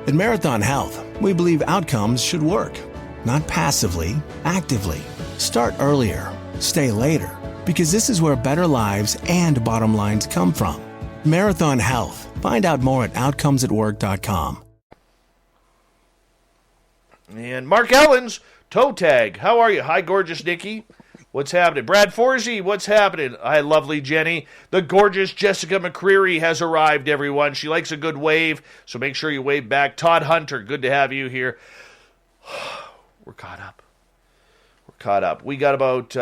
At Marathon Health, we believe outcomes should work, not passively, actively. Start earlier, stay later, because this is where better lives and bottom lines come from. Marathon Health. Find out more at outcomesatwork.com. And Mark Ellens, toe tag. How are you? Hi, gorgeous Nikki. What's happening? Brad Forsey, what's happening? Hi, lovely Jenny. The gorgeous Jessica McCreary has arrived, everyone. She likes a good wave, so make sure you wave back. Todd Hunter, good to have you here. We're caught up. We got about,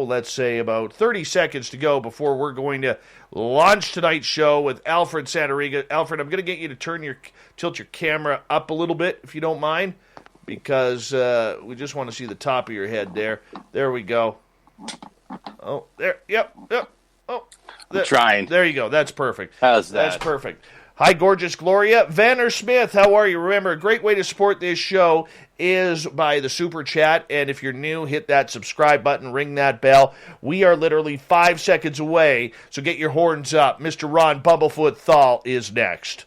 let's say about 30 seconds to go before we're going to launch tonight's show with Alfred Santariga. Alfred, I'm going to get you to tilt your camera up a little bit, if you don't mind, because we just want to see the top of your head there. There we go. Oh, there. Yep. Oh, I'm trying. There you go. That's perfect. How's that? That's perfect. Hi, gorgeous Gloria. Vanner Smith, how are you? Remember, a great way to support this show is by the Super Chat. And if you're new, hit that subscribe button, ring that bell. We are literally 5 seconds away, so get your horns up. Mr. Ron Bumblefoot Thal is next.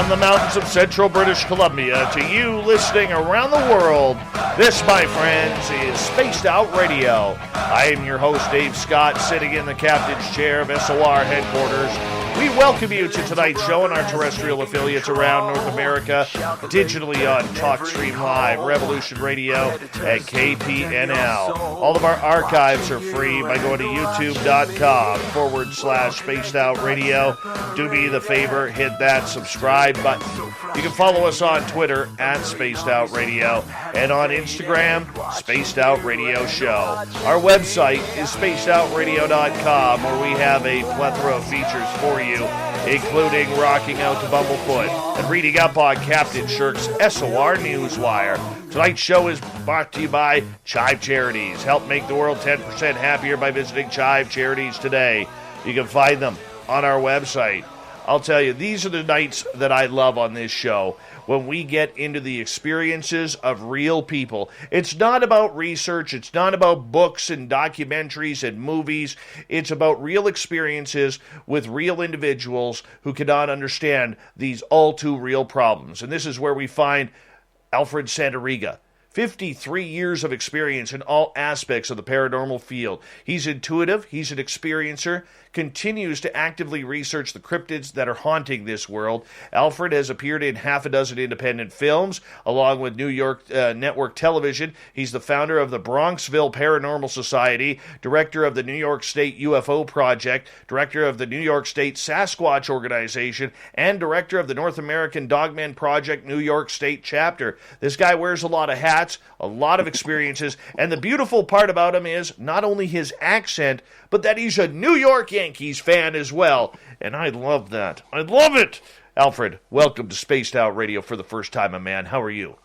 The mountains of central British Columbia to you listening around the world. This, my friends, is Spaced Out Radio. I am your host, Dave Scott, sitting in the captain's chair of SOR headquarters. We welcome you to tonight's show and our terrestrial affiliates around North America, digitally on TalkStream Live, Revolution Radio, and KPNL. All of our archives are free by going to youtube.com/Spaced Out Radio. Do me the favor, hit that subscribe button. You can follow us on Twitter at Spaced Out Radio and on Instagram, Spaced Out Radio Show. Our website is spacedoutradio.com, where we have a plethora of features for you, including rocking out to Bumblefoot and reading up on Captain Shirk's SOR Newswire. Tonight's show is brought to you by Chive Charities. Help make the world 10% happier by visiting Chive Charities today. You can find them on our website. I'll tell you, these are the nights that I love on this show, when we get into the experiences of real people. It's not about research. It's not about books and documentaries and movies. It's about real experiences with real individuals who cannot understand these all too real problems. And this is where we find Alfred Santariga. 53 years of experience in all aspects of the paranormal field. He's intuitive, he's an experiencer, continues to actively research the cryptids that are haunting this world. Alfred has appeared in half a dozen independent films, along with New York Network Television. He's the founder of the Bronxville Paranormal Society, director of the New York State UFO Project, director of the New York State Sasquatch Organization, and director of the North American Dogman Project New York State Chapter. This guy wears a lot of hats, a lot of experiences, and the beautiful part about him is not only his accent, but that he's a New York Yankees fan as well. And I love that. I love it. Alfred, welcome to Spaced Out Radio for the first time, my man. How are you?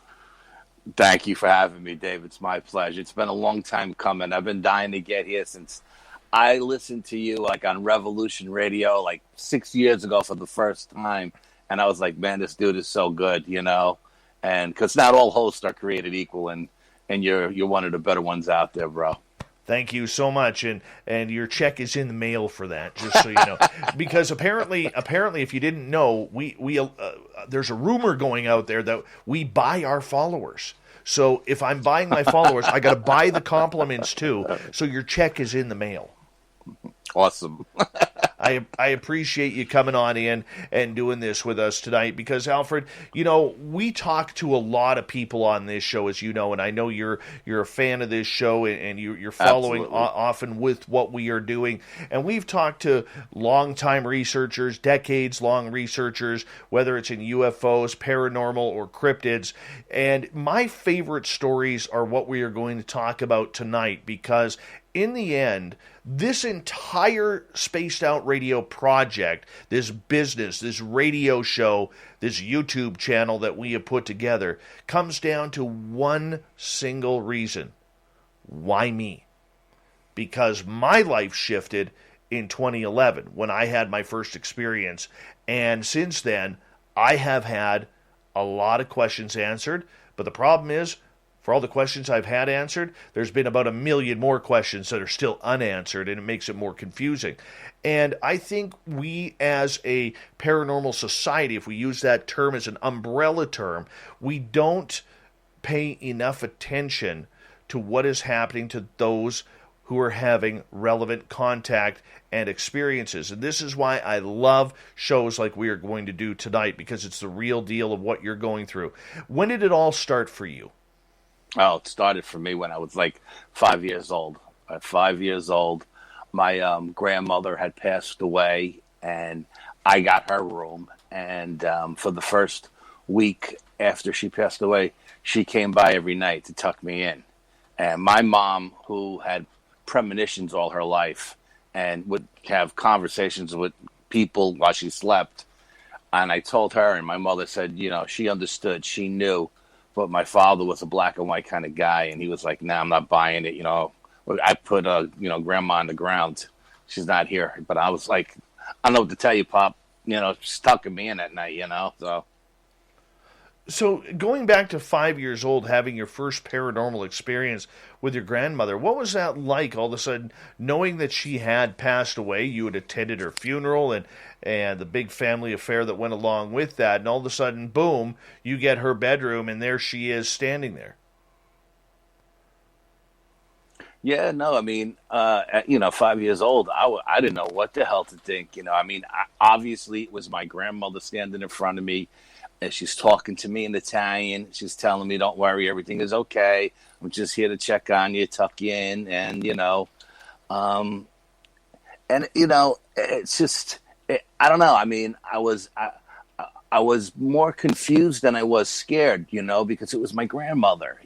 Thank you for having me, Dave. It's my pleasure. It's been a long time coming. I've been dying to get here since I listened to you like on Revolution Radio like 6 years ago for the first time. And I was like, man, this dude is so good, you know? And because not all hosts are created equal, and you're one of the better ones out there, bro. Thank you so much, and your check is in the mail for that, just so you know. Because apparently, if you didn't know, we there's a rumor going out there that we buy our followers. So if I'm buying my followers, I got to buy the compliments too. So your check is in the mail. Awesome. I appreciate you coming on in and doing this with us tonight because, Alfred, you know, we talk to a lot of people on this show, as you know, and I know you're a fan of this show and you're following often with what we are doing. And we've talked to longtime researchers, decades-long researchers, whether it's in UFOs, paranormal, or cryptids. And my favorite stories are what we are going to talk about tonight because in the end, this entire Spaced Out Radio project, this business, this radio show, this YouTube channel that we have put together, comes down to one single reason. Why me? Because my life shifted in 2011 when I had my first experience. And since then, I have had a lot of questions answered. But the problem is, for all the questions I've had answered, there's been about 1 million more questions that are still unanswered, and it makes it more confusing. And I think we as a paranormal society, if we use that term as an umbrella term, we don't pay enough attention to what is happening to those who are having relevant contact and experiences. And this is why I love shows like we are going to do tonight, because it's the real deal of what you're going through. When did it all start for you? Oh, it started for me when I was like 5 years old. At 5 years old, my grandmother had passed away, and I got her room. And for the first week after she passed away, she came by every night to tuck me in. And my mom, who had premonitions all her life and would have conversations with people while she slept, and I told her, and my mother said, she understood, she knew. But my father was a black and white kind of guy, and he was like, "Nah, I'm not buying it." I put grandma on the ground. She's not here. But I was like, I don't know what to tell you, Pop. She's tucking me in at night. So going back to 5 years old, having your first paranormal experience with your grandmother, what was that like all of a sudden, knowing that she had passed away? You had attended her funeral and the big family affair that went along with that, and all of a sudden, boom, you get her bedroom, and there she is standing there. Yeah, no, I mean, 5 years old, I didn't know what the hell to think. Obviously it was my grandmother standing in front of me, and she's talking to me in Italian. She's telling me, "Don't worry, everything is okay. I'm just here to check on you, tuck you in," and it's just, I don't know. I mean, I was more confused than I was scared, because it was my grandmother,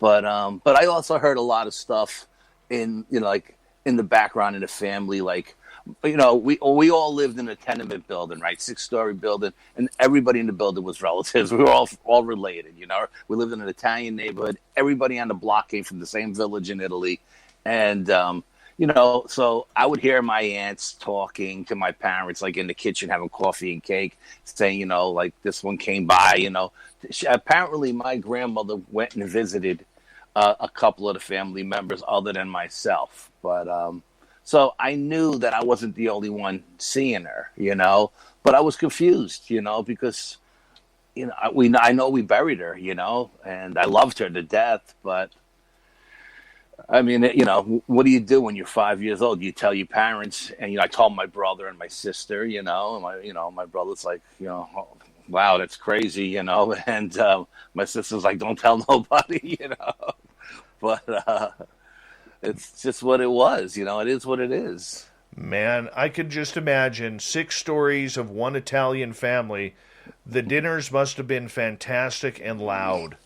But I also heard a lot of stuff in in the background in the family, like, we all lived in a tenement building, right? 6-story building, and everybody in the building was relatives. We were all related, We lived in an Italian neighborhood. Everybody on the block came from the same village in Italy, and so I would hear my aunts talking to my parents, like in the kitchen, having coffee and cake, saying, like, this one came by, Apparently, my grandmother went and visited a couple of the family members other than myself. But so I knew that I wasn't the only one seeing her, But I was confused, because, I know we buried her, and I loved her to death. But, I mean, what do you do when you're 5 years old? You tell your parents, and, I told my brother and my sister, and my brother's like, wow, that's crazy, and my sister's like, don't tell nobody, But it's just what it was, it is what it is. Man, I could just imagine 6 stories of one Italian family. The dinners must have been fantastic and loud.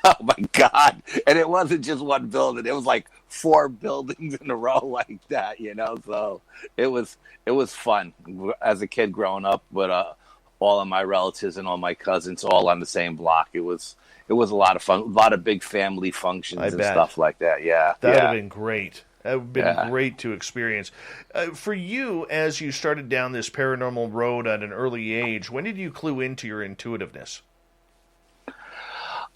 Oh my God. And it wasn't just one building. It was like 4 buildings in a row like that, So it was fun as a kid growing up with all of my relatives and all my cousins all on the same block. It was a lot of fun, a lot of big family functions and stuff like that. Yeah. That would have been great. That would have been great to experience. For you, as you started down this paranormal road at an early age, when did you clue into your intuitiveness?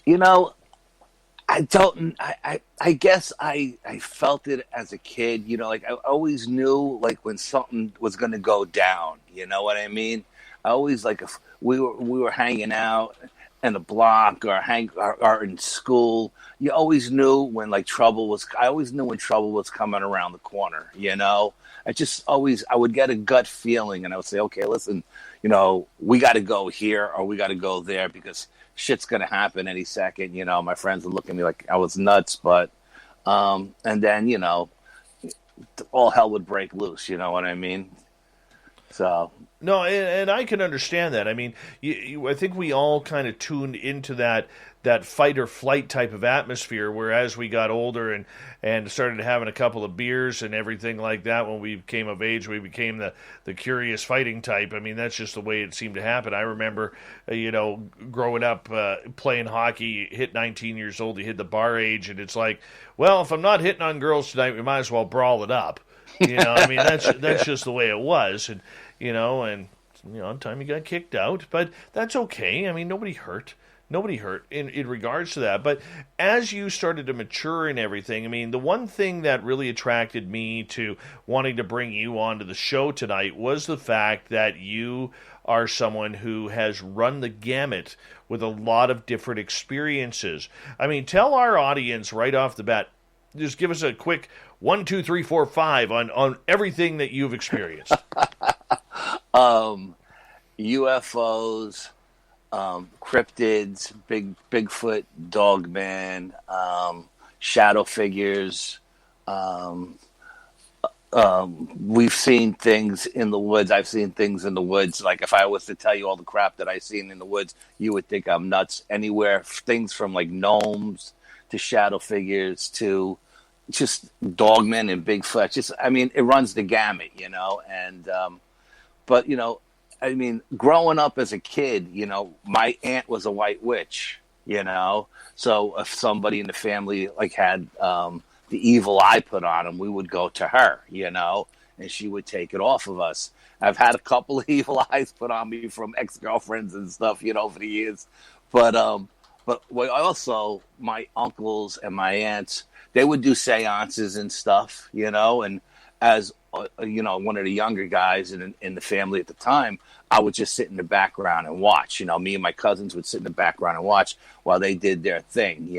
I don't. I guess I felt it as a kid. I always knew like when something was going to go down. You know what I mean? I always if we were hanging out in the block or in school. You always knew when trouble was. I always knew when trouble was coming around the corner. I would get a gut feeling, and I would say, okay, listen, we got to go here or we got to go there because shit's going to happen any second. My friends would look at me like I was nuts, but, and then, all hell would break loose. You know what I mean? So. No, and I can understand that. I mean, I think we all kind of tuned into that that fight or flight type of atmosphere, where as we got older and started having a couple of beers and everything like that, when we came of age, we became the curious fighting type. I mean, that's just the way it seemed to happen. I remember, growing up, playing hockey, hit 19 years old, you hit the bar age, and it's like, well, if I'm not hitting on girls tonight, we might as well brawl it up. I mean, that's just the way it was, and time you got kicked out, but that's okay. I mean, nobody hurt in regards to that. But as you started to mature and everything, I mean, the one thing that really attracted me to wanting to bring you onto the show tonight was the fact that you are someone who has run the gamut with a lot of different experiences. I mean, tell our audience right off the bat, just give us a quick 1, 2, 3, 4, 5 on everything that you've experienced. UFOs, cryptids, Bigfoot, Dogman, shadow figures. We've seen things in the woods. I've seen things in the woods. Like if I was to tell you all the crap that I've seen in the woods, you would think I'm nuts. Anywhere, things from like gnomes to shadow figures to just Dogmen and Bigfoot. It runs the gamut, And but I mean, growing up as a kid, my aunt was a white witch, So if somebody in the family had the evil eye put on them, we would go to her, and she would take it off of us. I've had a couple of evil eyes put on me from ex-girlfriends and stuff, over the years. But also my uncles and my aunts, they would do seances and stuff, and as one of the younger guys in the family at the time, I would just sit in the background and watch. Me and my cousins would sit in the background and watch while they did their thing.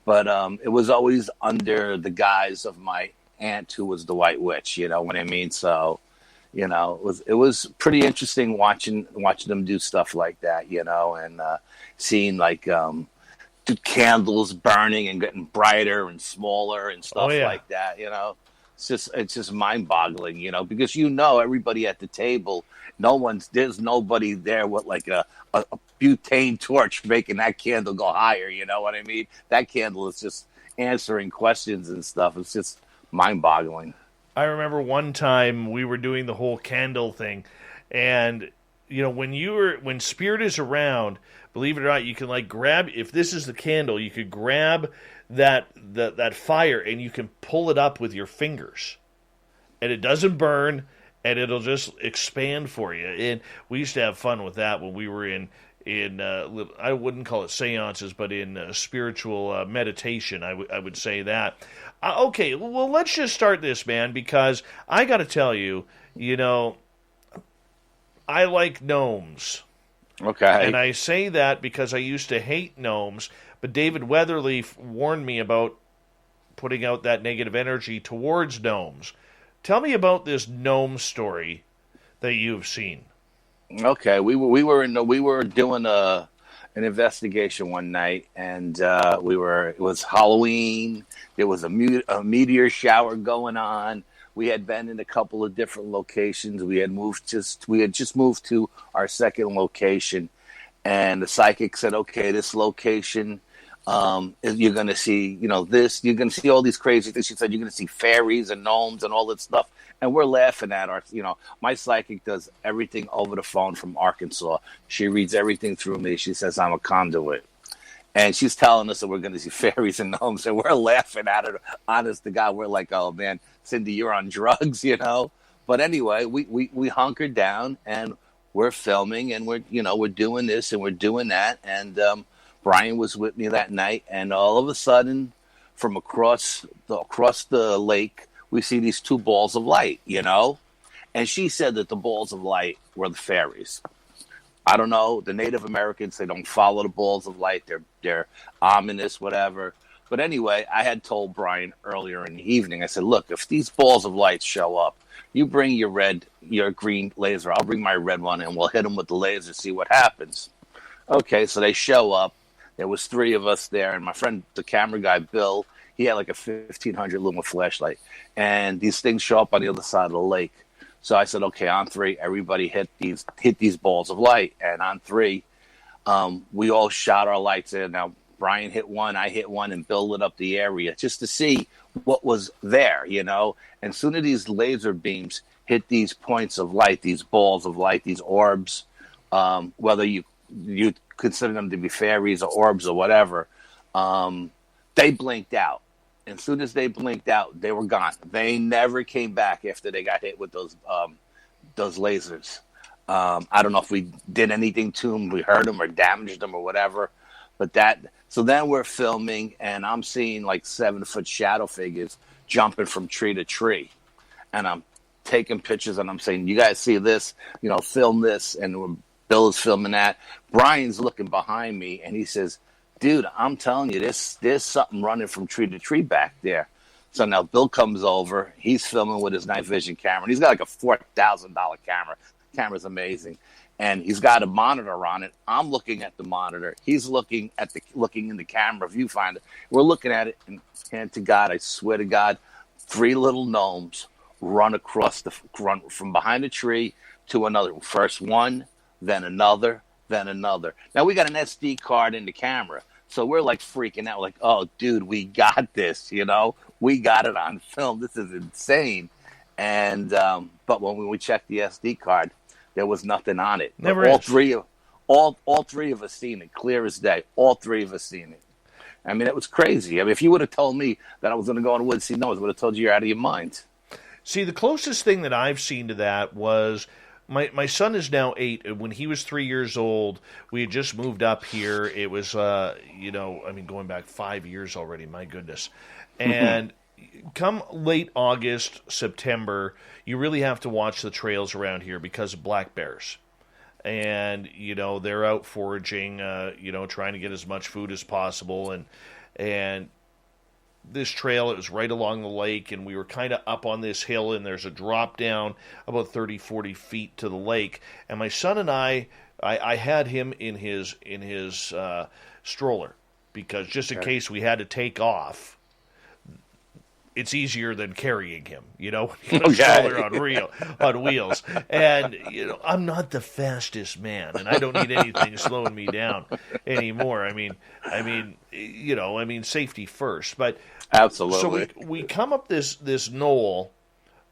But it was always under the guise of my aunt, who was the white witch. You know what I mean? So, it was pretty interesting watching them do stuff like that. And seeing the candles burning and getting brighter and smaller and stuff like that. It's just mind-boggling, because everybody at the table, there's nobody there with a butane torch making that candle go higher. You know what I mean? That candle is just answering questions and stuff. It's just mind-boggling. I remember one time we were doing the whole candle thing, and when spirit is around, believe it or not, you can grab, if this is the candle, you could grab that fire and you can pull it up with your fingers, and it doesn't burn, and it'll just expand for you. And we used to have fun with that when we were in I wouldn't call it seances, but in spiritual meditation, I would say that. Okay, well, let's just start this, man, because I got to tell you, I like gnomes. Okay. And I say that because I used to hate gnomes, but David Weatherly warned me about putting out that negative energy towards gnomes. Tell me about this gnome story that you've seen. Okay, we were doing an investigation one night, and it was Halloween. There was a meteor shower going on. We had been in a couple of different locations. We had just moved to our second location, and the psychic said, "Okay, this location, you're going to see, this. You're going to see all these crazy things." She said, "You're going to see fairies and gnomes and all that stuff." And we're laughing at our, my psychic does everything over the phone from Arkansas. She reads everything through me. She says I'm a conduit. And she's telling us that we're going to see fairies and gnomes, and we're laughing at her. Honest to God, we're like, "Oh man, Cindy, you're on drugs," But anyway, we hunkered down and we're filming, and we're doing this and we're doing that. And Brian was with me that night, and all of a sudden, from across the lake, we see these two balls of light, And she said that the balls of light were the fairies. I don't know. The Native Americans, they don't follow the balls of light. They're ominous, whatever. But anyway, I had told Brian earlier in the evening, I said, "Look, if these balls of light show up, you bring your green laser. I'll bring my red one, and we'll hit them with the laser, see what happens." Okay, so they show up. There was 3 of us there, and my friend, the camera guy, Bill, he had a 1,500 lumen flashlight. And these things show up on the other side of the lake. So I said, "Okay, on 3, everybody hit these balls of light." And on 3, We all shot our lights in. Now, Brian hit one, I hit one, and Bill lit up the area just to see what was there, you know. And soon as these laser beams hit these points of light, these balls of light, these orbs, whether you consider them to be fairies or orbs or whatever, they blinked out. And as soon as they blinked out, they were gone. They never came back after they got hit with those lasers. I don't know if we did anything to them, we hurt them or damaged them or whatever. But so then we're filming, and I'm seeing like 7-foot shadow figures jumping from tree to tree. And I'm taking pictures, and I'm saying, you guys see this? You know, film this. And Bill is filming that. Brian's looking behind me, and he says, dude, I'm telling you, there's something running from tree to tree back there. So now Bill comes over. He's filming with his night vision camera. And he's got like a $4,000 camera. The camera's amazing. And he's got a monitor on it. I'm looking at the monitor. He's looking in the camera viewfinder. We're looking at it, and hand to God, I swear to God, 3 little gnomes run from behind a tree to another. First one, then another, then another. Now we got an SD card in the camera, so we're like freaking out, like, oh, dude, we got this, you know? We got it on film. This is insane. And but when we checked the SD card, there was nothing on it. All three of us seen it, clear as day. All 3 of us seen it. I mean, it was crazy. I mean, if you would have told me that I was going to go in the woods and see noise, I would have told you you're out of your mind. See, the closest thing that I've seen to that was my son is now 8. When he was 3 years old, we had just moved up here. It was, going back 5 years already. My goodness. And come late August, September, you really have to watch the trails around here because of black bears. And, you know, they're out foraging, trying to get as much food as possible. And this trail, it was right along the lake, and we were kind of up on this hill, and there's a drop down about 30, 40 feet to the lake. And my son and I had him in his stroller, because just in case we had to take off, it's easier than carrying him, you know, a stroller on wheels. And, you know, I'm not the fastest man, and I don't need anything slowing me down anymore. I mean, safety first. But absolutely. So we come up this knoll,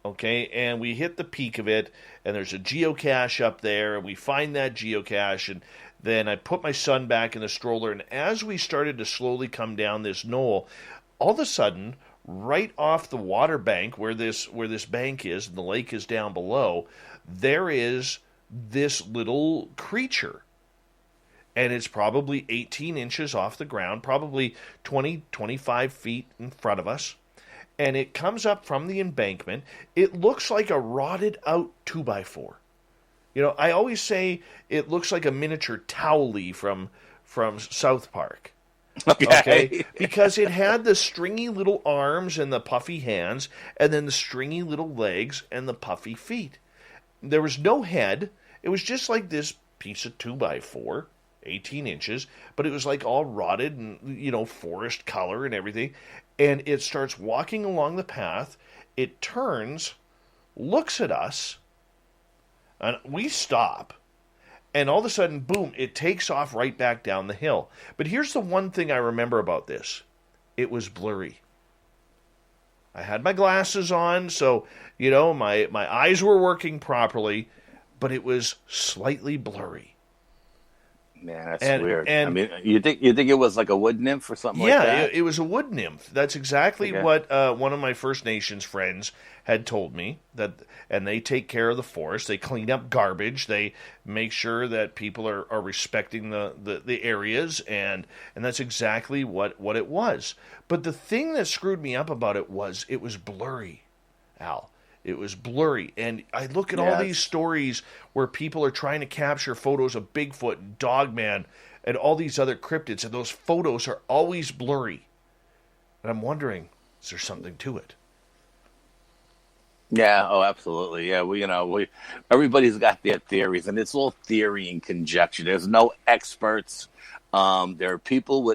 okay, and we hit the peak of it, and there's a geocache up there, and we find that geocache, and then I put my son back in the stroller, and as we started to slowly come down this knoll, all of a sudden, right off the water bank where this bank is, and the lake is down below, there is this little creature. And it's probably 18 inches off the ground, probably 20, 25 feet in front of us. And it comes up from the embankment. It looks like a rotted out 2x4. You know, I always say it looks like a miniature Towley from South Park. Okay? Because it had the stringy little arms and the puffy hands, and then the stringy little legs and the puffy feet. There was no head. It was just like this piece of 2x4, 18 inches, but it was like all rotted and, you know, forest color and everything. And it starts walking along the path. It turns, looks at us, and we stop. And all of a sudden, boom, it takes off right back down the hill. But here's the one thing I remember about this. It was blurry. I had my glasses on, so, you know, my eyes were working properly, but it was slightly blurry. Man, that's weird. And, I mean, you think it was like a wood nymph or something like that? Yeah, it was a wood nymph. That's exactly what one of my First Nations friends had told me. And they take care of the forest. They clean up garbage. They make sure that people are respecting the areas, and that's exactly what it was. But the thing that screwed me up about it was blurry, Al. It was blurry. And I look at all these stories where people are trying to capture photos of Bigfoot and Dogman and all these other cryptids, and those photos are always blurry. And I'm wondering, is there something to it? Yeah, oh, absolutely. Yeah, everybody's got their theories, and it's all theory and conjecture. There's no experts. There are people who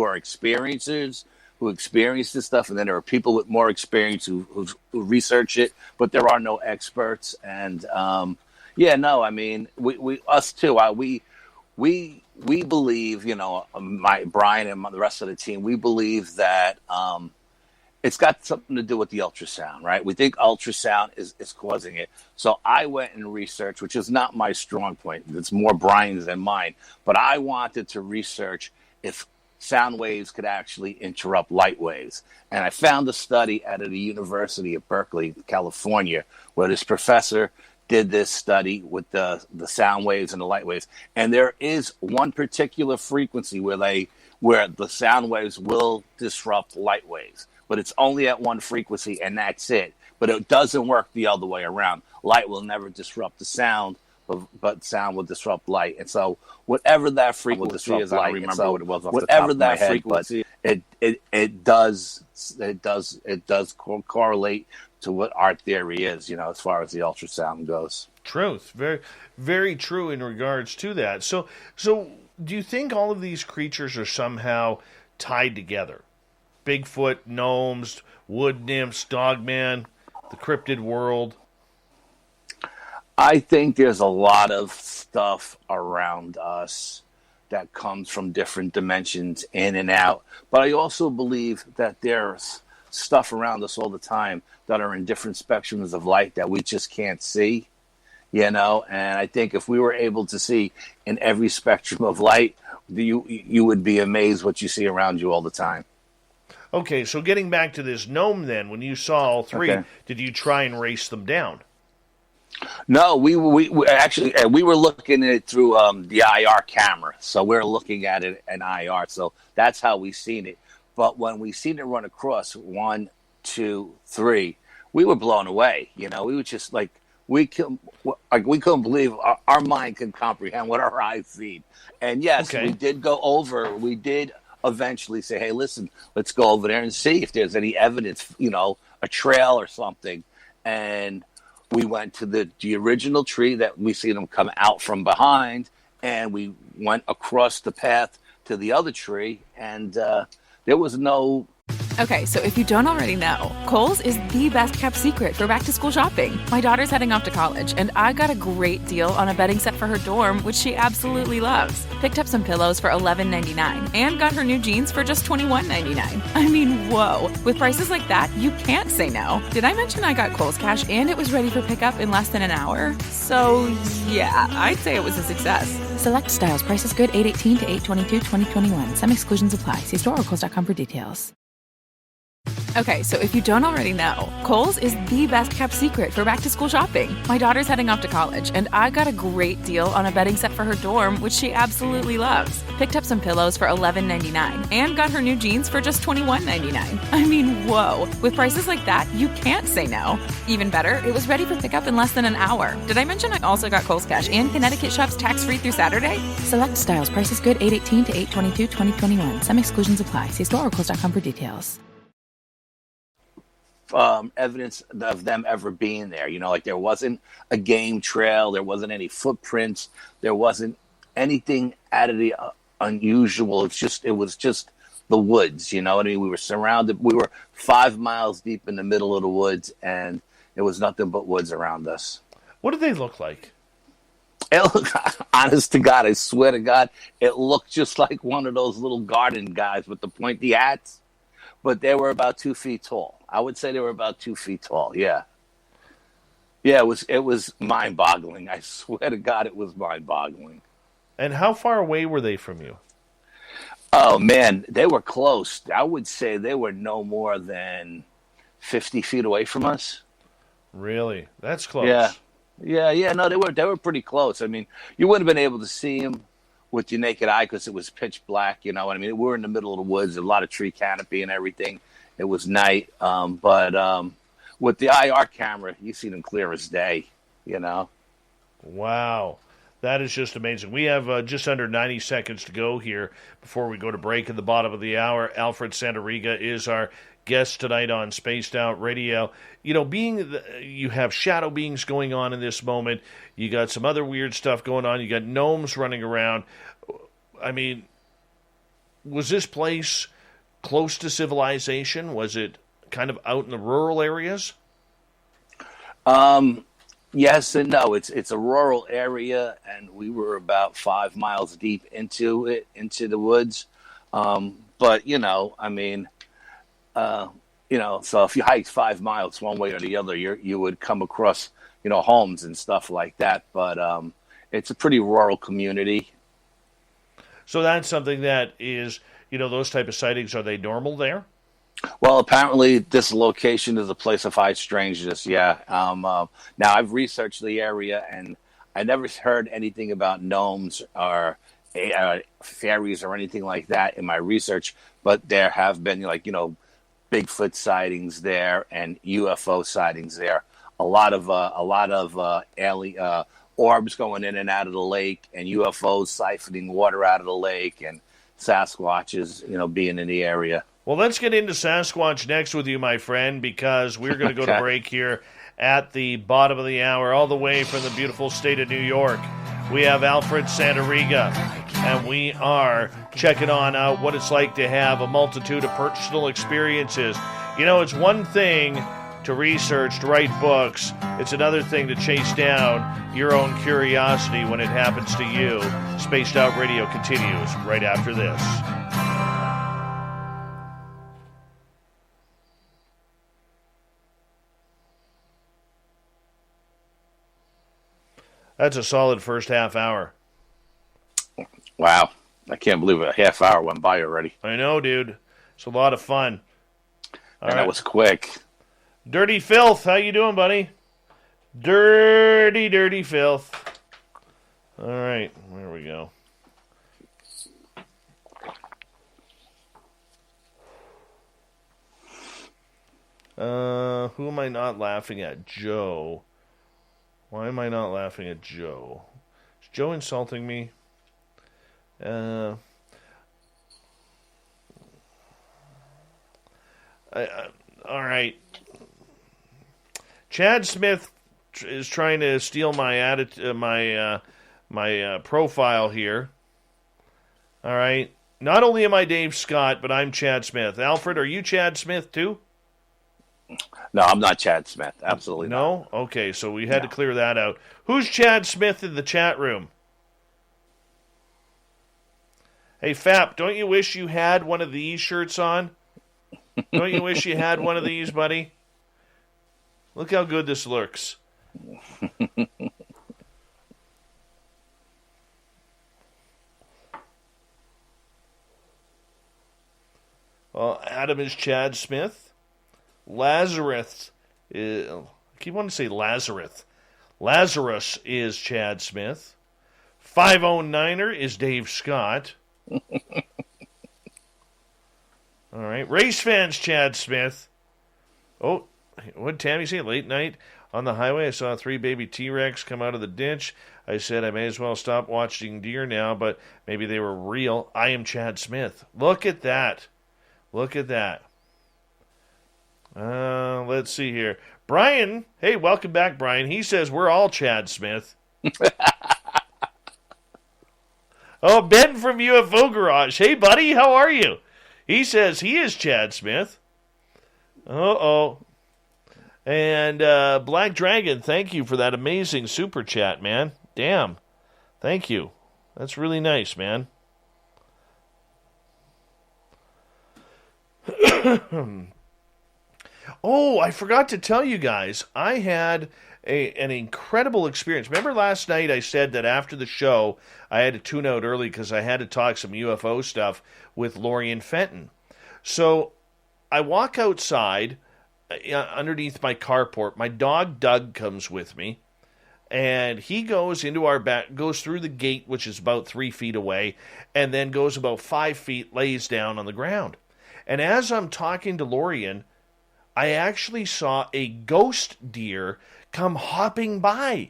are experiencers, who experience this stuff, and then there are people with more experience who research it, but there are no experts. And I mean, we us too. We we believe, Brian and the rest of the team, we believe that it's got something to do with the ultrasound, right? We think ultrasound is causing it. So I went and researched, which is not my strong point. It's more Brian's than mine. But I wanted to research if sound waves could actually interrupt light waves. And I found a study at the University of Berkeley, California, where this professor did this study with the sound waves and the light waves. And there is one particular frequency where the sound waves will disrupt light waves. But it's only at one frequency, and that's it. But it doesn't work the other way around. Light will never disrupt the sound, but sound will disrupt light. And so whatever that frequency is, I don't remember what it was off the top of my head, but it does correlate to what our theory is, as far as the ultrasound goes. Truth. Very, very true in regards to that. So do you think all of these creatures are somehow tied together? Bigfoot, gnomes, wood nymphs, dogman, the cryptid world? I think there's a lot of stuff around us that comes from different dimensions in and out. But I also believe that there's stuff around us all the time that are in different spectrums of light that we just can't see, And I think if we were able to see in every spectrum of light, you would be amazed what you see around you all the time. Okay, so getting back to this gnome then, when you saw all three, Did you try and race them down? No, we actually we were looking at it through the IR camera. So we're looking at it in IR. So that's how we seen it. But when we seen it run across 1, 2, 3, we were blown away. We were just like we couldn't believe our mind can comprehend what our eyes see. And yes, we did go over. We did eventually say, hey, listen, let's go over there and see if there's any evidence, a trail or something. And we went to the original tree that we seen them come out from behind, and we went across the path to the other tree, and there was no... Okay, so if you don't already know, Kohl's is the best-kept secret for back-to-school shopping. My daughter's heading off to college, and I got a great deal on a bedding set for her dorm, which she absolutely loves. Picked up some pillows for $11.99 and got her new jeans for just $21.99. I mean, whoa. With prices like that, you can't say no. Did I mention I got Kohl's Cash and it was ready for pickup in less than an hour? So, yeah, I'd say it was a success. Select styles. Prices good 8/18 to 8/22/2021. Some exclusions apply. See store or Kohl's.com for details. Okay, so if you don't already know, Kohl's is the best-kept secret for back-to-school shopping. My daughter's heading off to college, and I got a great deal on a bedding set for her dorm, which she absolutely loves. Picked up some pillows for $11.99 and got her new jeans for just $21.99. I mean, whoa. With prices like that, you can't say no. Even better, it was ready for pickup in less than an hour. Did I mention I also got Kohl's Cash and Connecticut shops tax-free through Saturday? Select styles. Prices good 8/18 to 8/22/2021. Some exclusions apply. See store or Kohl's.com for details. Evidence of them ever being there. Like there wasn't a game trail, there wasn't any footprints, there wasn't anything out of the unusual. It was just the woods. We were surrounded. We were 5 miles deep in the middle of the woods, and it was nothing but woods around us. What did they look like? Honest to God, I swear to God, it looked just like one of those little garden guys with the pointy hats, but they were about 2 feet tall. I would say they were about 2 feet tall. Yeah. Yeah, it was mind-boggling. I swear to God, it was mind-boggling. And how far away were they from you? Oh, man, they were close. I would say they were no more than 50 feet away from us. Really? That's close. Yeah. No, they were pretty close. I mean, you wouldn't have been able to see them with your naked eye because it was pitch black, We were in the middle of the woods, a lot of tree canopy and everything. It was night, but with the IR camera, you see them clear as day, Wow. That is just amazing. We have just under 90 seconds to go here before we go to break at the bottom of the hour. Alfred Santariga is our guest tonight on Spaced Out Radio. You have shadow beings going on in this moment. You got some other weird stuff going on. You got gnomes running around. I mean, was this place close to civilization? Was it kind of out in the rural areas? Yes and no. It's a rural area, and we were about 5 miles deep into the woods. But I mean, so if you hiked 5 miles one way or the other, you would come across homes and stuff like that. But it's a pretty rural community. So that's something that is, those type of sightings, are they normal there? Well, apparently this location is a place of high strangeness. Yeah. Now I've researched the area, and I never heard anything about gnomes or fairies or anything like that in my research. But there have been Bigfoot sightings there and UFO sightings there. A lot of alien orbs going in and out of the lake, and UFOs siphoning water out of the lake, and Sasquatches, being in the area. Well, let's get into Sasquatch next with you, my friend, because we're going to go to break here at the bottom of the hour, all the way from the beautiful state of New York. We have Alfred Santariga, and we are checking on out what it's like to have a multitude of personal experiences. It's one thing to research, to write books. It's another thing to chase down your own curiosity when it happens to you. Spaced Out Radio continues right after this. That's a solid first half hour. Wow. I can't believe a half hour went by already. I know, dude. It's a lot of fun. All right. That was quick. Dirty Filth, how you doing, buddy? Dirty Filth. All right, there we go. Who am I not laughing at? Joe. Why am I not laughing at Joe? Is Joe insulting me? All right. Chad Smith is trying to steal my my profile here. All right. Not only am I Dave Scott, but I'm Chad Smith. Alfred, are you Chad Smith too? No, I'm not Chad Smith. Absolutely not. No? Okay, so we had to clear that out. Who's Chad Smith in the chat room? Hey, Fap, don't you wish you had one of these shirts on? Don't you wish you had one of these, buddy? Look how good this looks. Well, Adam is Chad Smith. Lazarus is, I keep wanting to say Lazarus. Lazarus is Chad Smith. 509er is Dave Scott. All right. Race fans, Chad Smith. Oh, what did Tammy say? Late night on the highway, I saw 3 baby T-Rex come out of the ditch. I said I may as well stop watching deer now, but maybe they were real. I am Chad Smith. Look at that. Look at that. Let's see here. Brian, hey, welcome back, Brian. He says we're all Chad Smith. Oh, Ben from UFO Garage. Hey, buddy, how are you? He says he is Chad Smith. Uh-oh. And Black Dragon, thank you for that amazing super chat, man. Damn. Thank you. That's really nice, man. Oh, I forgot to tell you guys, I had an incredible experience. Remember last night I said that after the show, I had to tune out early because I had to talk some UFO stuff with Lorian Fenton. So I walk outside underneath my carport. My dog Doug comes with me, and he goes into our back, goes through the gate, which is about 3 feet away, and then goes about 5 feet, lays down on the ground. And as I'm talking to Lorian, I actually saw a ghost deer come hopping by.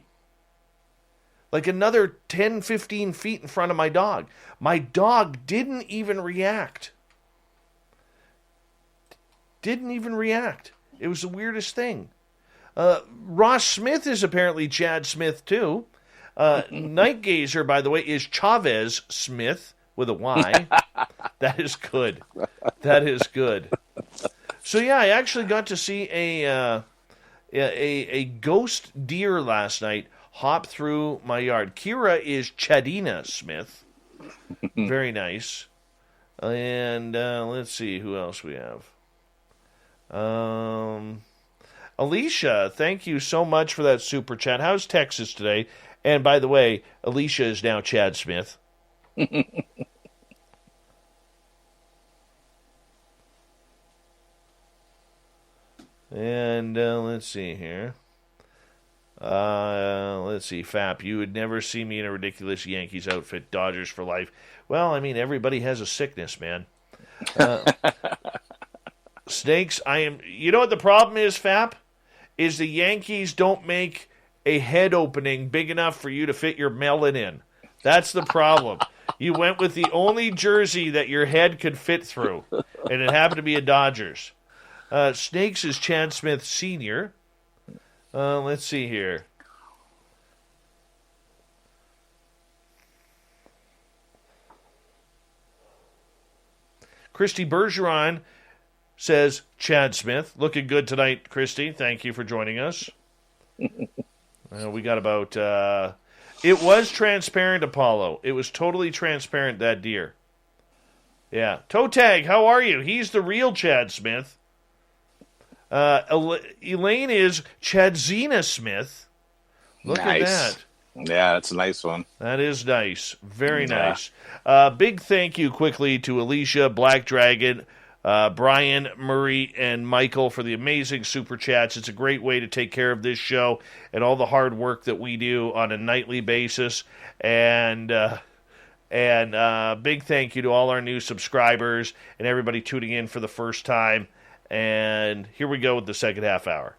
Like another 10, 15 feet in front of my dog. My dog didn't even react. Didn't even react. It was the weirdest thing. Ross Smith is apparently Chad Smith too. Night Gazer, by the way, is Chavez Smith with a Y. That is good. That is good. So yeah, I actually got to see a a ghost deer last night hopped through my yard. Kira is Chadina Smith. Very nice. And let's see who else we have. Alicia, thank you so much for that super chat. How's Texas today? And by the way, Alicia is now Chad Smith. And let's see here. Let's see, Fap, you would never see me in a ridiculous Yankees outfit. Dodgers for life. Well, I mean, everybody has a sickness, man. Snakes, you know what the problem is, Fap? Is the Yankees don't make a head opening big enough for you to fit your melon in. That's the problem. You went with the only jersey that your head could fit through, and it happened to be a Dodgers. Snakes is Chad Smith Sr. Let's see here. Christy Bergeron says, Chad Smith. Looking good tonight, Christy. Thank you for joining us. We got about... it was transparent, Apollo. It was totally transparent, that deer. Yeah. Toe Tag, how are you? He's the real Chad Smith. Elaine is Chadzina Smith. Look at that. Yeah, that's a nice one. That is nice. Very nice. Big thank you quickly to Alicia, Black Dragon, Brian, Murray, and Michael for the amazing super chats. It's a great way to take care of this show and all the hard work that we do on a nightly basis. And big thank you to all our new subscribers and everybody tuning in for the first time. And here we go with the second half hour.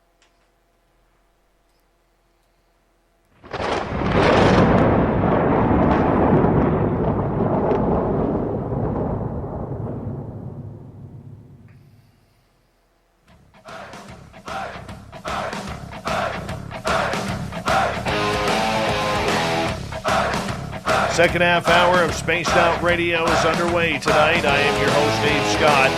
Second half hour of Spaced Out Radio is underway tonight. I am your host, Dave Scott.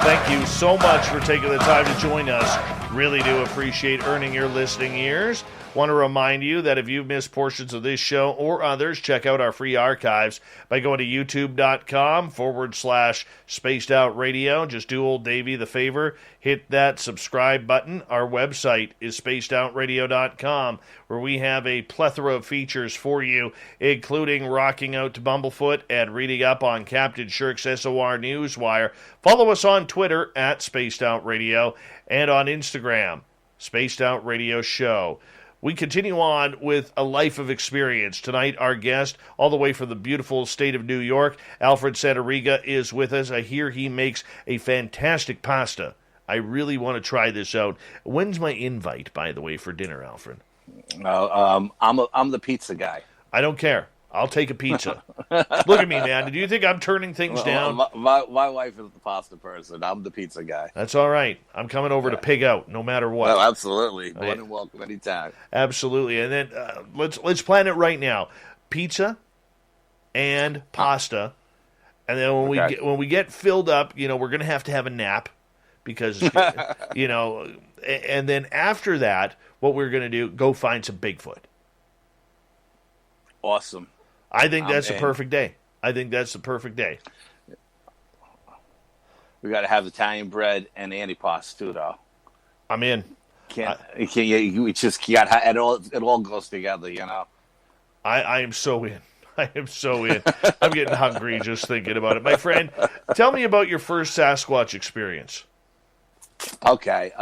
Thank you so much for taking the time to join us. Really do appreciate earning your listening ears. Want to remind you that if you've missed portions of this show or others, check out our free archives by going to youtube.com/Spaced Out Radio. Just do old Davey the favor. Hit that subscribe button. Our website is spacedoutradio.com, where we have a plethora of features for you, including rocking out to Bumblefoot and reading up on Captain Shirk's SOR Newswire. Follow us on Twitter at Spaced Out Radio and on Instagram, Spaced Out Radio Show. We continue on with a life of experience. Tonight, our guest, all the way from the beautiful state of New York, Alfred Santariga, is with us. I hear he makes a fantastic pasta. I really want to try this out. When's my invite, by the way, for dinner, Alfred? I'm the pizza guy. I don't care. I'll take a pizza. Look at me, man. Do you think I'm turning things down? My wife is the pasta person. I'm the pizza guy. That's all right. I'm coming over to pig out, no matter what. Oh, absolutely. More than welcome anytime. Absolutely. And then let's plan it right now. Pizza and pasta. And then when we get filled up, we're going to have a nap because and then after that, what we're going to do, go find some Bigfoot. Awesome. I think that's the perfect day. We got to have Italian bread and antipasto too, though. I'm in. It all goes together, I am so in. I am so in. I'm getting hungry just thinking about it. My friend, tell me about your first Sasquatch experience. Okay.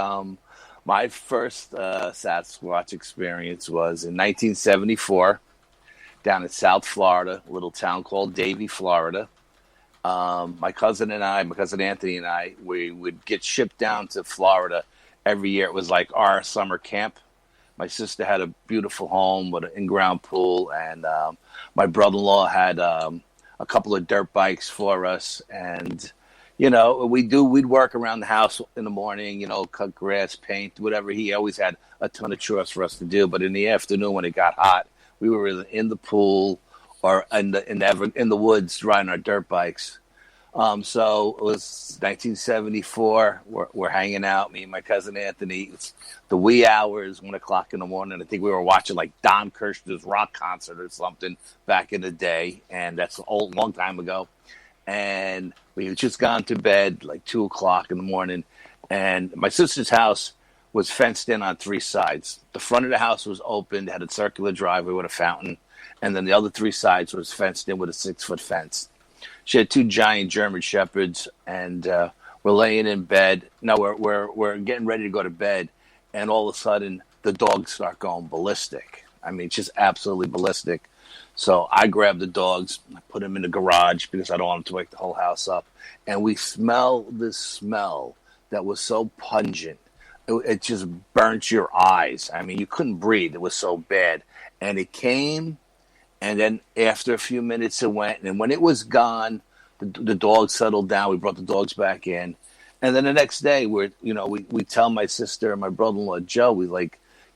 My first Sasquatch experience was in 1974. Down in South Florida, a little town called Davie, Florida. My cousin Anthony and I, we would get shipped down to Florida every year. It was like our summer camp. My sister had a beautiful home with an in-ground pool, and my brother-in-law had a couple of dirt bikes for us. And, we'd work around the house in the morning, cut grass, paint, whatever. He always had a ton of chores for us to do. But in the afternoon when it got hot, we were either in the pool or in the woods riding our dirt bikes. So it was 1974. We're hanging out, me and my cousin Anthony. It's the wee hours, 1 o'clock in the morning. I think we were watching like Don Kirshner's rock concert or something back in the day, and that's a long time ago. And we had just gone to bed like 2 o'clock in the morning, and my sister's house was fenced in on three sides. The front of the house was open, had a circular driveway with a fountain, and then the other three sides was fenced in with a 6-foot fence. She had two giant German shepherds, and we're laying in bed. No, we're getting ready to go to bed, and all of a sudden the dogs start going ballistic. I mean, just absolutely ballistic. So I grabbed the dogs, I put them in the garage because I don't want them to wake the whole house up. And we smell this smell that was so pungent. It just burnt your eyes. I mean, you couldn't breathe. It was so bad. And it came, and then after a few minutes it went. And when it was gone, the dogs settled down. We brought the dogs back in. And then the next day, we tell my sister and my brother-in-law, Joe,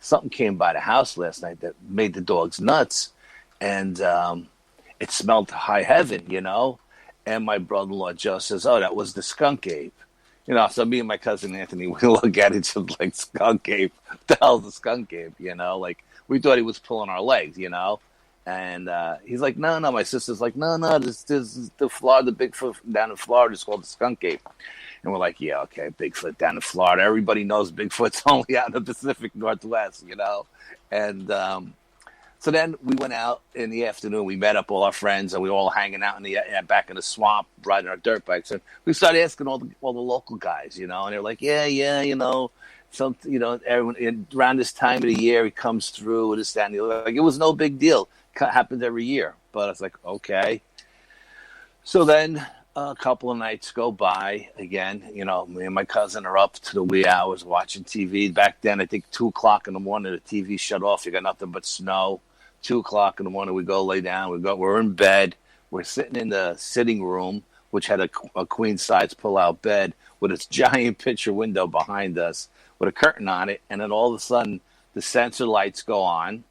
something came by the house last night that made the dogs nuts. And it smelled to high heaven, And my brother-in-law, Joe, says, oh, that was the skunk ape. So me and my cousin Anthony, we look at it just like skunk ape. What the hell's a skunk ape, Like, we thought he was pulling our legs, And he's like, no. My sister's like, no, this is the Bigfoot down in Florida is called the skunk ape. And we're like, yeah, okay, Bigfoot down in Florida. Everybody knows Bigfoot's only out in the Pacific Northwest, And so then we went out in the afternoon. We met up all our friends, and we were all hanging out in the back in the swamp, riding our dirt bikes. And we started asking all the local guys, And they're like, yeah, everyone, around this time of the year, he comes through, this, that, and the other. Like, it was no big deal. It happens every year. But I was like, okay. So then a couple of nights go by again. Me and my cousin are up to the wee hours watching TV. Back then, I think 2 o'clock in the morning, the TV shut off. You got nothing but snow. 2 o'clock in the morning, we go lay down. We're in bed. We're sitting in the sitting room, which had a queen size pull-out bed with its giant picture window behind us with a curtain on it. And then all of a sudden, the sensor lights go on.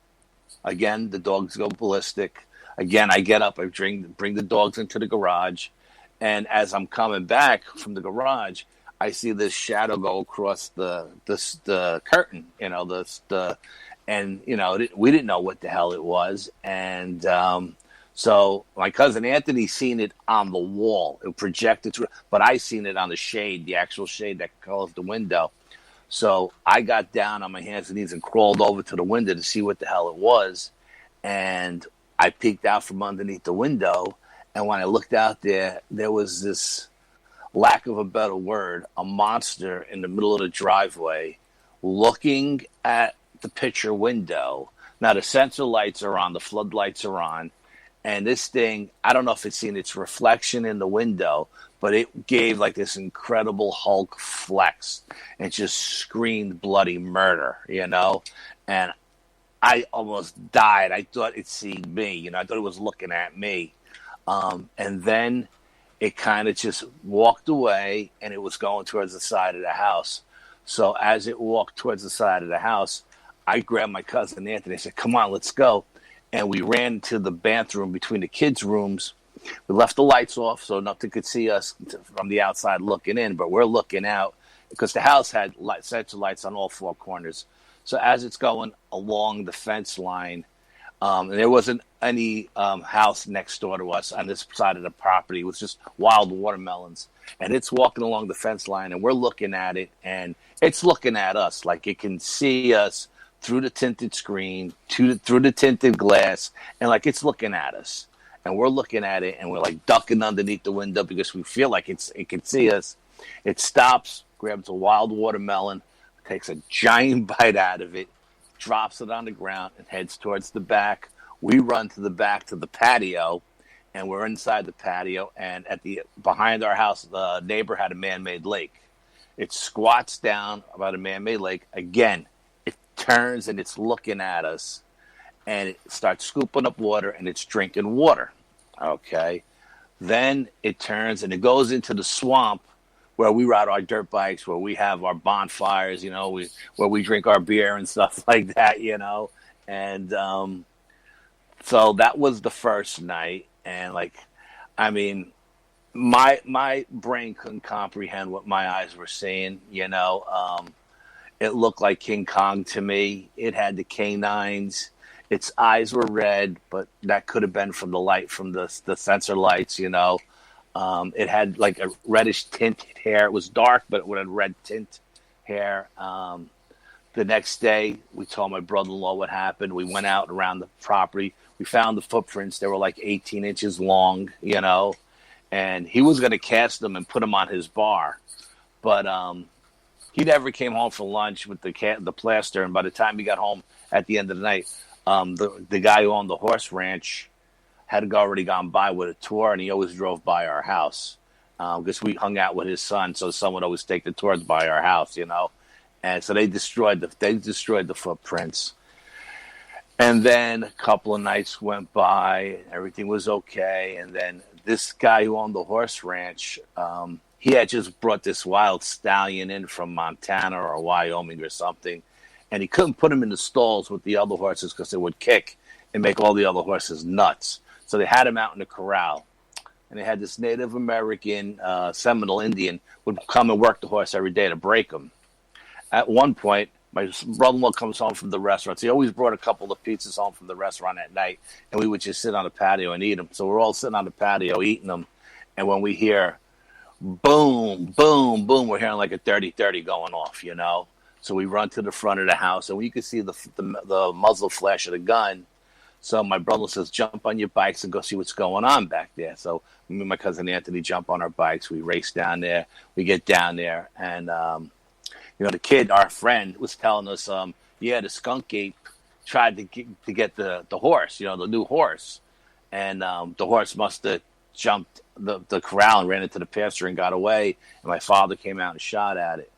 Again, the dogs go ballistic. Again, I get up. I bring the dogs into the garage. And as I'm coming back from the garage, I see this shadow go across the curtain, we didn't know what the hell it was. And so my cousin Anthony seen it on the wall. It projected through, but I seen it on the shade, the actual shade that covers the window. So I got down on my hands and knees and crawled over to the window to see what the hell it was. And I peeked out from underneath the window. And when I looked out there was this, lack of a better word, a monster in the middle of the driveway looking at the picture window. Now, the sensor lights are on, the floodlights are on. And this thing, I don't know if it's seen its reflection in the window, but it gave like this incredible Hulk flex and just screamed bloody murder, And I almost died. I thought it seen me, I thought it was looking at me. And then it kind of just walked away, and it was going towards the side of the house. So as it walked towards the side of the house, I grabbed my cousin Anthony. I said, come on, let's go. And we ran to the bathroom between the kids' rooms. We left the lights off so nothing could see us from the outside looking in, but we're looking out because the house had sensor lights on all four corners. So as it's going along the fence line, there wasn't any house next door to us on this side of the property. It was just wild watermelons. And it's walking along the fence line, and we're looking at it, and it's looking at us like it can see us through the tinted screen, through the tinted glass, and like it's looking at us. And we're looking at it, and we're like ducking underneath the window because we feel like it can see us. It stops, grabs a wild watermelon, takes a giant bite out of it, drops it on the ground, and heads towards the back. We run to the back to the patio, and we're inside the patio. And behind our house, the neighbor had a man-made lake. It squats down about a man-made lake. Again, it turns and it's looking at us, and it starts scooping up water, and it's drinking water. Okay, then it turns and it goes into the swamp where we ride our dirt bikes, where we have our bonfires, where we drink our beer and stuff like that, And so that was the first night. And my brain couldn't comprehend what my eyes were seeing. It looked like King Kong to me. It had the canines. Its eyes were red, but that could have been from the light from the sensor lights. It had like a reddish tint hair. It was dark, but it had red tint hair. The next day, we told my brother-in-law what happened. We went out around the property. We found the footprints. They were like 18 inches long, and he was going to cast them and put them on his bar. But he never came home for lunch with the plaster. And by the time he got home at the end of the night, the guy who owned the horse ranch had already gone by with a tour, and he always drove by our house because we hung out with his son. So someone would always take the tours by our house, And so they destroyed the footprints. And then a couple of nights went by, everything was okay. And then this guy who owned the horse ranch, he had just brought this wild stallion in from Montana or Wyoming or something. And he couldn't put him in the stalls with the other horses because it would kick and make all the other horses nuts. So they had him out in the corral. And they had this Native American Seminole Indian would come and work the horse every day to break him. At one point, my brother-in-law comes home from the restaurant. So he always brought a couple of pizzas home from the restaurant at night, and we would just sit on the patio and eat them. So we're all sitting on the patio eating them, and when we hear boom, boom, boom, we're hearing like a 30-30 going off, So we run to the front of the house, and we could see the muzzle flash of the gun. So my brother says, jump on your bikes and go see what's going on back there. So me and my cousin Anthony jump on our bikes. We race down there. We get down there, and the kid, our friend, was telling us, the skunk ape tried to get the horse, the new horse. And the horse must have jumped the corral and ran into the pasture and got away. And my father came out and shot at it.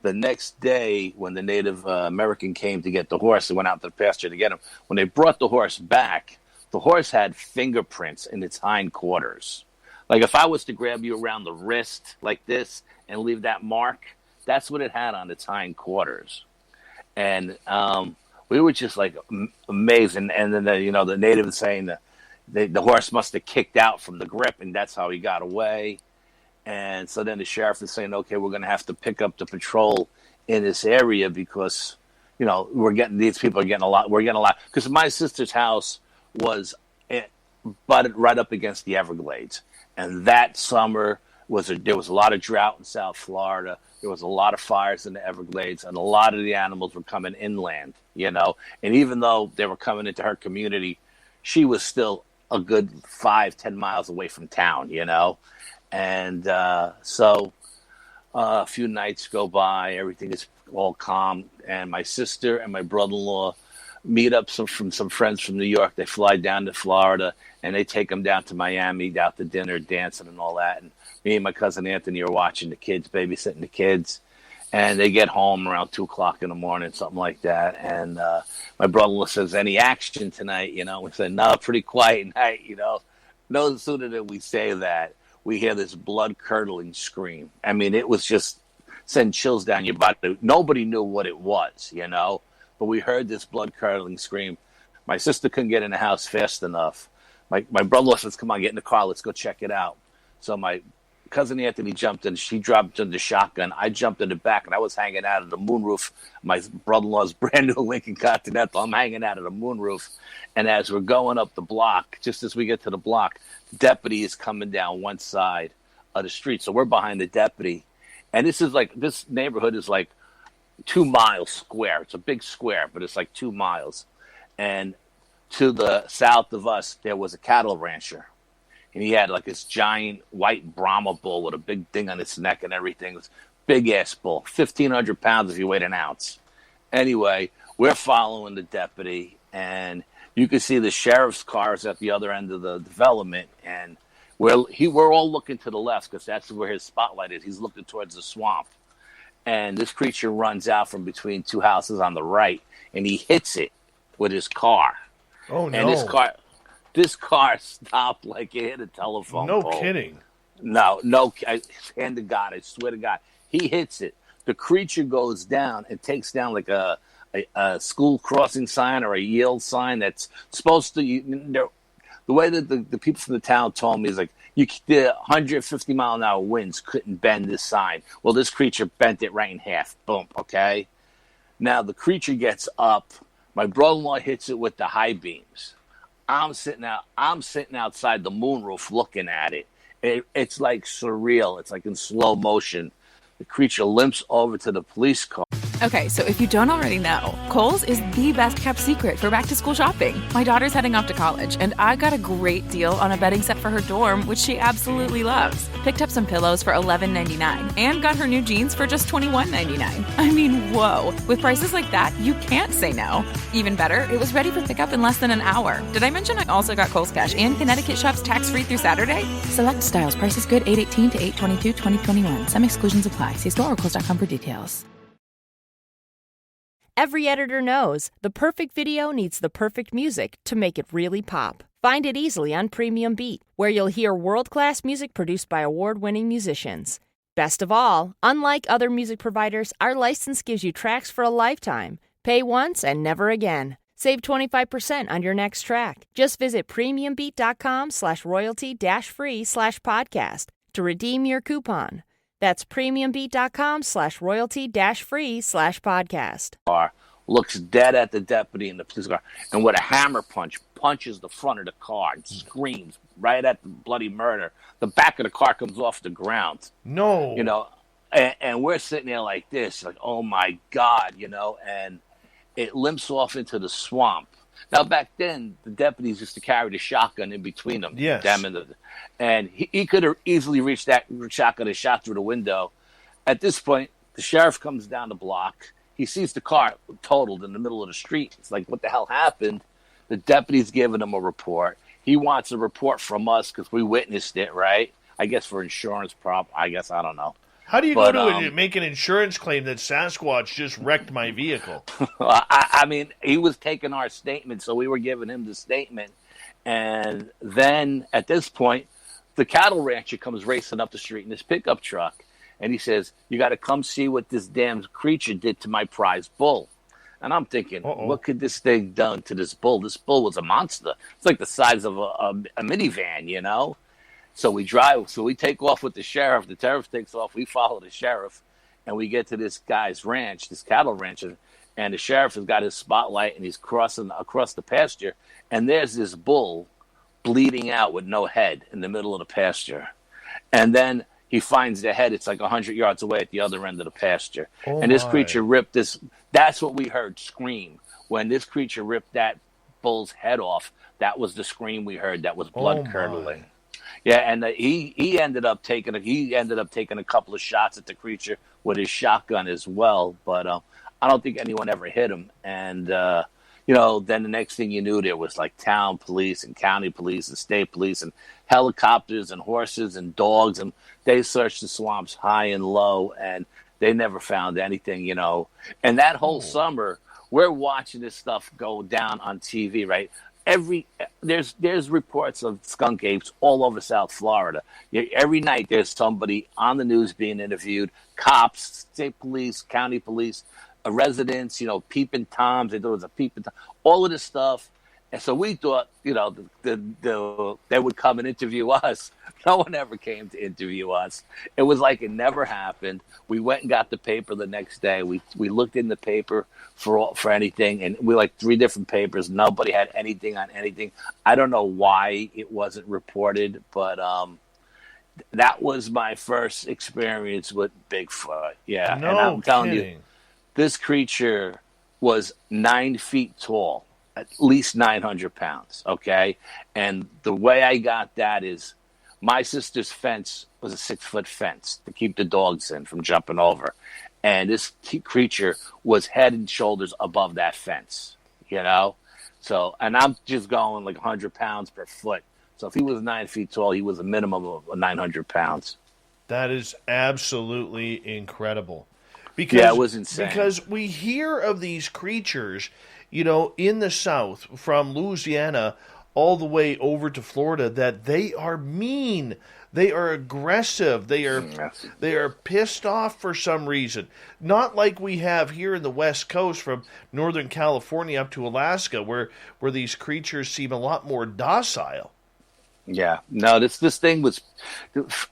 The next day, when the Native American came to get the horse, they went out to the pasture to get him. When they brought the horse back, the horse had fingerprints in its hindquarters. Like if I was to grab you around the wrist like this and leave that mark, that's what it had on its hindquarters. And we were just like amazed. And then, the native was saying that the horse must have kicked out from the grip, and that's how he got away. And so then the sheriff is saying, okay, we're going to have to pick up the patrol in this area because, these people are getting a lot. We're getting a lot. Because my sister's house was butted right up against the Everglades. And that summer there was a lot of drought in South Florida. There was a lot of fires in the Everglades, and a lot of the animals were coming inland, And even though they were coming into her community, she was still a good 5-10 miles away from town, And so a few nights go by, everything is all calm, and my sister and my brother-in-law meet up from some friends from New York. They fly down to Florida, and they take them down to Miami, out to dinner, dancing and all that. And me and my cousin Anthony are watching the kids, babysitting the kids. And they get home around 2 o'clock in the morning, something like that. And my brother-in-law says, any action tonight? We said, no, pretty quiet night, No sooner than we say that, we hear this blood-curdling scream. I mean, it was just send chills down your body. Nobody knew what it was, But we heard this blood-curdling scream. My sister couldn't get in the house fast enough. My brother-in-law says, come on, get in the car. Let's go check it out. So my cousin Anthony jumped in. She dropped in the shotgun. I jumped in the back, and I was hanging out of the moonroof. My brother-in-law's brand new Lincoln Continental. I'm hanging out of the moonroof. And as we're going up the block, just as we get to the block, the deputy is coming down one side of the street. So we're behind the deputy. And this neighborhood is like 2 miles square. It's a big square, but it's like 2 miles. And to the south of us, there was a cattle rancher. And he had like this giant white Brahma bull with a big thing on its neck and everything. It was big ass bull, 1,500 pounds if you weighed an ounce. Anyway, we're following the deputy, and you can see the sheriff's cars at the other end of the development. And we're all looking to the left because that's where his spotlight is. He's looking towards the swamp. And this creature runs out from between 2 houses on the right, and he hits it with his car. Oh, no. And this car stopped like it hit a telephone pole. No kidding. No. Hand to God, I swear to God. He hits it. The creature goes down and takes down like a school crossing sign or a yield sign that's supposed to... the way that the people from the town told me is like, the 150-mile-an-hour winds couldn't bend this sign. Well, this creature bent it right in half. Boom, okay? Now, the creature gets up. My brother-in-law hits it with the high beams. I'm sitting outside the moonroof looking at it. It's like surreal. It's like in slow motion. The creature limps over to the police car. Okay, so if you don't already know, Kohl's is the best kept secret for back-to-school shopping. My daughter's heading off to college, and I got a great deal on a bedding set for her dorm, which she absolutely loves. Picked up some pillows for $11.99 and got her new jeans for just $21.99. I mean, whoa. With prices like that, you can't say no. Even better, it was ready for pickup in less than an hour. Did I mention I also got Kohl's Cash and Connecticut shops tax-free through Saturday? Select styles. Prices good 8/18 to 8/22/2021. Some exclusions apply. See store or Kohl's.com for details. Every editor knows the perfect video needs the perfect music to make it really pop. Find it easily on Premium Beat, where you'll hear world-class music produced by award-winning musicians. Best of all, unlike other music providers, our license gives you tracks for a lifetime. Pay once and never again. Save 25% on your next track. Just visit premiumbeat.com/royalty-free/podcast to redeem your coupon. That's premiumbeat.com/royalty-free/podcast. Looks dead at the deputy in the police car, and with a hammer punches the front of the car and screams right at the bloody murder. The back of the car comes off the ground. No. And we're sitting there like this, like, oh my God, and it limps off into the swamp. Now, back then, the deputies used to carry the shotgun in between them. Yes. And he could have easily reached that shotgun and shot through the window. At this point, the sheriff comes down the block. He sees the car totaled in the middle of the street. It's like, what the hell happened? The deputy's giving him a report. He wants a report from us because we witnessed it, right? I guess for insurance I don't know. How do you go to make an insurance claim that Sasquatch just wrecked my vehicle? I mean, he was taking our statement, so we were giving him the statement. And then at this point, the cattle rancher comes racing up the street in his pickup truck. And he says, you got to come see what this damn creature did to my prize bull. And I'm thinking, what could this thing done to this bull? This bull was a monster. It's like the size of a minivan, So we take off with the sheriff. The sheriff takes off. We follow the sheriff, and we get to this guy's ranch, this cattle ranch, and the sheriff has got his spotlight, and he's crossing across the pasture, and there's this bull bleeding out with no head in the middle of the pasture. And then he finds the head. It's like 100 yards away at the other end of the pasture. And this creature ripped this. That's what we heard scream. When this creature ripped that bull's head off, that was the scream we heard. That was blood curdling. Yeah, and he ended up taking a couple of shots at the creature with his shotgun as well, but I don't think anyone ever hit him. And then the next thing you knew, there was like town police and county police and state police and helicopters and horses and dogs, and they searched the swamps high and low, and they never found anything. And that whole summer, we're watching this stuff go down on TV, right? There's reports of skunk apes all over South Florida. Every night there's somebody on the news being interviewed, cops, state police, county police, residents, peeping toms. There was a peeping tom, all of this stuff. And so we thought, they would come and interview us. No one ever came to interview us. It was like it never happened. We went and got the paper the next day. We looked in the paper for anything, and we like 3 different papers. Nobody had anything on anything. I don't know why it wasn't reported, but that was my first experience with Bigfoot. Yeah, no and I'm telling kidding. you, this creature was 9 feet tall, at least 900 pounds, okay? And the way I got that is my sister's fence was a 6-foot fence to keep the dogs in from jumping over. And this creature was head and shoulders above that fence, So, and I'm just going like 100 pounds per foot. So if he was 9 feet tall, he was a minimum of 900 pounds. That is absolutely incredible. Because, yeah, it was insane. Because we hear of these creatures, in the South, from Louisiana all the way over to Florida, that they are mean. They are aggressive. They are pissed off for some reason. Not like we have here in the West Coast from Northern California up to Alaska, where these creatures seem a lot more docile. Yeah. No, this thing was,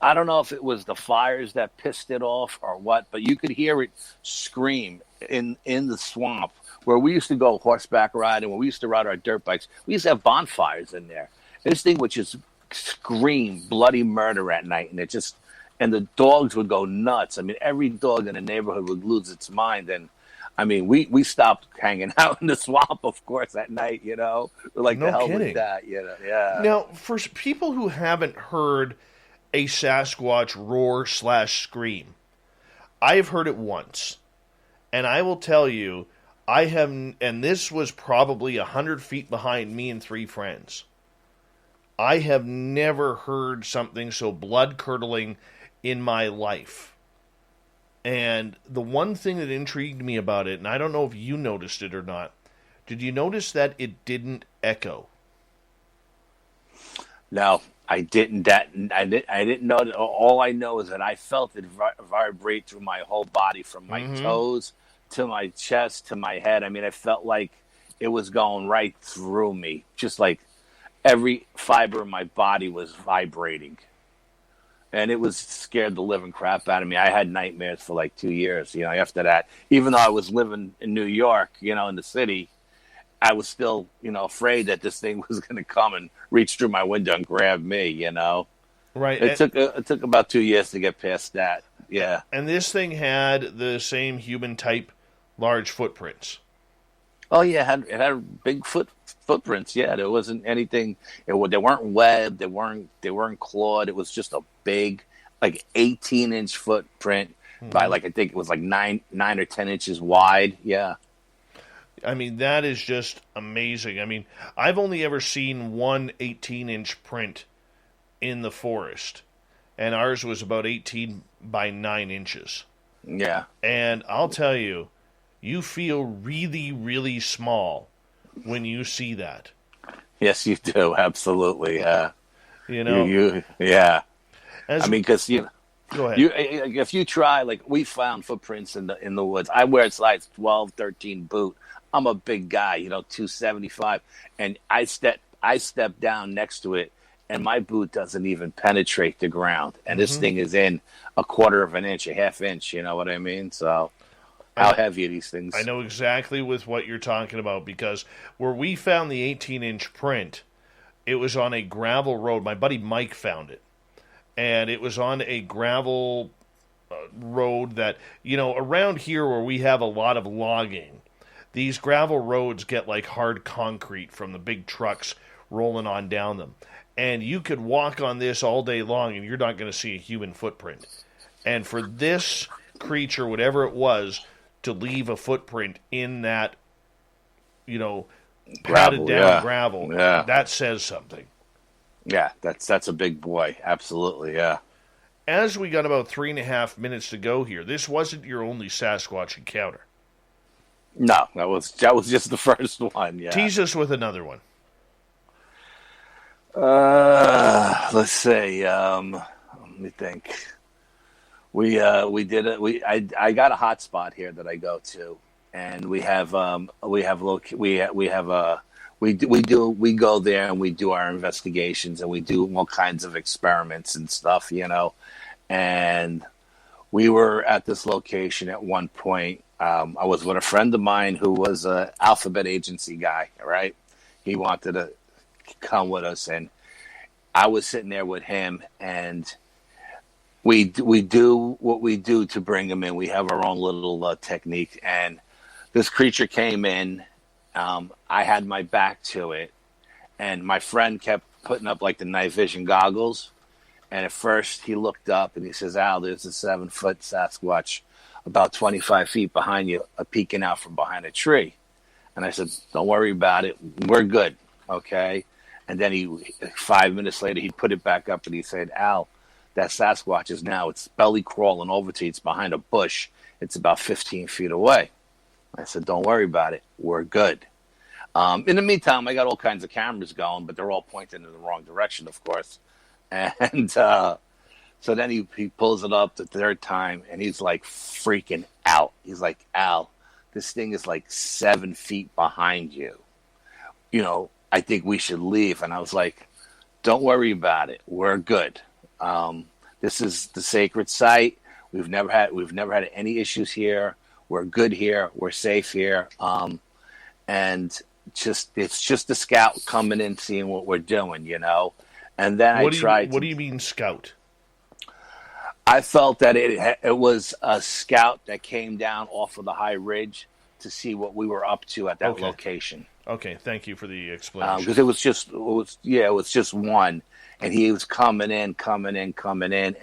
I don't know if it was the fires that pissed it off or what, but you could hear it scream in the swamp where we used to go horseback riding, when we used to ride our dirt bikes. We used to have bonfires in there. This thing would just scream bloody murder at night, and the dogs would go nuts. I mean, every dog in the neighborhood would lose its mind. And I mean, we stopped hanging out in the swamp, of course, at night, We're like, No the hell kidding. with that, Yeah. Now, for people who haven't heard a Sasquatch roar/scream, I have heard it once. And I will tell you, and this was probably 100 feet behind me and three friends. I have never heard something so blood-curdling in my life. And the one thing that intrigued me about it, and I don't know if you noticed it or not, did you notice that it didn't echo? No, I didn't. I didn't know. All I know is that I felt it vibrate through my whole body, from my toes to my chest to my head. I mean, I felt like it was going right through me, just like every fiber of my body was vibrating. And it was scared the living crap out of me. I had nightmares for like 2 years, after that. Even though I was living in New York, in the city, I was still, afraid that this thing was going to come and reach through my window and grab me, Right. It took about 2 years to get past that. Yeah. And this thing had the same human type large footprints. Oh yeah, it had big footprints. Yeah, there wasn't anything. They weren't webbed. They weren't clawed. It was just a big, like 18-inch footprint by I think it was like 9 or 10 inches wide. Yeah. I mean, that is just amazing. I mean, I've only ever seen one 18-inch print in the forest, and ours was about 18 by 9 inches. Yeah. And I'll tell you, you feel really, really small when you see that. Yes, you do. Absolutely. Yeah. Yeah. Because Go ahead. if you try, we found footprints in the woods. I wear a size 12, 13 boot. I'm a big guy, 275, and I step down next to it, and my boot doesn't even penetrate the ground, and this thing is in a quarter of an inch, a half inch. You know what I mean? So. How heavy are these things? I know exactly with what you're talking about, because where we found the 18-inch print, it was on a gravel road. My buddy Mike found it. And it was on a gravel road that, around here where we have a lot of logging, these gravel roads get like hard concrete from the big trucks rolling on down them. And you could walk on this all day long and you're not going to see a human footprint. And for this creature, whatever it was, to leave a footprint in that, padded down gravel, that says something. Yeah, that's a big boy. Absolutely, yeah. As we got about 3.5 minutes to go here, this wasn't your only Sasquatch encounter. No, that was just the first one. Yeah. Tease us with another one. Let's see. Let me think. I got a hot spot here that I go to, and we go there and we do our investigations and we do all kinds of experiments and stuff, and we were at this location at one point. I was with a friend of mine who was a alphabet agency guy, right? He wanted to come with us, and I was sitting there with him, and we do what we do to bring him in. We have our own little technique, and this creature came in. I had my back to it, and my friend kept putting up like the night vision goggles. And at first he looked up and he says, "Al, there's a 7-foot Sasquatch about 25 feet behind you, peeking out from behind a tree." And I said, "Don't worry about it. We're good." Okay. And then 5 minutes later, he put it back up and he said, "Al, that Sasquatch it's belly crawling over to you. It's behind a bush. It's about 15 feet away." I said, "Don't worry about it. We're good." In the meantime, I got all kinds of cameras going, but they're all pointing in the wrong direction, of course. And so then he pulls it up the third time, and he's like freaking out. He's like, "Al, this thing is like 7 feet behind you. I think we should leave." And I was like, Don't worry about it. We're good. This is the sacred site. We've never had any issues here. We're good here. We're safe here. And it's just a scout coming in, seeing what we're doing, And then What do you mean scout? I felt that it was a scout that came down off of the high ridge to see what we were up to at that location. Okay, thank you for the explanation. Because it was just one, and he was coming in,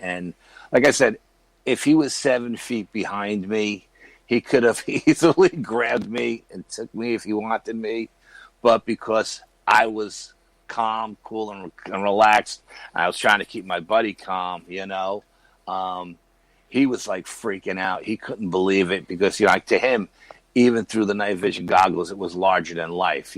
and like I said, if he was 7 feet behind me, he could have easily grabbed me and took me if he wanted me, but because I was calm, cool, and relaxed, and I was trying to keep my buddy calm, he was like freaking out. He couldn't believe it because, to him, even through the night vision goggles, it was larger than life,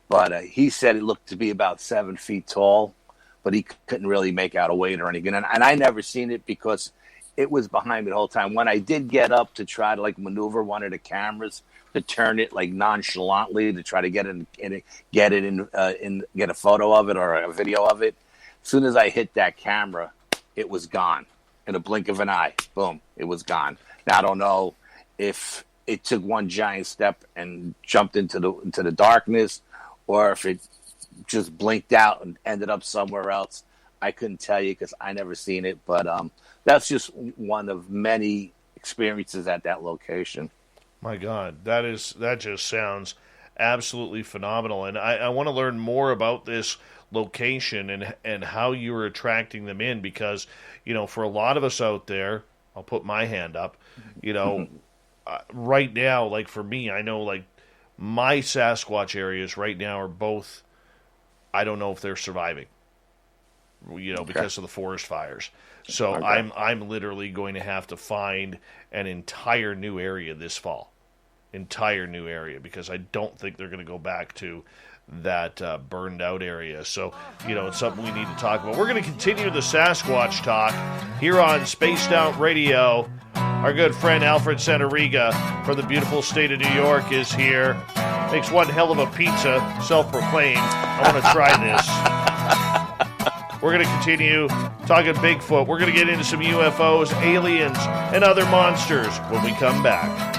But he said it looked to be about 7 feet tall, but he couldn't really make out a weight or anything. And I never seen it because it was behind me the whole time. When I did get up to try to maneuver one of the cameras to turn it nonchalantly to try to get a photo of it or a video of it, as soon as I hit that camera, it was gone in a blink of an eye. Boom, it was gone. Now I don't know if it took one giant step and jumped into the darkness, or if it just blinked out and ended up somewhere else. I couldn't tell you because I never seen it, but that's just one of many experiences at that location. My God, that just sounds absolutely phenomenal, and I want to learn more about this location and how you were attracting them in, because for a lot of us out there, I'll put my hand up, right now, for me, I know my Sasquatch areas right now are both, I don't know if they're surviving, because of the forest fires. So I'm literally going to have to find an entire new area this fall. Because I don't think they're going to go back to that burned out area. So, it's something we need to talk about. We're going to continue the Sasquatch talk here on Spaced Out Radio. Our good friend Alfred Santariga from the beautiful state of New York is here. Makes one hell of a pizza, self-proclaimed. I want to try this. We're going to continue talking Bigfoot. We're going to get into some UFOs, aliens, and other monsters when we come back.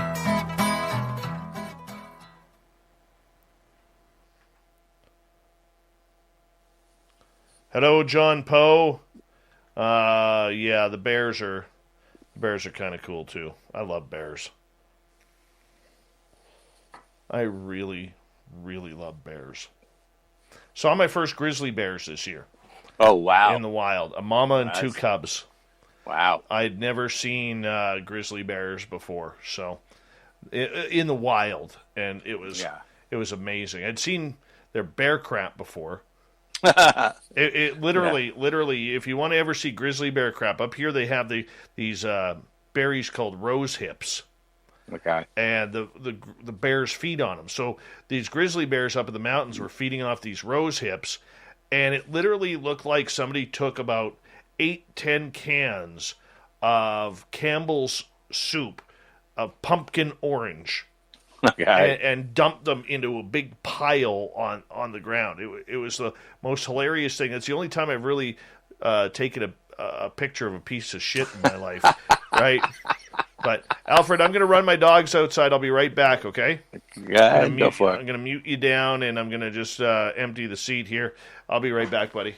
Hello, John Poe. Yeah, the bears are kind of cool too. I love bears. I really, really love bears. Saw my first grizzly bears this year. Oh, wow. In the wild. A mama and two cubs. Wow. I'd never seen grizzly bears before, so in the wild, and it was amazing. I'd seen their bear crap before. It literally, if you want to ever see grizzly bear crap, up here they have these berries called rose hips. Okay. And the bears feed on them. So these grizzly bears up in the mountains were feeding off these rose hips, and it literally looked like somebody took about 8-10 cans of Campbell's soup of pumpkin orange. Okay. And dumped them into a big pile on the ground. It was the most hilarious thing. It's the only time I've really taken a picture of a piece of shit in my life, right? But, Alfred, I'm going to run my dogs outside. I'll be right back, okay? Yeah, go for it. I'm going to mute you down, and I'm going to just empty the seat here. I'll be right back, buddy.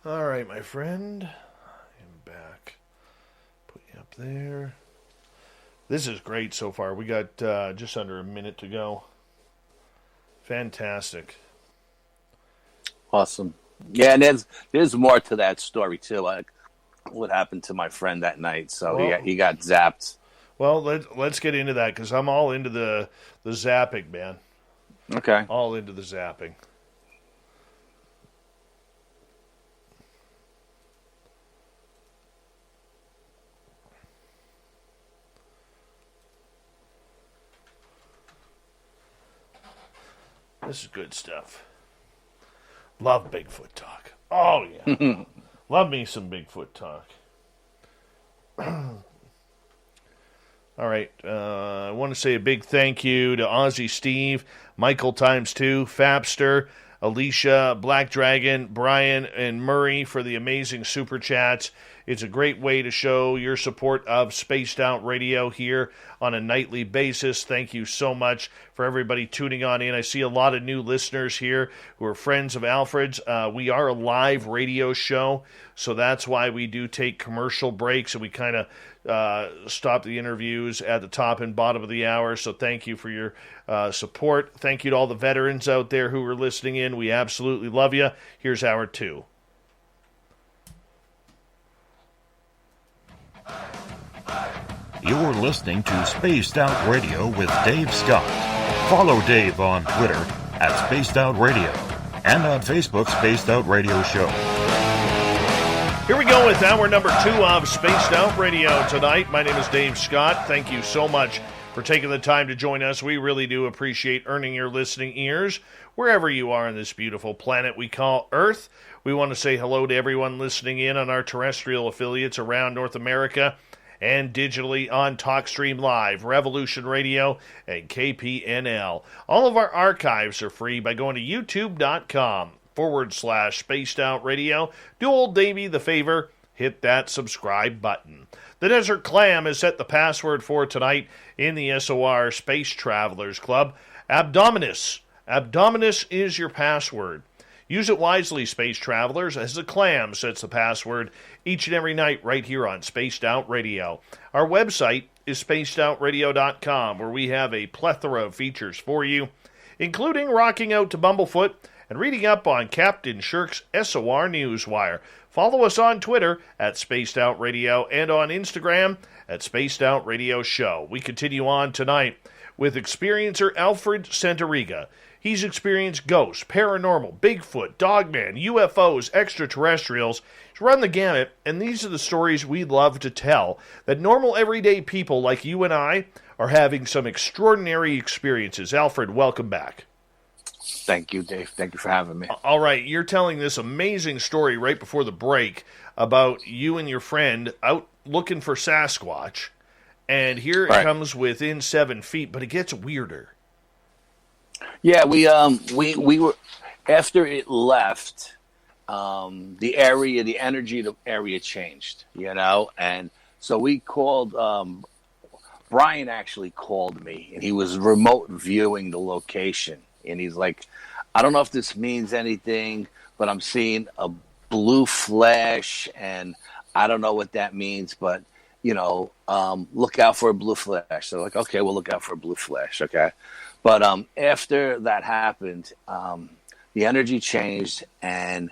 All right, my friend. I'm back. Put you up there. This is great so far. We got just under a minute to go. Fantastic. Awesome. Yeah, and there's more to that story too. Like what happened to my friend that night. So he got zapped. Well, let's get into that because I'm all into the zapping, man. Okay. All into the zapping. This is good stuff. Love Bigfoot talk. Oh, yeah. Love me some Bigfoot talk. All right. I want to say a big thank you to Ozzy Steve, Michael ×2, Fapster, Alicia, Black Dragon, Brian, and Murray for the amazing super chats. It's a great way to show your support of Spaced Out Radio here on a nightly basis. Thank you so much for everybody tuning on in. I see a lot of new listeners here who are friends of Alfred's. We are a live radio show, so that's why we do take commercial breaks, and we kind of stop the interviews at the top and bottom of the hour. So thank you for your support. Thank you to all the veterans out there who are listening in. We absolutely love you. Here's hour 2. You're listening to Spaced Out Radio with Dave Scott. Follow Dave on Twitter at Spaced Out Radio and on Facebook, Spaced Out Radio Show. Here we go with hour number 2 of Spaced Out Radio tonight. My name is Dave Scott. Thank you so much for taking the time to join us. We really do appreciate earning your listening ears wherever you are on this beautiful planet we call Earth. We want to say hello to everyone listening in on our terrestrial affiliates around North America and digitally on TalkStream Live, Revolution Radio, and KPNL. All of our archives are free by going to youtube.com/Spaced Out Radio. Do old Davey the favor, hit that subscribe button. The Desert Clam has set the password for tonight in the SOR Space Travelers Club. Abdominus. Abdominus is your password. Use it wisely, Space Travelers, as the Clam sets the password each and every night right here on Spaced Out Radio. Our website is spacedoutradio.com, where we have a plethora of features for you, including rocking out to Bumblefoot and reading up on Captain Shirk's SOR Newswire. Follow us on Twitter at Spaced Out Radio and on Instagram at Spaced Out Radio Show. We continue on tonight with experiencer Alfred Santariga. He's experienced ghosts, paranormal, Bigfoot, Dogman, UFOs, extraterrestrials. He's run the gamut, and these are the stories we love to tell, that normal everyday people like you and I are having some extraordinary experiences. Alfred, welcome back. Thank you, Dave. Thank you for having me. All right, you're telling this amazing story right before the break about you and your friend out looking for Sasquatch, and here it comes within 7 feet, but it gets weirder. Yeah, we were, after it left, the energy of the area changed, and so we called, Brian actually called me, and he was remote viewing the location, and he's like, I don't know if this means anything, but I'm seeing a blue flash, and I don't know what that means, but, look out for a blue flash. So like, okay, we'll look out for a blue flash, okay? But after that happened, the energy changed, and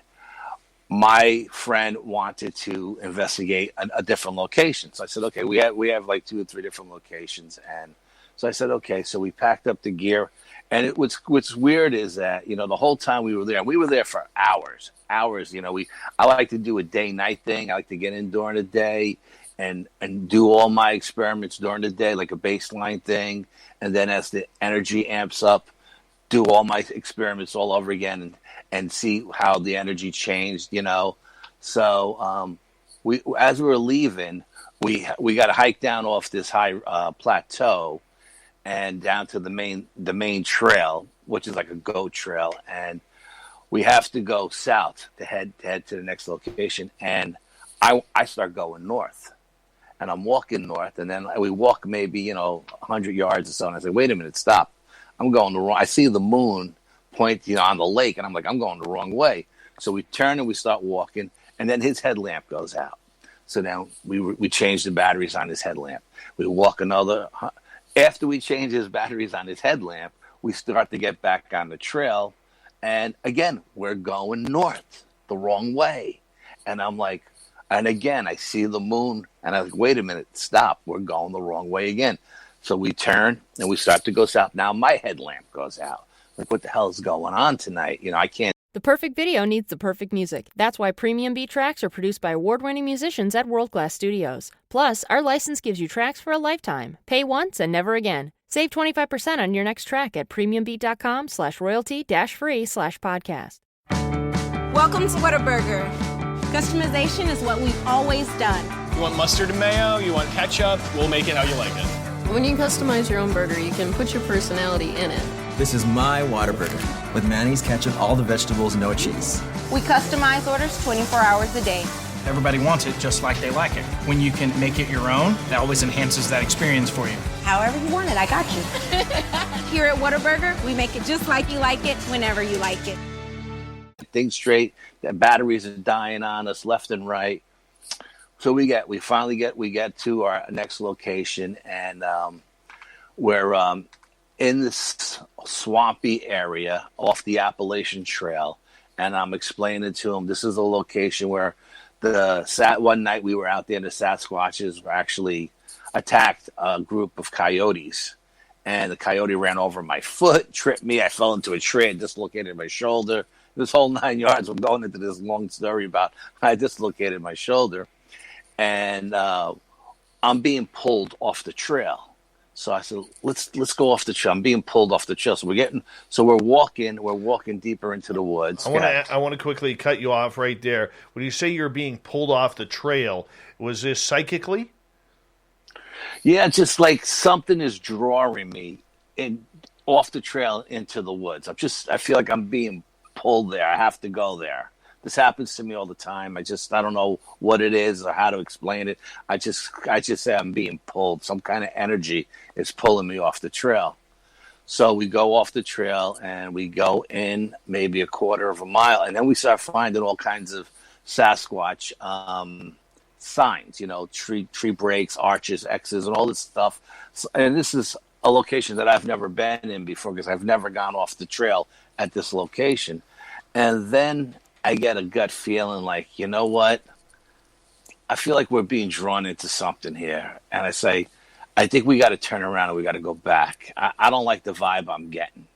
my friend wanted to investigate a different location. So I said, okay, we have like 2 or 3 different locations, and so I said, okay. So we packed up the gear, and what's weird is that the whole time we were there for hours. I like to do a day-night thing. I like to get in during the day and do all my experiments during the day, like a baseline thing. And then as the energy amps up, do all my experiments all over again and see how the energy changed, So as we were leaving, we got to hike down off this high plateau and down to the main trail, which is like a goat trail. And we have to go south to head to the next location. And I start going north. And I'm walking north, and then we walk maybe, 100 yards or so. And I say, wait a minute, stop. I'm going the wrong. I see the moon point, on the lake, and I'm like, I'm going the wrong way. So we turn and we start walking, and then his headlamp goes out. So now we change the batteries on his headlamp. We walk another. After we change his batteries on his headlamp, we start to get back on the trail, and again we're going north the wrong way. And I'm like, and again I see the moon, and I'm like, wait a minute, stop! We're going the wrong way again. So we turn and we start to go south. Now my headlamp goes out. Like, what the hell is going on tonight? I can't. The perfect video needs the perfect music. That's why premium beat tracks are produced by award-winning musicians at world-class studios. Plus, our license gives you tracks for a lifetime. Pay once and never again. Save 25% on your next track at premiumbeat.com/royalty-free/podcast. Welcome to Whataburger. Customization is what we've always done. You want mustard and mayo? You want ketchup? We'll make it how you like it. When you customize your own burger, you can put your personality in it. This is my Whataburger with mayonnaise, ketchup, all the vegetables, no cheese. We customize orders 24 hours a day. Everybody wants it just like they like it. When you can make it your own, that always enhances that experience for you. However you want it, I got you. Here at Whataburger, we make it just like you like it, whenever you like it. Things straight. The batteries are dying on us left and right. So we get to our next location, and we're in this swampy area off the Appalachian Trail, and I'm explaining to him this is a location where one night we were out there, and the Sasquatches were actually attacked a group of coyotes, and the coyote ran over my foot, tripped me. I fell into a tree and dislocated my shoulder. This whole 9 yards. We're going into this long story about how I dislocated my shoulder, and I'm being pulled off the trail. So I said, let's go off the trail. I'm being pulled off the trail. So we're walking deeper into the woods. I want to quickly cut you off right there. When you say you're being pulled off the trail, was this psychically? Yeah, just like something is drawing me off the trail into the woods. I feel like I'm being pulled there. I have to go there. This happens to me all the time. I don't know what it is or how to explain it. I just say I'm being pulled. Some kind of energy is pulling me off the trail. So we go off the trail and we go in maybe a quarter of a mile, and then we start finding all kinds of Sasquatch signs, tree breaks, arches, X's, and all this stuff. And this is a location that I've never been in before because I've never gone off the trail at this location. And then I get a gut feeling like, you know what? I feel like we're being drawn into something here. And I say, I think we got to turn around and we got to go back. I don't like the vibe I'm getting,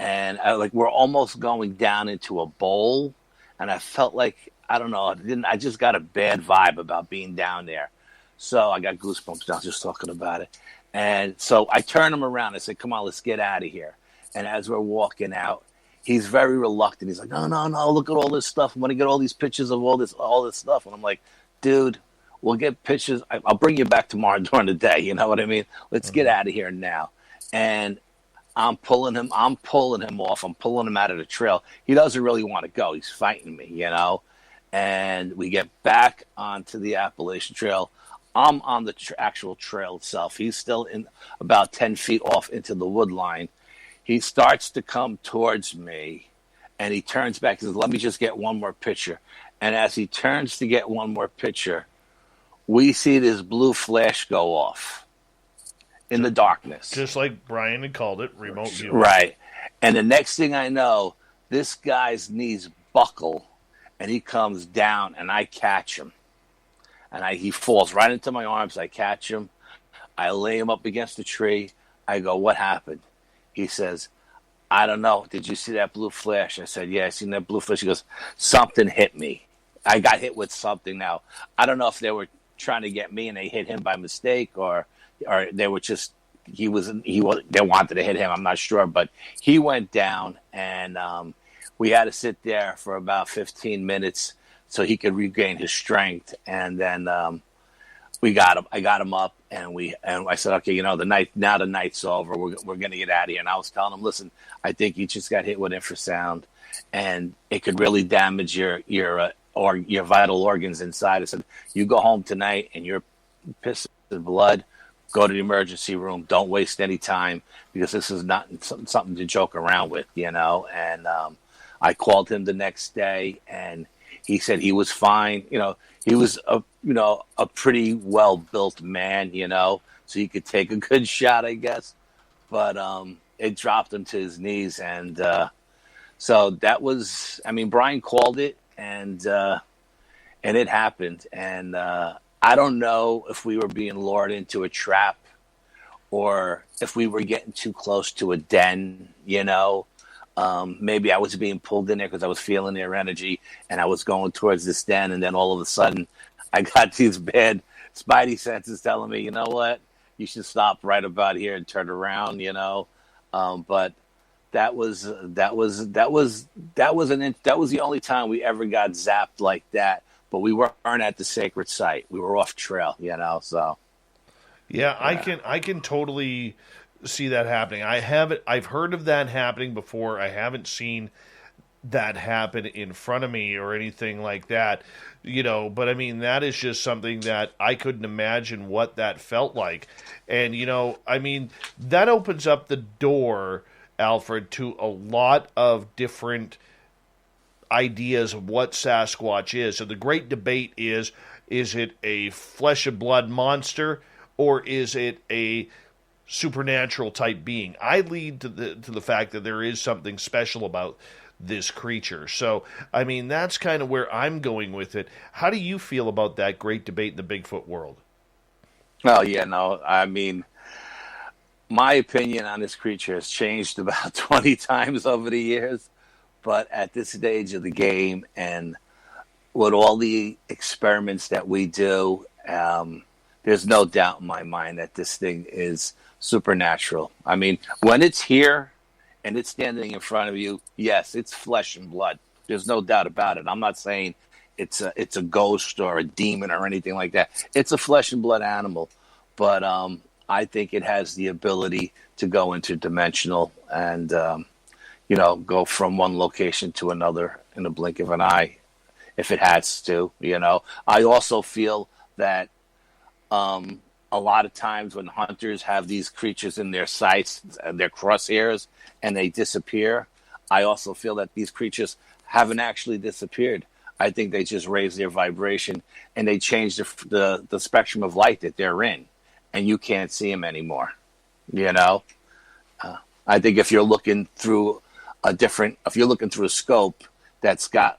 And we're almost going down into a bowl. And I felt like, I don't know, I just got a bad vibe about being down there. So I got goosebumps now just talking about it. And so I turn him around. I say, come on, let's get out of here. And as we're walking out, he's very reluctant. He's like, no, look at all this stuff. I'm going to get all these pictures of all this stuff. And I'm like, dude, we'll get pictures. I'll bring you back tomorrow during the day. You know what I mean? Let's get out of here now. And I'm pulling him off. I'm pulling him out of the trail. He doesn't really want to go. He's fighting me, And we get back onto the Appalachian Trail. I'm on the actual trail itself. He's still in about 10 feet off into the wood line. He starts to come towards me, and he turns back and says, let me just get one more picture. And as he turns to get one more picture, we see this blue flash go off in the darkness. Just like Brian had called it, remote viewing. Right. And the next thing I know, this guy's knees buckle, and he comes down, and I catch him. And he falls right into my arms. I catch him. I lay him up against the tree. I go, what happened? He says, I don't know. Did you see that blue flash? I said, yeah, I seen that blue flash. He goes, something hit me. I got hit with something. Now, I don't know if they were trying to get me and they hit him by mistake or they were just, they wanted to hit him. I'm not sure. But he went down, and we had to sit there for about 15 minutes so he could regain his strength. And then we got him. I got him up, and I said, okay, the night's over. We're going to get out of here. And I was telling him, listen, I think you just got hit with infrasound, and it could really damage your vital organs inside. I said, you go home tonight, and you're pissed with blood. Go to the emergency room. Don't waste any time because this is not something to joke around with, And I called him the next day, and He said he was fine. He was a pretty well built man. So he could take a good shot, I guess. But it dropped him to his knees, and so that was. I mean, Brian called it, and it happened. And I don't know if we were being lured into a trap, or if we were getting too close to a den. Maybe I was being pulled in there because I was feeling their energy, and I was going towards this den, and then all of a sudden, I got these bad spidey senses telling me, you know what, you should stop right about here and turn around. But that was the only time we ever got zapped like that. But we weren't at the sacred site. We were off trail. So. Yeah, I can totally see that happening. I've heard of that happening before. I haven't seen that happen in front of me or anything like that. But I mean, that is just something that I couldn't imagine what that felt like. And I mean, that opens up the door, Alfred, to a lot of different ideas of what Sasquatch is. So the great debate is it a flesh and blood monster, or is it a supernatural type being? I lead to the fact that there is something special about this creature. So, I mean, that's kind of where I'm going with it. How do you feel about that great debate in the Bigfoot world? Well, yeah, no, I mean, my opinion on this creature has changed about 20 times over the years, but at this stage of the game and with all the experiments that we do, there's no doubt in my mind that this thing is supernatural. I mean, when it's here and it's standing in front of you, yes, it's flesh and blood. There's no doubt about it. I'm not saying it's a ghost or a demon or anything like that. It's a flesh and blood animal, but I think it has the ability to go interdimensional and go from one location to another in the blink of an eye, if it has to. I also feel that a lot of times when hunters have these creatures in their sights, their crosshairs, and they disappear, I also feel that these creatures haven't actually disappeared. I think they just raise their vibration and they change the spectrum of light that they're in, and you can't see them anymore. I think if you're looking through a scope that's got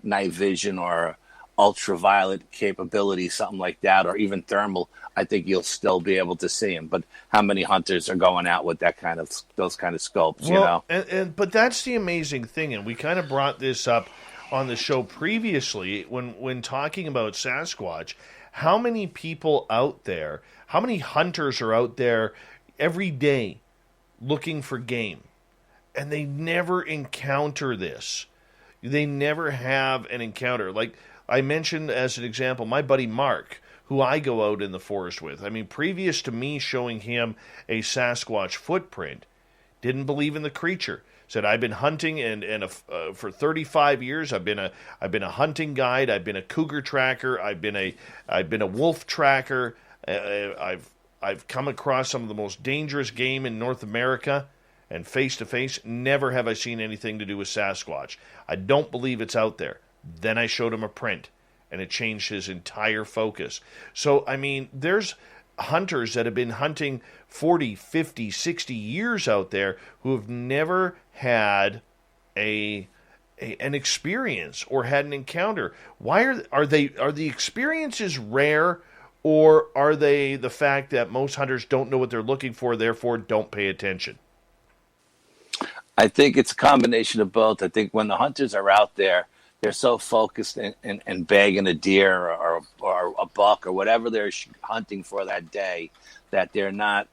night vision or ultraviolet capability, something like that, or even thermal, I think you'll still be able to see them. But how many hunters are going out with those kind of scopes? But that's the amazing thing, and we kind of brought this up on the show previously when talking about Sasquatch. How many people out there? How many hunters are out there every day looking for game, and they never encounter this? They never have an encounter. Like I mentioned as an example, my buddy Mark, who I go out in the forest with. I mean, previous to me showing him a Sasquatch footprint, didn't believe in the creature. Said, I've been hunting for 35 years. I've been a hunting guide. I've been a cougar tracker. I've been a wolf tracker. I've come across some of the most dangerous game in North America, and face to face, never have I seen anything to do with Sasquatch. I don't believe it's out there. Then I showed him a print, and it changed his entire focus. So, I mean, there's hunters that have been hunting 40, 50, 60 years out there who have never had an experience or had an encounter. Why are the experiences rare, or are they the fact that most hunters don't know what they're looking for, therefore don't pay attention? I think it's a combination of both. I think when the hunters are out there, they're so focused in bagging a deer or a buck or whatever they're hunting for that day that they're not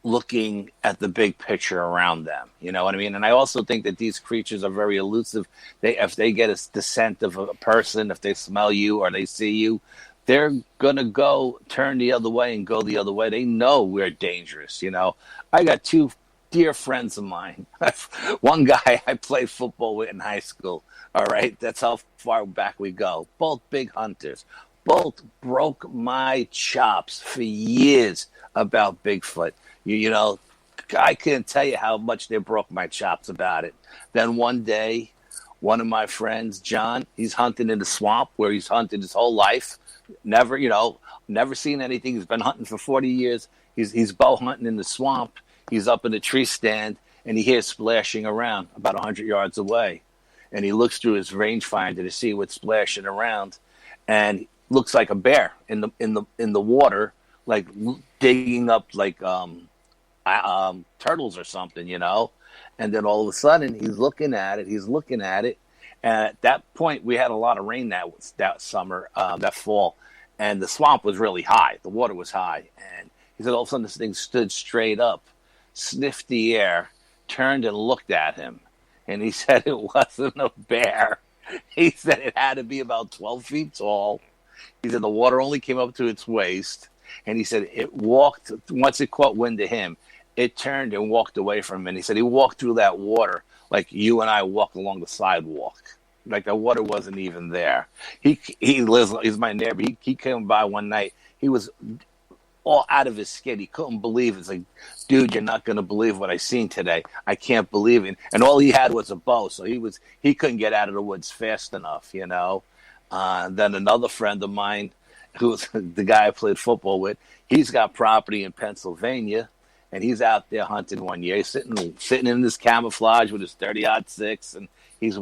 looking at the big picture around them. You know what I mean? And I also think that these creatures are very elusive. If they get the scent of a person, if they smell you or they see you, they're going to turn the other way and go the other way. They know we're dangerous. I got two dear friends of mine. One guy I played football with in high school. All right, that's how far back we go. Both big hunters. Both broke my chops for years about Bigfoot. I can't tell you how much they broke my chops about it. Then one day, One of my friends, John, he's hunting in the swamp where he's hunted his whole life. Never seen anything. He's been hunting for 40 years. He's bow hunting in the swamp. He's up in a tree stand, and he hears splashing around about 100 yards away. And he looks through his rangefinder to see what's splashing around, and looks like a bear in the water, like digging up like turtles or something, And then all of a sudden, he's looking at it. And at that point, we had a lot of rain that summer, that fall, and the swamp was really high. The water was high, and he said all of a sudden this thing stood straight up, sniffed the air, turned and looked at him, and he said it wasn't a bear. He said it had to be about 12 feet tall. He said the water only came up to its waist, and he said it walked, once it caught wind of him, it turned and walked away from him. And he said he walked through that water like you and I walk along the sidewalk. Like the water wasn't even there. He's my neighbor. He came by one night. He was all out of his skin. He couldn't believe it. It's like, dude, you're not going to believe what I seen today. I can't believe it. And all he had was a bow, so he couldn't get out of the woods fast enough, Then another friend of mine, who's the guy I played football with, he's got property in Pennsylvania, and he's out there hunting one year. He's sitting in his camouflage with his 30-06, and he's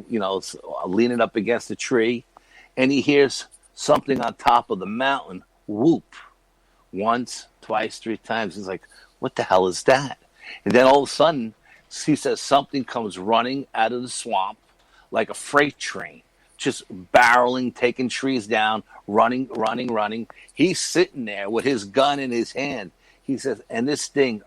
leaning up against a tree, and he hears something on top of the mountain whoop. Once, twice, 3 times. He's like, what the hell is that? And then all of a sudden, he says something comes running out of the swamp like a freight train, just barreling, taking trees down, running. He's sitting there with his gun in his hand. He says, and this thing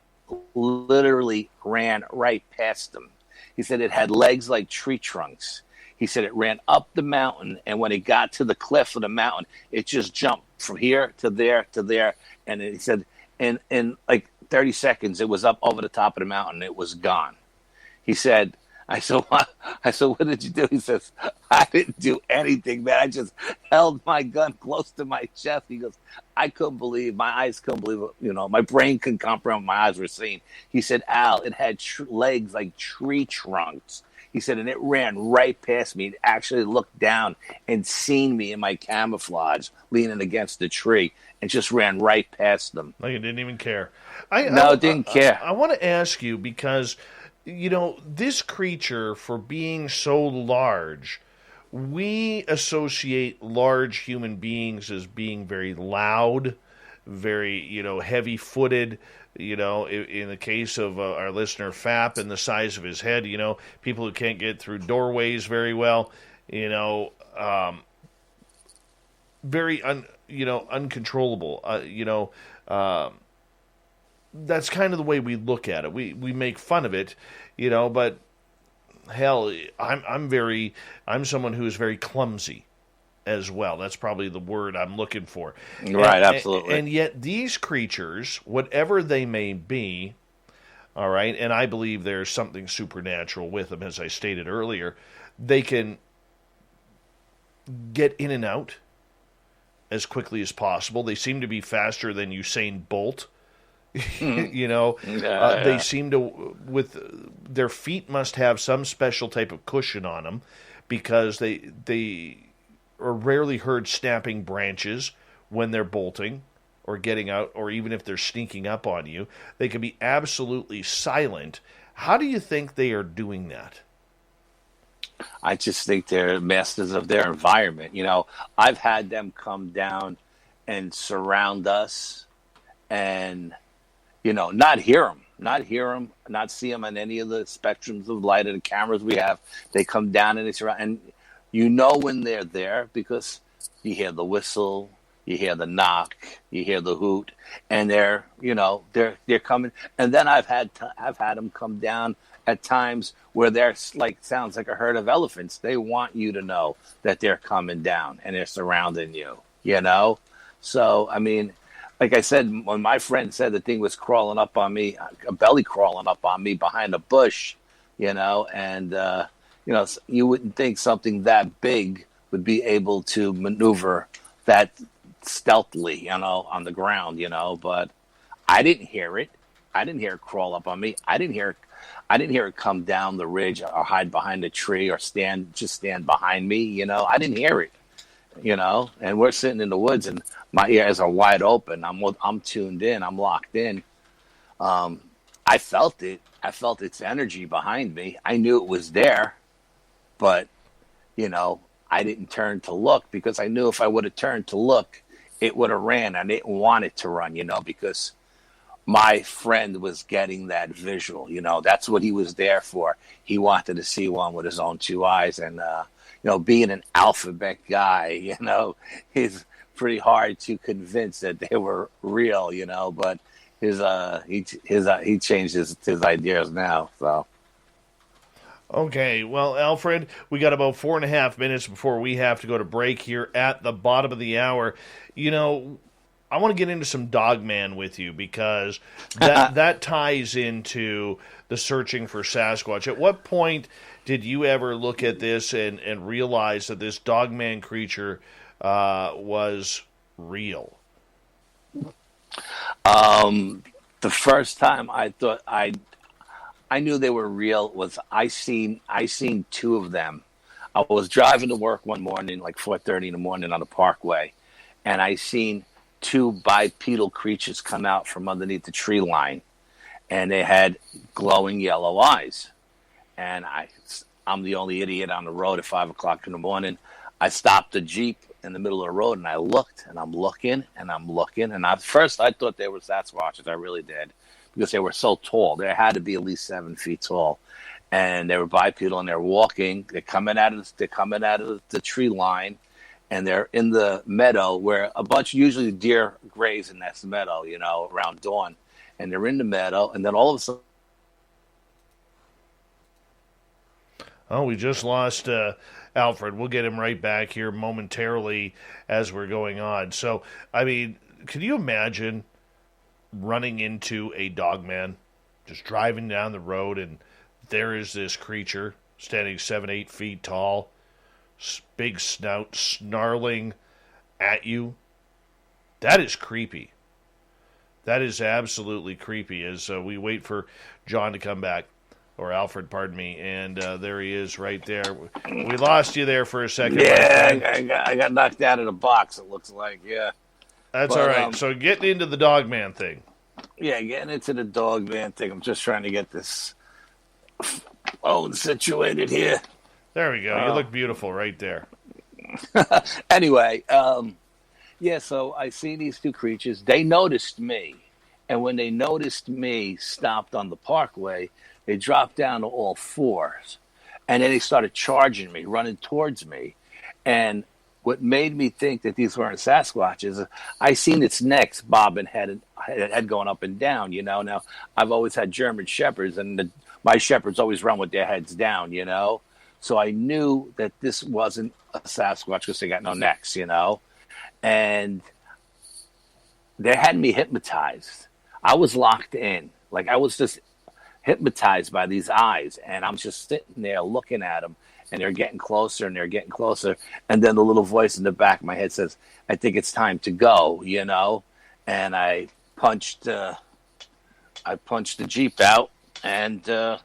literally ran right past him. He said it had legs like tree trunks. He said it ran up the mountain, and when it got to the cliff of the mountain, it just jumped from here to there to there. And he said in like 30 seconds, it was up over the top of the mountain. It was gone. He said, I said, what did you do? He says, I didn't do anything, man. I just held my gun close to my chest. He goes, I couldn't believe, my eyes couldn't believe it. My brain couldn't comprehend what my eyes were seeing. He said, Al, it had legs like tree trunks. He said, and it ran right past me. It actually looked down and seen me in my camouflage leaning against the tree and just ran right past them. Like it didn't even care. Didn't care. I want to ask you because, this creature, for being so large, we associate large human beings as being very loud, very, heavy-footed. In the case of our listener Fap and the size of his head, people who can't get through doorways very well, very uncontrollable. That's kind of the way we look at it. We make fun of it, but hell, I'm someone who is very clumsy as well. That's probably the word I'm looking for. Right, absolutely. And yet these creatures, whatever they may be, all right, and I believe there's something supernatural with them, as I stated earlier, they can get in and out as quickly as possible. They seem to be faster than Usain Bolt. They seem to, with their feet must have some special type of cushion on them because they are rarely heard snapping branches when they're bolting or getting out, or even if they're sneaking up on you. They can be absolutely silent. How do you think they are doing that? I just think they're masters of their environment. I've had them come down and surround us and, not hear them, not see them on any of the spectrums of light of the cameras we have. They come down and they surround, and when they're there because you hear the whistle, you hear the knock, you hear the hoot, and they're coming. And then I've had them come down at times where they're like, sounds like a herd of elephants. They want you to know that they're coming down and they're surrounding you, So, I mean, like I said, when my friend said the thing was crawling up on me, a belly crawling up on me behind a bush, and, you wouldn't think something that big would be able to maneuver that stealthily, on the ground, but I didn't hear it. I didn't hear it crawl up on me. I didn't hear I didn't hear it come down the ridge or hide behind a tree or stand behind me. You know, I didn't hear it. You know, and we're sitting in the woods, and my ears are wide open. I'm tuned in. I'm locked in. I felt it. I felt its energy behind me. I knew it was there, but you know, I didn't turn to look because I knew if I would have turned to look, it would have ran. I didn't want it to run, you know, because my friend was getting that visual. You know, that's what he was there for. He wanted to see one with his own two eyes, and you know, being an alphabet guy, you know, he's pretty hard to convince that they were real, you know. But he changed his ideas now. So okay, well, Alfred, we got about 4.5 minutes before we have to go to break here at the bottom of the hour. You know, I want to get into some Dogman with you because that ties into the searching for Sasquatch. At what point did you ever look at this and realize that this Dogman creature was real? The first time I thought I knew they were real was I seen two of them. I was driving to work one morning, like 4:30 in the morning on the Parkway, and I seen two bipedal creatures come out from underneath the tree line, and they had glowing yellow eyes. And I'm the only idiot on the road at 5 o'clock in the morning. I stopped the Jeep in the middle of the road, and I looked, and I'm looking, and I'm looking. And at first, I thought they were Sasquatches. I really did, because they were so tall. They had to be at least 7 feet tall. And they were bipedal, and they're walking. They're coming out of the tree line, and they're in the meadow where a bunch, usually deer graze in that meadow, you know, around dawn. And they're in the meadow, and then all of a sudden, oh, we just lost Alfred. We'll get him right back here momentarily as we're going on. So, I mean, can you imagine running into a Dogman, just driving down the road, and there is this creature standing 7-8 feet tall, big snout, snarling at you? That is creepy. That is absolutely creepy as we wait for John to come back. Or Alfred, pardon me, and there he is right there. We lost you there for a second. Yeah, I got knocked out of the box, it looks like, yeah. That's all right. So getting into the Dogman thing. Yeah, getting into the Dogman thing. I'm just trying to get this phone situated here. There we go. You look beautiful right there. Anyway, yeah, so I see these two creatures. They noticed me, and when they noticed me stopped on the Parkway, they dropped down to all fours, and then they started charging me, running towards me. And what made me think that these weren't Sasquatches, I seen its necks bobbing head going up and down, you know. Now, I've always had German Shepherds, and my Shepherds always run with their heads down, you know. So I knew that this wasn't a Sasquatch because they got no necks, you know. And they had me hypnotized. I was locked in. Like, I was just hypnotized by these eyes, and I'm just sitting there looking at them, and they're getting closer, and they're getting closer, and then the little voice in the back of my head says, I think it's time to go, you know. And I punched the Jeep out, and it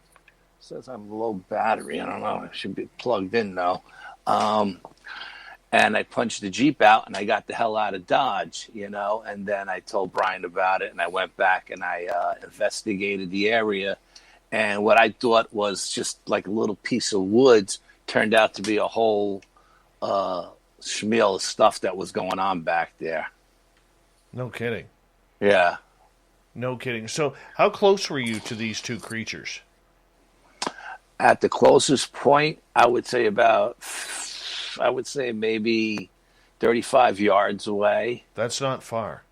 says I'm low battery. I don't know, I should be plugged in though. And I punched the Jeep out, and I got the hell out of Dodge, you know. And then I told Brian about it, and I went back and I investigated the area. And what I thought was just like a little piece of woods turned out to be a whole schmeal of stuff that was going on back there. No kidding. Yeah. No kidding. So how close were you to these two creatures? At the closest point, I would say maybe 35 yards away. That's not far.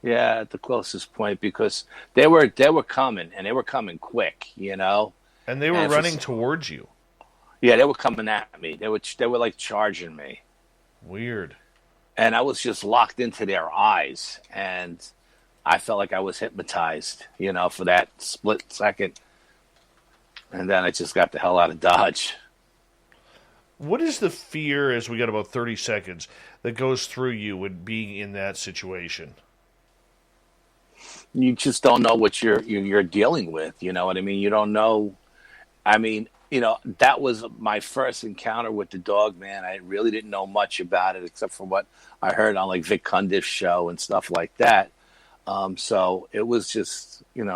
Yeah, at the closest point, because they were coming, and they were coming quick, you know. And they were running towards you. Yeah, they were coming at me. They were like charging me. Weird. And I was just locked into their eyes, and I felt like I was hypnotized, you know, for that split second. And then I just got the hell out of Dodge. What is the fear, as we got about 30 seconds, that goes through you when being in that situation? you just don't know what you're dealing with. You know what I mean? You don't know. I mean, that was my first encounter with the dog, man. I really didn't know much about it except for what I heard on like Vic Cundiff's show and stuff like that. So it was just, it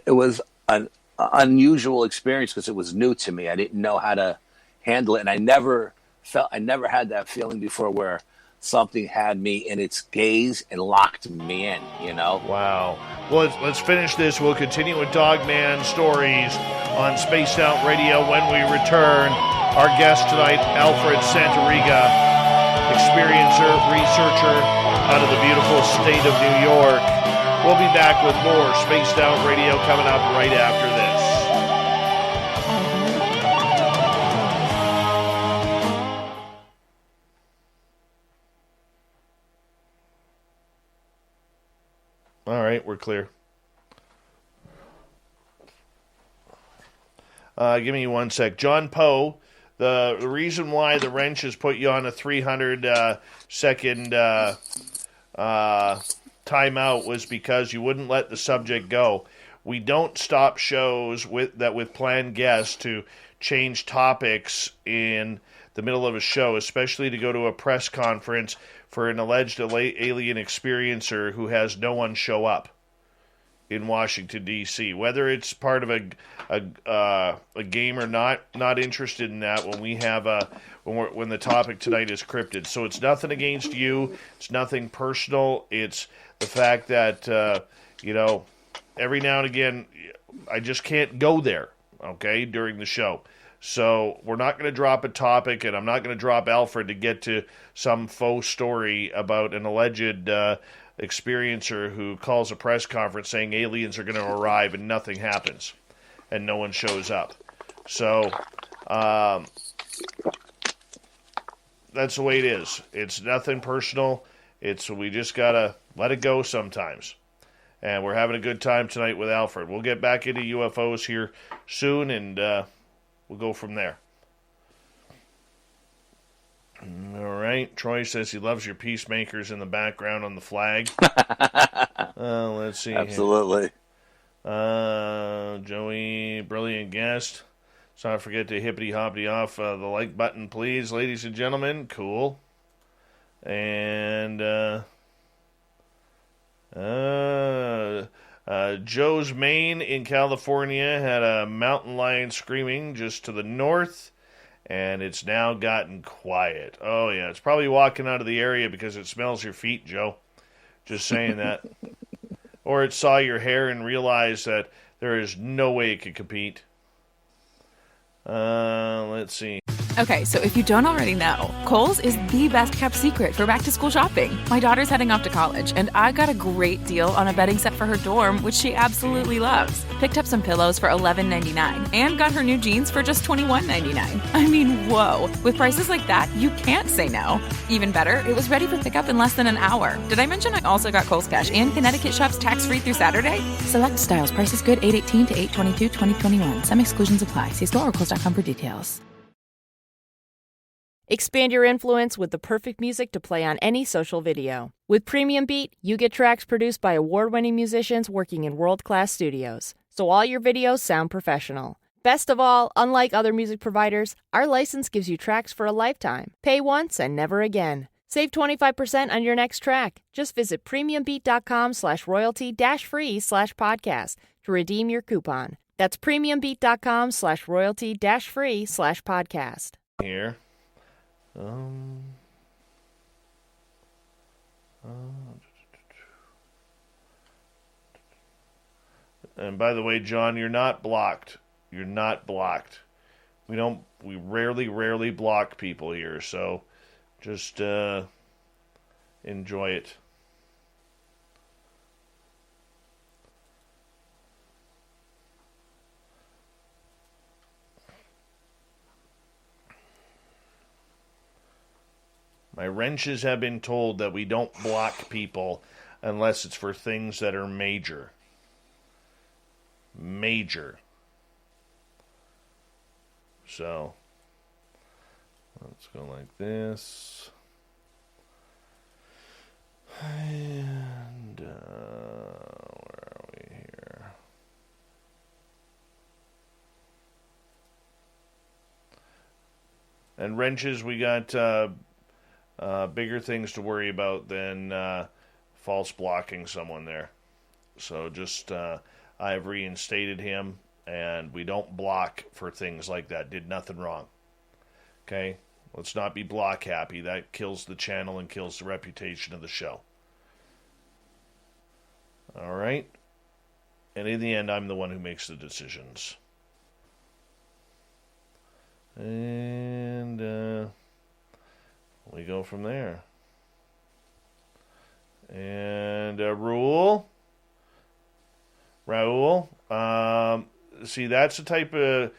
was an unusual experience because it was new to me. I didn't know how to handle it, and I never had that feeling before where something had me in its gaze and locked me in. Wow. Well, let's finish this. We'll continue with Dogman Stories on Spaced Out Radio when we return. Our guest tonight, Alfred Santariga, experiencer, researcher out of the beautiful state of New York. We'll be back with more Spaced Out Radio coming up right after this. All right, we're clear. Give me 1 sec. John Poe, the reason why the wrench has put you on a 300-second timeout was because you wouldn't let the subject go. We don't stop shows with planned guests to change topics in the middle of a show, especially to go to a press conference for an alleged alien experiencer who has no one show up in Washington, D.C. Whether it's part of a game or not interested in that when we have when the topic tonight is cryptid. So it's nothing against you. It's nothing personal. It's the fact that every now and again I just can't go there. Okay, during the show. So we're not going to drop a topic, and I'm not going to drop Alfred to get to some faux story about an alleged experiencer who calls a press conference saying aliens are going to arrive and nothing happens and no one shows up. So that's the way it is. It's nothing personal. We just got to let it go sometimes. And we're having a good time tonight with Alfred. We'll get back into UFOs here soon, and we'll go from there. All right. Troy says he loves your peacemakers in the background on the flag. Let's see. Absolutely. Joey, brilliant guest. So don't forget to hippity-hoppity off the like button, please, ladies and gentlemen. Cool. And Joe's Maine in California had a mountain lion screaming just to the north, and it's now gotten quiet. Oh, yeah, it's probably walking out of the area because it smells your feet, Joe. Just saying that. Or it saw your hair and realized that there is no way it could compete. Let's see. Okay, so if you don't already know, Kohl's is the best kept secret for back to school shopping. My daughter's heading off to college, and I got a great deal on a bedding set for her dorm, which she absolutely loves. Picked up some pillows for $11.99 and got her new jeans for just $21.99. I mean, whoa. With prices like that, you can't say no. Even better, it was ready for pickup in less than an hour. Did I mention I also got Kohl's Cash and Connecticut shops tax-free through Saturday? Select styles. Prices good 8/18 to 8/22/2021. Some exclusions apply. See store or Kohl's.com for details. Expand your influence with the perfect music to play on any social video. With Premium Beat, you get tracks produced by award-winning musicians working in world-class studios, so all your videos sound professional. Best of all, unlike other music providers, our license gives you tracks for a lifetime. Pay once and never again. Save 25% on your next track. Just visit premiumbeat.com/royalty-free/podcast to redeem your coupon. That's premiumbeat.com/royalty-free/podcast. Here. And by the way, John, you're not blocked. You're not blocked. We rarely block people here, so just enjoy it. My wrenches have been told that we don't block people unless it's for things that are major. Major. So, let's go like this. And, And wrenches, we got bigger things to worry about than false blocking someone there. So just I've reinstated him, and we don't block for things like that. Did nothing wrong. Okay? Let's not be block happy. That kills the channel and kills the reputation of the show. All right? And in the end, I'm the one who makes the decisions. And we go from there. And Raul, see, that's the type of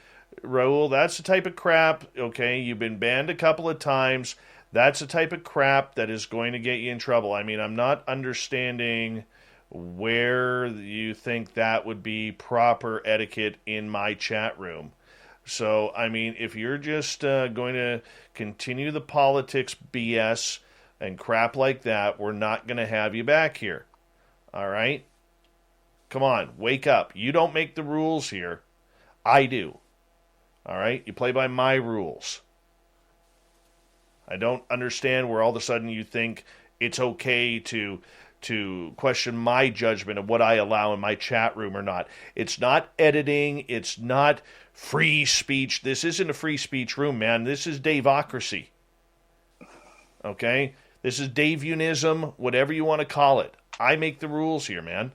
Raul. That's the type of crap. Okay, you've been banned a couple of times. That's the type of crap that is going to get you in trouble. I mean, I'm not understanding where you think that would be proper etiquette in my chat room. So, I mean, if you're just going to continue the politics BS and crap like that, we're not going to have you back here. All right? Come on, wake up. You don't make the rules here. I do. All right? You play by my rules. I don't understand where all of a sudden you think it's okay to question my judgment of what I allow in my chat room or not. It's not editing. It's not free speech. This isn't a free speech room, man. This is Daveocracy. Okay? This is Dave-unism, whatever you want to call it. I make the rules here, man.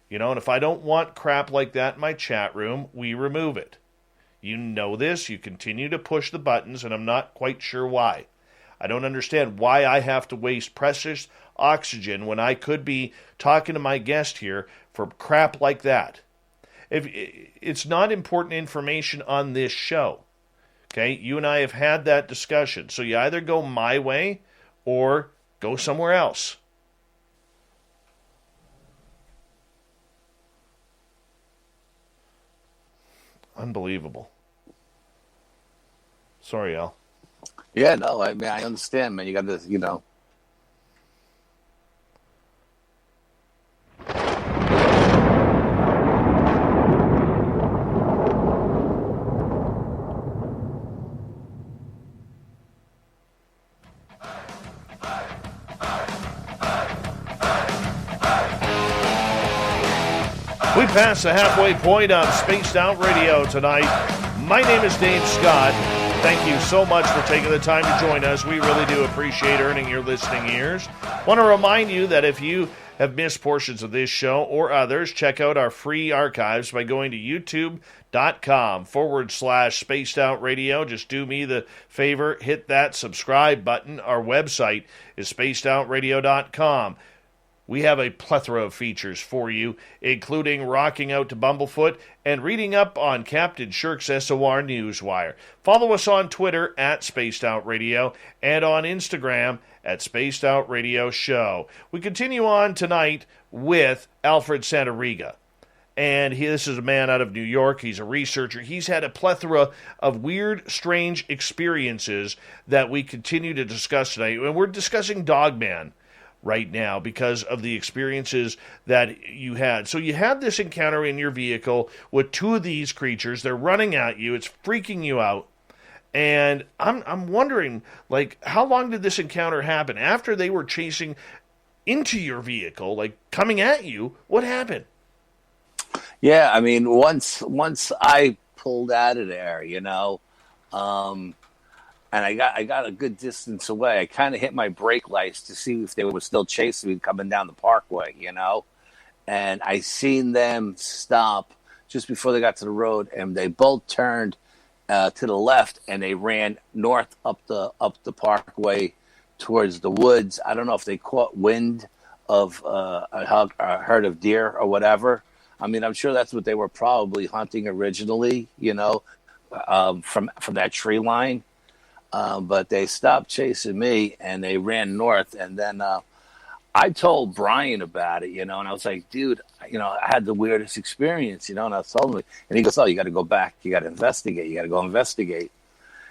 You know, and if I don't want crap like that in my chat room, we remove it. You know this. You continue to push the buttons, and I'm not quite sure why. I don't understand why I have to waste precious oxygen when I could be talking to my guest here for crap like that. If it's not important information on this show. Okay? You and I have had that discussion. So you either go my way or go somewhere else. Unbelievable. Sorry, Al. Yeah, no, I mean, I understand, man. You got this, you know. We passed the halfway point on Spaced Out Radio tonight. My name is Dave Scott. Thank you so much for taking the time to join us. We really do appreciate earning your listening ears. Want to remind you that if you have missed portions of this show or others, check out our free archives by going to youtube.com/Spaced Out Radio. Just do me the favor, hit that subscribe button. Our website is spacedoutradio.com. We have a plethora of features for you, including rocking out to Bumblefoot and reading up on Captain Shirk's SOR Newswire. Follow us on Twitter at Spaced Out Radio and on Instagram at Spaced Out Radio Show. We continue on tonight with Alfred Santariga. And this is a man out of New York. He's a researcher. He's had a plethora of weird, strange experiences that we continue to discuss tonight. And we're discussing Dogman right now because of the experiences that you had. So you had this encounter in your vehicle with two of these creatures. They're running at you. It's freaking you out. And I'm wondering, like, how long did this encounter happen? After they were chasing into your vehicle, like coming at you, what happened? Yeah, I mean, once I pulled out of there, you know, and I got a good distance away. I kind of hit my brake lights to see if they were still chasing me coming down the parkway, you know. And I seen them stop just before they got to the road, and they both turned to the left, and they ran north up the parkway towards the woods. I don't know if they caught wind of a herd of deer or whatever. I mean, I'm sure that's what they were probably hunting originally, you know, from that tree line. But they stopped chasing me and they ran north. And then I told Brian about it, you know, and I was like, dude, you know, I had the weirdest experience, you know, and I told him, and he goes, oh, you got to go back. You got to investigate. You got to go investigate.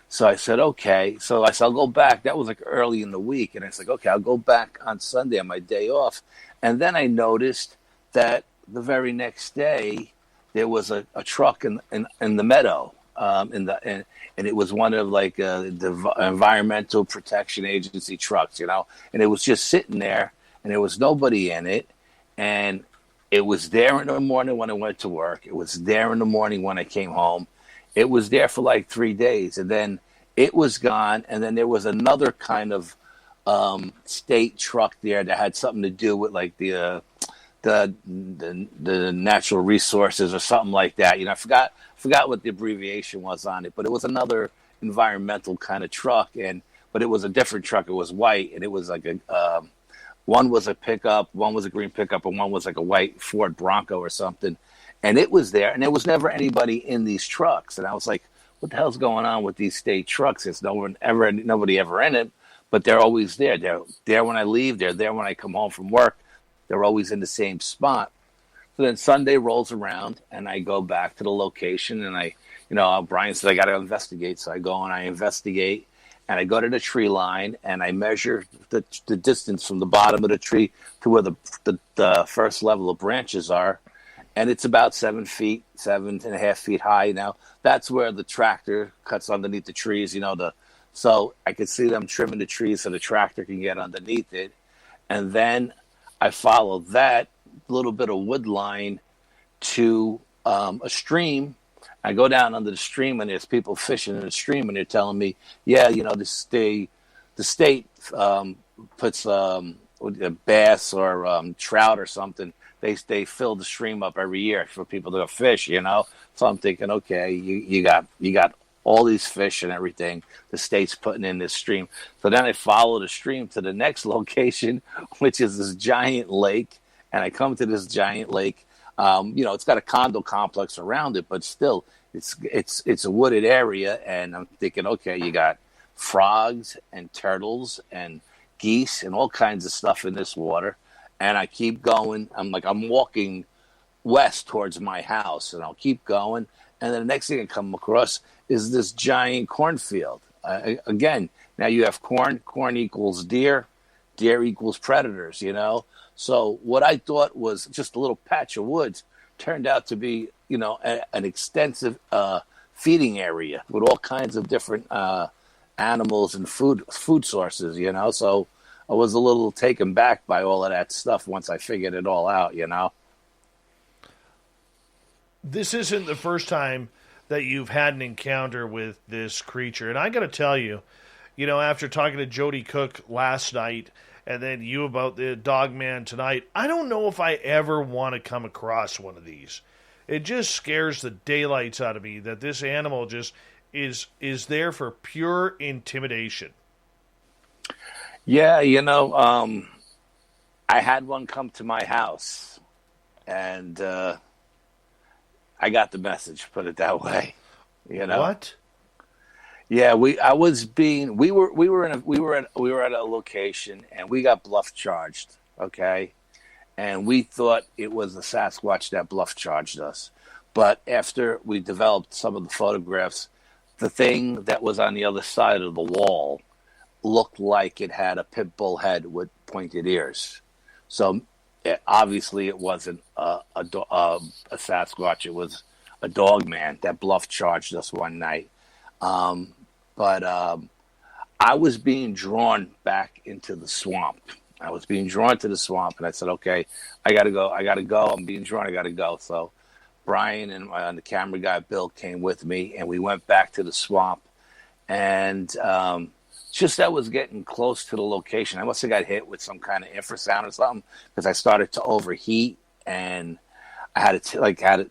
So I said, okay. So I said, I'll go back. That was like early in the week. And I was like, okay, I'll go back on Sunday on my day off. And then I noticed that the very next day there was a truck in the meadow. and it was one of like the Environmental Protection Agency trucks, and it was just sitting there, and there was nobody in it, and it was there in the morning when I went to work. It was there in the morning when I came home. It was there for like 3 days, and then it was gone. And then there was another kind of state truck there that had something to do with like the natural resources or something like that. I forgot what the abbreviation was on it, but it was another environmental kind of truck. But it was a different truck. It was white, and it was like one was a pickup, one was a green pickup, and one was like a white Ford Bronco or something. And it was there, and there was never anybody in these trucks. And I was like, what the hell's going on with these state trucks? There's nobody ever in it, but they're always there. They're there when I leave. They're there when I come home from work. They're always in the same spot. So then Sunday rolls around, and I go back to the location, and Brian says, I got to investigate. So I go and I investigate, and I go to the tree line, and I measure the distance from the bottom of the tree to where the first level of branches are. And it's about 7 feet, 7.5 feet high. Now, that's where the tractor cuts underneath the trees, so I could see them trimming the trees so the tractor can get underneath it. And then I follow that little bit of wood line to a stream. I go down under the stream, and there's people fishing in the stream, and they're telling me, the state puts bass or trout or something. They fill the stream up every year for people to go fish, So I'm thinking, okay, you got all these fish and everything the state's putting in this stream. So then I follow the stream to the next location, which is this giant lake. And I come to this giant lake. It's got a condo complex around it, but still, it's a wooded area. And I'm thinking, okay, you got frogs and turtles and geese and all kinds of stuff in this water. And I keep going. I'm walking west towards my house, and I'll keep going. And then the next thing I come across is this giant cornfield. Again, now you have corn. Corn equals deer. Deer equals predators, So what I thought was just a little patch of woods turned out to be, an extensive feeding area with all kinds of different animals and food sources, So I was a little taken back by all of that stuff once I figured it all out, This isn't the first time that you've had an encounter with this creature. And I got to tell you, after talking to Jody Cook last night and then you about the dog man tonight, I don't know if I ever want to come across one of these. It just scares the daylights out of me that this animal just is there for pure intimidation. Yeah, I had one come to my house, and I got the message. Put it that way, What? Yeah, we were at a location, and we got bluff charged. Okay, and we thought it was the Sasquatch that bluff charged us, but after we developed some of the photographs, the thing that was on the other side of the wall looked like it had a pit bull head with pointed ears. So obviously it wasn't a Sasquatch. It was a dog man that bluff charged us one night. But I was being drawn back into the swamp. I was being drawn to the swamp, and I said, okay, I got to go. I'm being drawn. I got to go. So Brian and the camera guy, Bill, came with me, and we went back to the swamp. And just I was getting close to the location. I must have got hit with some kind of infrasound or something because I started to overheat, and I had to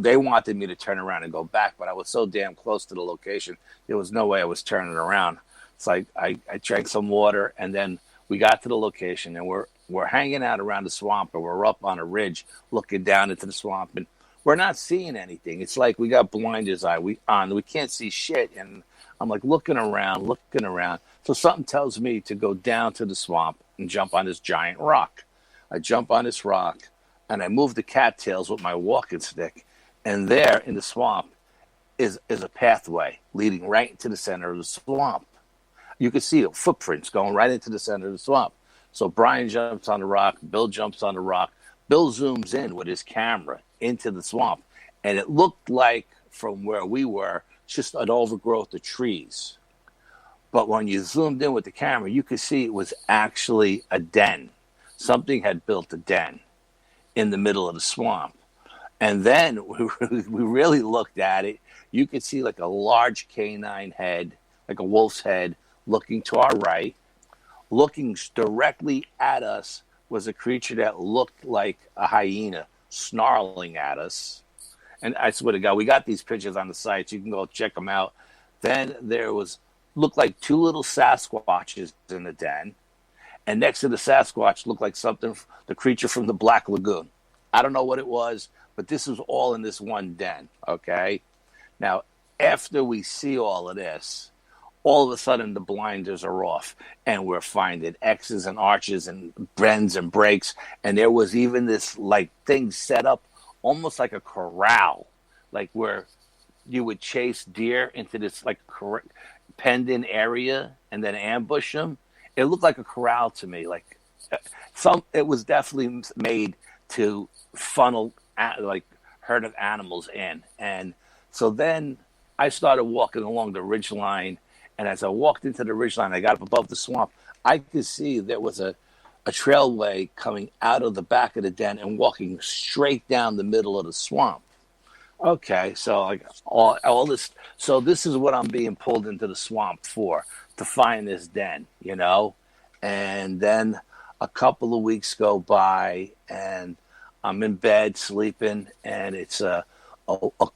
they wanted me to turn around and go back, but I was so damn close to the location, there was no way I was turning around. It's like I drank some water, and then we got to the location, and we're hanging out around the swamp, and we're up on a ridge looking down into the swamp, and we're not seeing anything. It's like we got blinders on. We can't see shit, and I'm like looking around. So something tells me to go down to the swamp and jump on this giant rock. I jump on this rock, and I move the cattails with my walking stick. And there in the swamp is a pathway leading right into the center of the swamp. You can see footprints going right into the center of the swamp. So Brian jumps on the rock. Bill jumps on the rock. Bill zooms in with his camera into the swamp. And it looked like from where we were just an overgrowth of trees. But when you zoomed in with the camera, you could see it was actually a den. Something had built a den in the middle of the swamp. And then we really looked at it. You could see like a large canine head, like a wolf's head, looking to our right. Looking directly at us was a creature that looked like a hyena, snarling at us. And I swear to God, we got these pictures on the site. You can go check them out. Then there looked like two little Sasquatches in the den. And next to the Sasquatch looked like the creature from the Black Lagoon. I don't know what it was, but this was all in this one den, okay? Now, after we see all of this, all of a sudden the blinders are off, and we're finding X's and arches and bends and breaks, and there was even this like thing set up almost like a corral, like where you would chase deer into this like penned-in area and then ambush them. It looked like a corral to me. Like it was definitely made to funnel like herd of animals in. And so then I started walking along the ridge line, and as I walked into the ridge line, I got up above the swamp. I could see there was a trailway coming out of the back of the den and walking straight down the middle of the swamp. Okay, so like all this, so this is what I'm being pulled into the swamp for, to find this den, you know? And then a couple of weeks go by, and I'm in bed sleeping, and it's a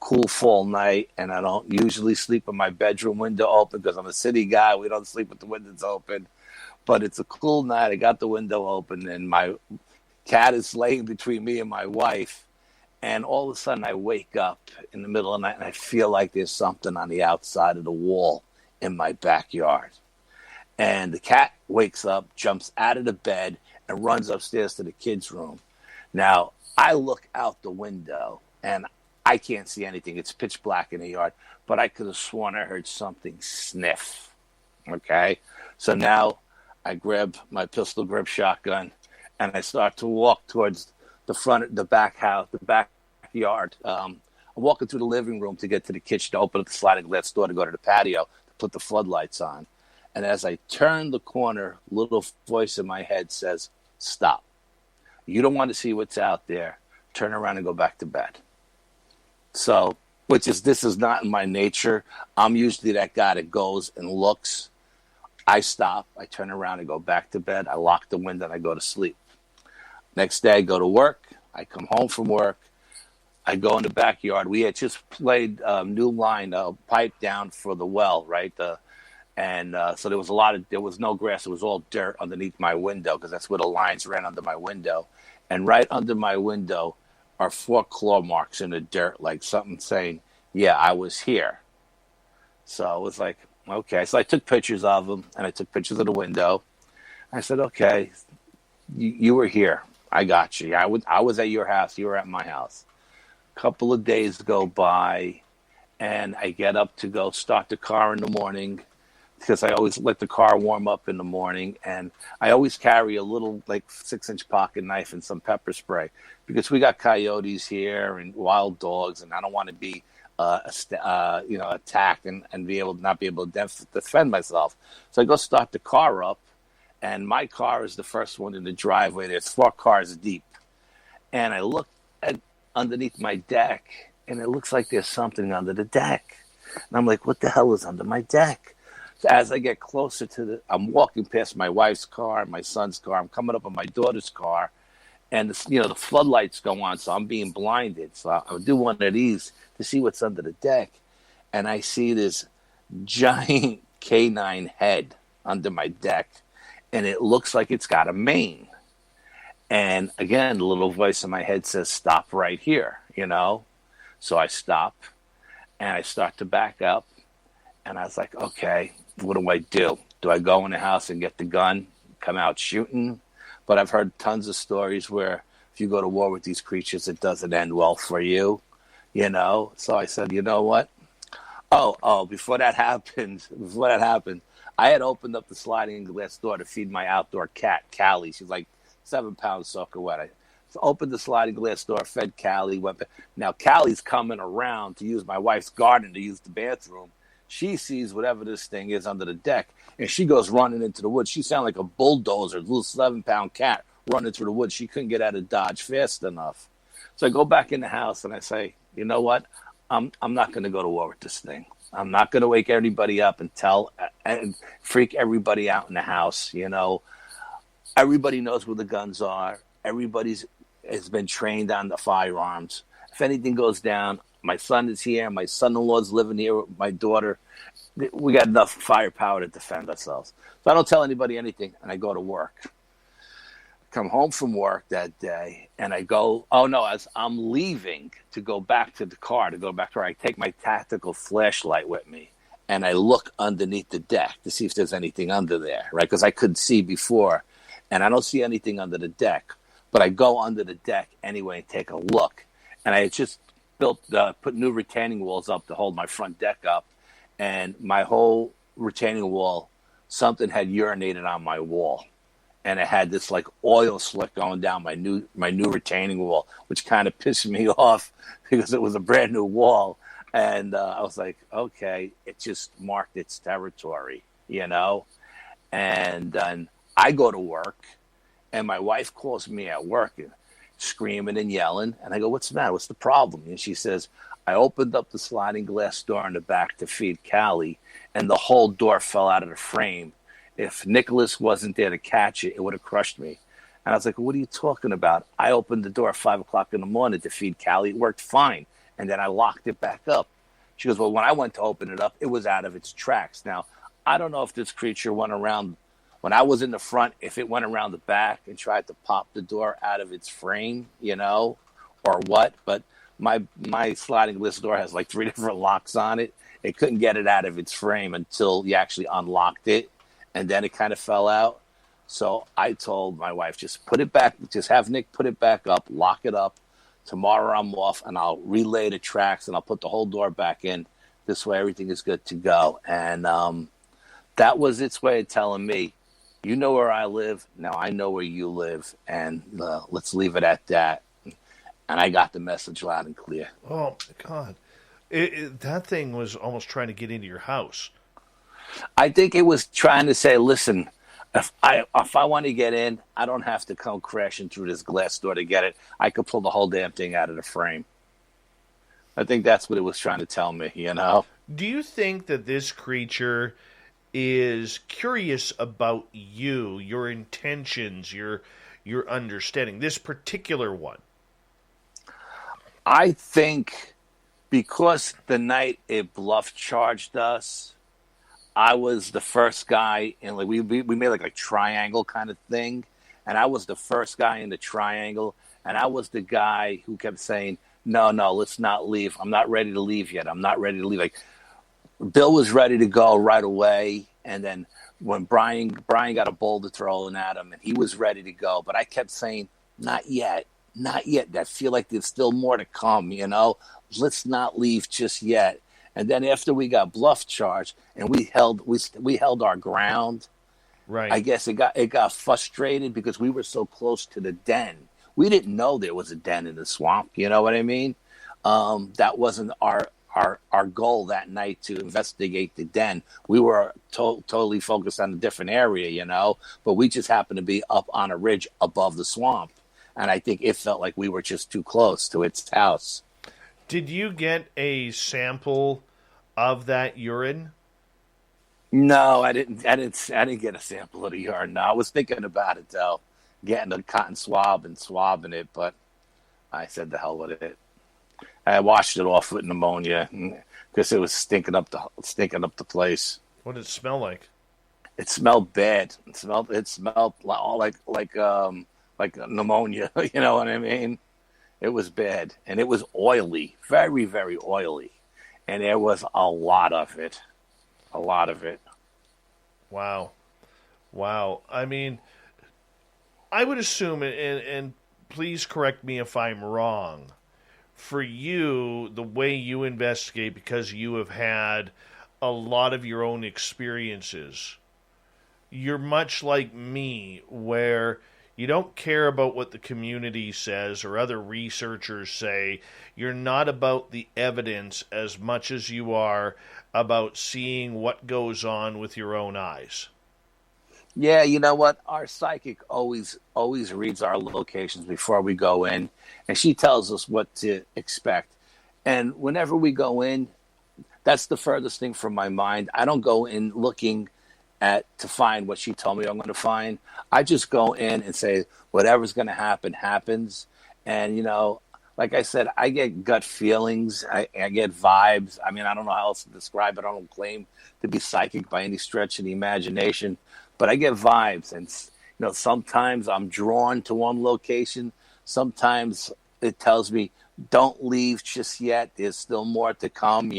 cool fall night, and I don't usually sleep with my bedroom window open because I'm a city guy. We don't sleep with the windows open. But it's a cool night. I got the window open, and my cat is laying between me and my wife. And all of a sudden, I wake up in the middle of the night, and I feel like there's something on the outside of the wall in my backyard. And the cat wakes up, jumps out of the bed, and runs upstairs to the kids' room. Now, I look out the window, and I can't see anything. It's pitch black in the yard, but I could have sworn I heard something sniff. Okay? So now I grab my pistol grip shotgun, and I start to walk towards the backyard. I'm walking through the living room to get to the kitchen to open up the sliding glass door to go to the patio to put the floodlights on. And as I turn the corner, a little voice in my head says, "Stop. You don't want to see what's out there. Turn around and go back to bed." So, this is not in my nature. I'm usually that guy that goes and looks. I stop. I turn around and go back to bed. I lock the window and I go to sleep. Next day, I go to work. I come home from work. I go in the backyard. We had just laid new line, pipe down for the well, right? So there was no grass. It was all dirt underneath my window because that's where the lines ran under my window. And right under my window are 4 claw marks in the dirt, like something saying, "Yeah, I was here." So it was like, okay. So I took pictures of them, and I took pictures of the window. I said, "Okay, you were here. I got you. I was at your house. You were at my house." A couple of days go by, and I get up to go start the car in the morning because I always let the car warm up in the morning. And I always carry a little, like, 6-inch pocket knife and some pepper spray because we got coyotes here and wild dogs, and I don't want to be attacked and not be able to defend myself. So I go start the car up, and my car is the first one in the driveway. There's 4 cars deep, and I look underneath my deck, and it looks like there's something under the deck, and I'm like, "What the hell is under my deck?" So as I get closer I'm walking past my wife's car, my son's car. I'm coming up on my daughter's car, and the floodlights go on, so I'm being blinded. So I'll do one of these to see what's under the deck, and I see this giant canine head under my deck, and it looks like it's got a mane. And again, the little voice in my head says, "Stop right here," So I stop, and I start to back up, and I was like, okay, what do I do? Do I go in the house and get the gun, come out shooting? But I've heard tons of stories where if you go to war with these creatures, it doesn't end well for you, So I said, you know what? Before that happened, I had opened up the sliding glass door to feed my outdoor cat, Callie. She's like 7 pounds soaking wet. So opened the sliding glass door, fed Callie. Now Callie's coming around to use my wife's garden to use the bathroom. She sees whatever this thing is under the deck, and she goes running into the woods. She sounded like a bulldozer, a little 7-pound cat running through the woods. She couldn't get out of Dodge fast enough. So I go back in the house and I say, you know what? I'm not going to go to war with this thing. I'm not going to wake everybody up and freak everybody out in the house. You know, everybody knows where the guns are. Everybody's has been trained on the firearms. If anything goes down, my son is here. My son-in-law's living here with my daughter. We got enough firepower to defend ourselves. So I don't tell anybody anything, and I go to work. Come home from work that day, and I go, as I'm leaving to go back to the car, I take my tactical flashlight with me, and I look underneath the deck to see if there's anything under there, right? Because I couldn't see before, and I don't see anything under the deck. But I go under the deck anyway and take a look. And I had just put new retaining walls up to hold my front deck up. And my whole retaining wall, something had urinated on my wall. And it had this like oil slick going down my new retaining wall, which kind of pissed me off because it was a brand new wall. And I was like, okay, it just marked its territory, you know? And then I go to work. And my wife calls me at work screaming and yelling. And I go, what's the matter? What's the problem? And she says, I opened up the sliding glass door in the back to feed Callie, and the whole door fell out of the frame. If Nicholas wasn't there to catch it, it would have crushed me. And I was like, what are you talking about? I opened the door at 5 o'clock in the morning to feed Callie. It worked fine. And then I locked it back up. She goes, well, when I went to open it up, it was out of its tracks. Now, I don't know if this creature went around. When I was in the front, if it went around the back and tried to pop the door out of its frame, you know, or what. But my sliding glass door has like 3 different locks on it. It couldn't get it out of its frame until you actually unlocked it. And then it kind of fell out. So I told my wife, just put it back. Just have Nick put it back up, lock it up. Tomorrow I'm off, and I'll relay the tracks, and I'll put the whole door back in. This way everything is good to go. And that was its way of telling me, you know where I live. Now I know where you live, and let's leave it at that. And I got the message loud and clear. Oh, God. That thing was almost trying to get into your house. I think it was trying to say, listen, if I want to get in, I don't have to come crashing through this glass door to get it. I could pull the whole damn thing out of the frame. I think that's what it was trying to tell me, you know? Do you think that this creature is curious about you, your intentions, your understanding, this particular one? I think because the night it bluff charged us, I was the first guy in, like, we made like a triangle kind of thing, and I was the first guy in the triangle, and I was the guy who kept saying, no, let's not leave. I'm not ready to leave yet. I'm not ready to leave. Like, Bill was ready to go right away, and then when Brian got a boulder thrown at him, and he was ready to go, but I kept saying, not yet. I feel like there's still more to come, you know? Let's not leave just yet. And then after we got bluff charged and we held our ground, right? I guess it got frustrated because we were so close to the den. We didn't know there was a den in the swamp. You know what I mean? That wasn't our goal that night to investigate the den. We were totally focused on a different area, you know, but we just happened to be up on a ridge above the swamp. And I think it felt like we were just too close to its house. Did you get a sample of that urine? No, I didn't get a sample of the urine. No, I was thinking about it though, getting a cotton swab and swabbing it, but I said the hell with it. I washed it off with pneumonia because it was stinking up the place. What did it smell like? It smelled bad. It smelled all like pneumonia. You know what I mean? It was bad, and it was oily, very, very oily, and there was a lot of it. Wow. I mean, I would assume, and please correct me if I'm wrong, for you, the way you investigate, because you have had a lot of your own experiences, you're much like me, where You don't care about what the community says or other researchers say. You're not about the evidence as much as you are about seeing what goes on with your own eyes. Yeah, you know what? Our psychic always reads our locations before we go in, and she tells us what to expect. And whenever we go in, that's the furthest thing from my mind. I don't go in looking to find what she told me I'm going to find. I just go in and say whatever's going to happen happens. And like I said, I get gut feelings. I get vibes. I mean, I don't know how else to describe it. I don't claim to be psychic by any stretch of the imagination, but I get vibes. And sometimes I'm drawn to one location. Sometimes it tells me, don't leave just yet. There's still more to come,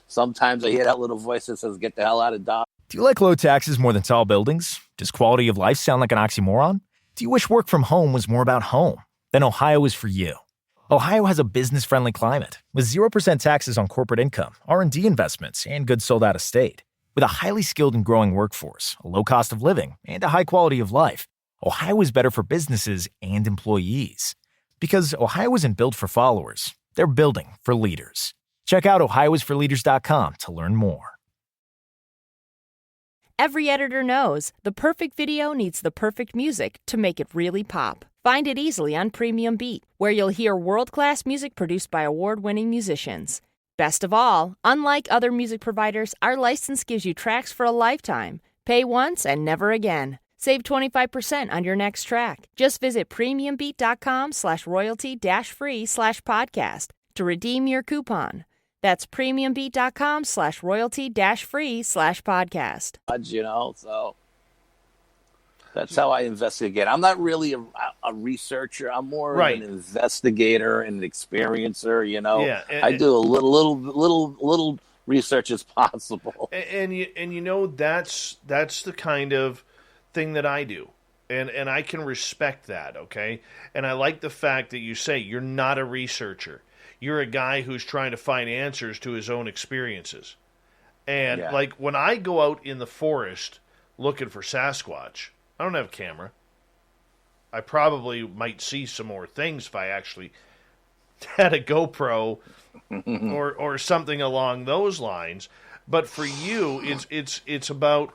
Sometimes I hear that little voice that says, get the hell out of Dodge. Do you like low taxes more than tall buildings? Does quality of life sound like an oxymoron? Do you wish work from home was more about home? Then Ohio is for you. Ohio has a business-friendly climate with 0% taxes on corporate income, R&D investments, and goods sold out of state. With a highly skilled and growing workforce, a low cost of living, and a high quality of life, Ohio is better for businesses and employees. Because Ohio isn't built for followers, they're building for leaders. Check out ohioisforleaders.com to learn more. Every editor knows the perfect video needs the perfect music to make it really pop. Find it easily on Premium Beat, where you'll hear world-class music produced by award-winning musicians. Best of all, unlike other music providers, our license gives you tracks for a lifetime. Pay once and never again. Save 25% on your next track. Just visit premiumbeat.com/royalty-free/podcast to redeem your coupon. That's premiumbeat.com/royalty-free/podcast. So that's how I investigate. I'm not really a researcher. I'm more of an investigator and an experiencer. Yeah, I do a little research as possible. And that's the kind of thing that I do. And I can respect that, okay? And I like the fact that you say you're not a researcher. You're a guy who's trying to find answers to his own experiences. And like when I go out in the forest looking for Sasquatch, I don't have a camera. I probably might see some more things if I actually had a GoPro or something along those lines. But for you, it's about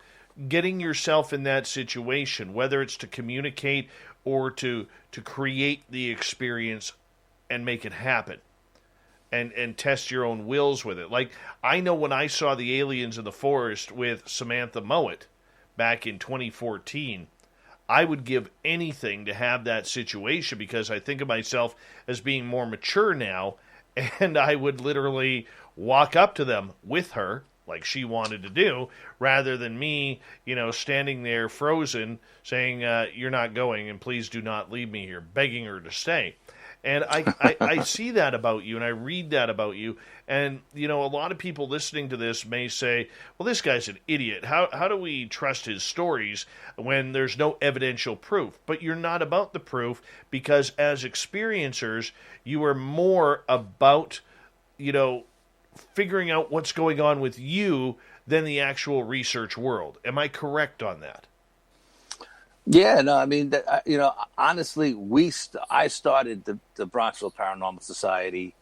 getting yourself in that situation, whether it's to communicate or to create the experience and make it happen. And test your own wills with it. Like, I know when I saw the aliens in the forest with Samantha Mowat back in 2014, I would give anything to have that situation because I think of myself as being more mature now, and I would literally walk up to them with her, like she wanted to do, rather than me, standing there frozen saying, you're not going, and please do not leave me here, begging her to stay. And I see that about you, and I read that about you. And, a lot of people listening to this may say, well, this guy's an idiot. How do we trust his stories when there's no evidential proof? But you're not about the proof because as experiencers, you are more about, figuring out what's going on with you than the actual research world. Am I correct on that? Yeah, no, I mean, honestly, I started the Bronxville Paranormal Society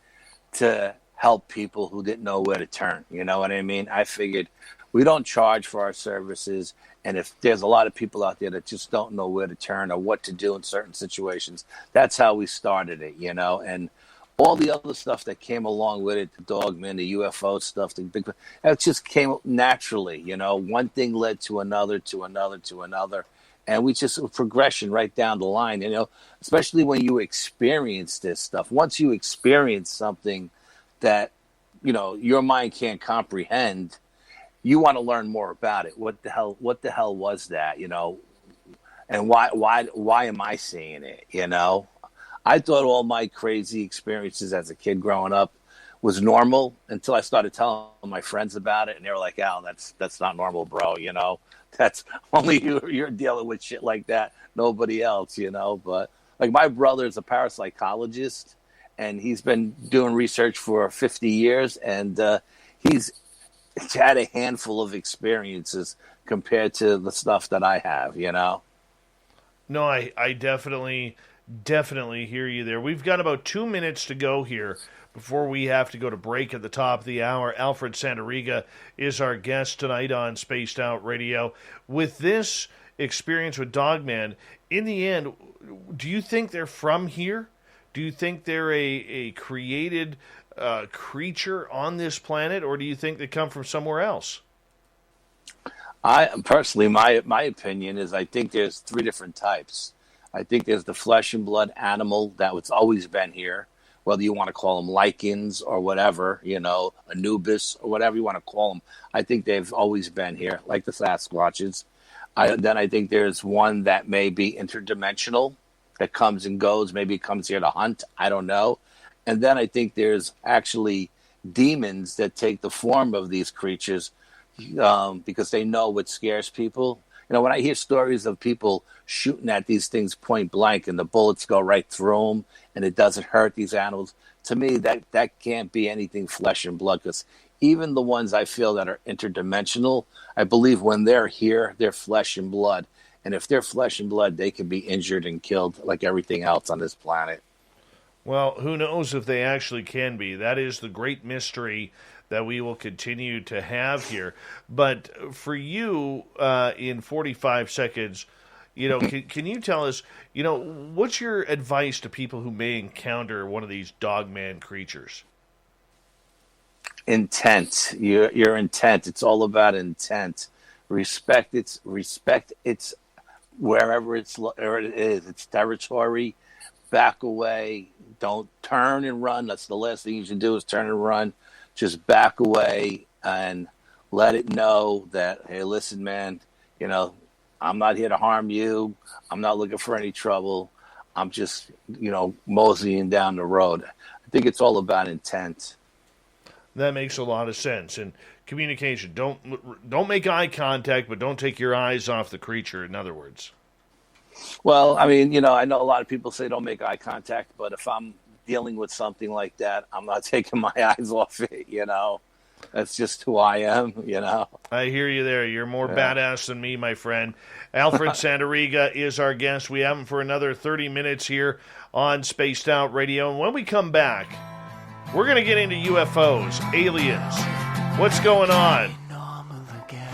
to help people who didn't know where to turn. You know what I mean? I figured we don't charge for our services, and if there's a lot of people out there that just don't know where to turn or what to do in certain situations, that's how we started it, and all the other stuff that came along with it, the Dogman, the UFO stuff, that just came naturally, one thing led to another, to another, to another. And we just progression right down the line, especially when you experience this stuff. Once you experience something that, your mind can't comprehend, you want to learn more about it. What the hell was that, and why am I seeing it? I thought all my crazy experiences as a kid growing up was normal until I started telling my friends about it. And they were like, Al, that's not normal, bro. That's only you're dealing with shit like that. Nobody else, But like my brother is a parapsychologist, and he's been doing research for 50 years, and he's had a handful of experiences compared to the stuff that I have, No, I definitely hear you there. We've got about 2 minutes to go here before we have to go to break at the top of the hour. Alfred Santariga is our guest tonight on Spaced Out Radio. With this experience with Dogman, in the end, do you think they're from here? Do you think they're a created creature on this planet, or do you think they come from somewhere else? I personally, my opinion is I think there's 3 different types. I think there's the flesh and blood animal that's always been here, whether you want to call them lichens or whatever, Anubis or whatever you want to call them. I think they've always been here, like the Sasquatches. Then I think there's one that may be interdimensional, that comes and goes. Maybe it comes here to hunt. I don't know. And then I think there's actually demons that take the form of these creatures because they know what scares people. When I hear stories of people shooting at these things point blank and the bullets go right through them and it doesn't hurt these animals, to me, that can't be anything flesh and blood, because even the ones I feel that are interdimensional, I believe when they're here, they're flesh and blood. And if they're flesh and blood, they can be injured and killed like everything else on this planet. Well, who knows if they actually can be. That is the great mystery that we will continue to have here. But for you, in 45 seconds, can you tell us, what's your advice to people who may encounter one of these Dogman creatures? Intent. Your intent. It's all about intent. Respect its wherever it is. Its territory. Back away. Don't turn and run. That's the last thing you should do, is turn and run. Just back away and let it know that, hey, listen, man, I'm not here to harm you. I'm not looking for any trouble. I'm just, moseying down the road. I think it's all about intent. That makes a lot of sense. And communication. Don't make eye contact, but don't take your eyes off the creature, in other words. Well, I mean, I know a lot of people say don't make eye contact, but if I'm dealing with something like that, I'm not taking my eyes off it, That's just who I am, I hear you there. You're more badass than me, my friend. Alfred Santariga is our guest. We have him for another 30 minutes here on Spaced Out Radio. And when we come back, we're going to get into UFOs, aliens. What's going on?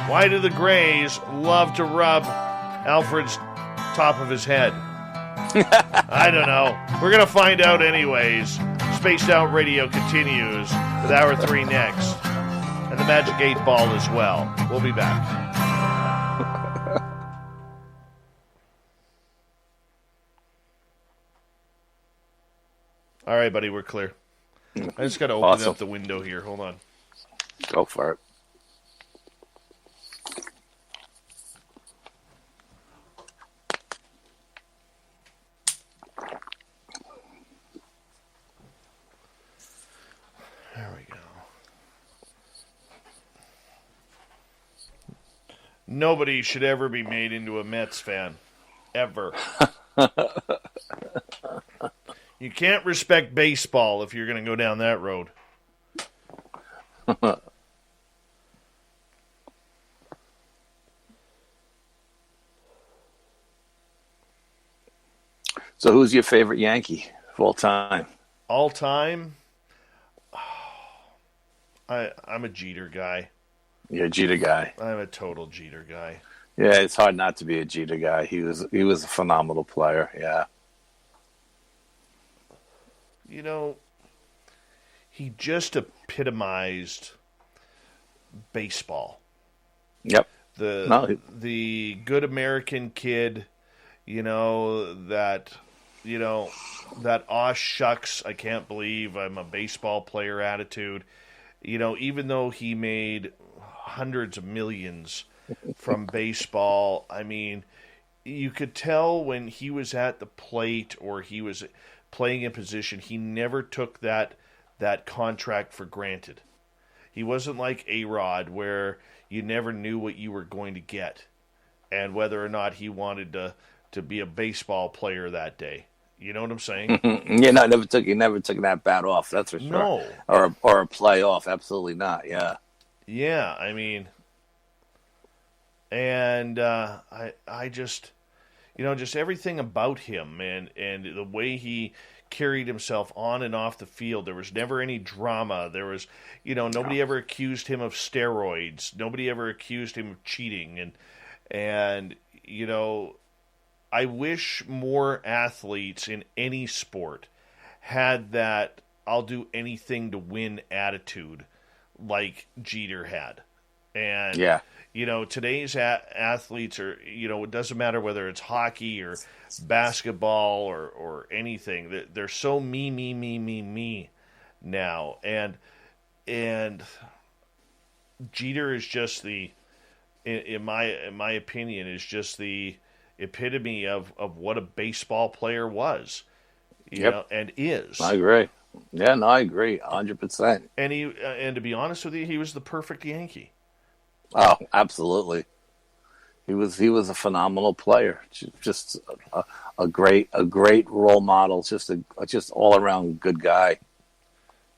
Why do the Greys love to rub Alfred's top of his head? I don't know. We're going to find out anyways. Spaced Out Radio continues with Hour 3 next. And the Magic 8 Ball as well. We'll be back. All right, buddy, we're clear. I just got to open up the window here. Hold on. Go for it. There we go. Nobody should ever be made into a Mets fan. Ever. You can't respect baseball if you're going to go down that road. So who's your favorite Yankee of all time? All time? I'm a Jeter guy. You're a Jeter guy. I'm a total Jeter guy. Yeah, it's hard not to be a Jeter guy. He was a phenomenal player, yeah. He just epitomized baseball. Yep. The good American kid, that aw shucks, I can't believe I'm a baseball player attitude. Even though he made hundreds of millions from baseball, I mean, you could tell when he was at the plate or he was playing in position, he never took that contract for granted. He wasn't like A-Rod, where you never knew what you were going to get and whether or not he wanted to be a baseball player that day. You know what I'm saying? Yeah, no, he never took that bat off, that's for sure. No. Or a play off, absolutely not, yeah. Yeah, I mean, and I just, just everything about him and the way he carried himself on and off the field. There was never any drama. There was, nobody ever accused him of steroids. Nobody ever accused him of cheating. And I wish more athletes in any sport had that I'll do anything to win attitude like Jeter had. And, today's athletes are, it doesn't matter whether it's hockey or basketball or anything. They're so me now. And Jeter is just in my opinion, is just the epitome of what a baseball player was, and is. I agree. Yeah, no, I agree, 100%. And to be honest with you, he was the perfect Yankee. Oh, absolutely. He was a phenomenal player. Just a great role model. Just all around good guy.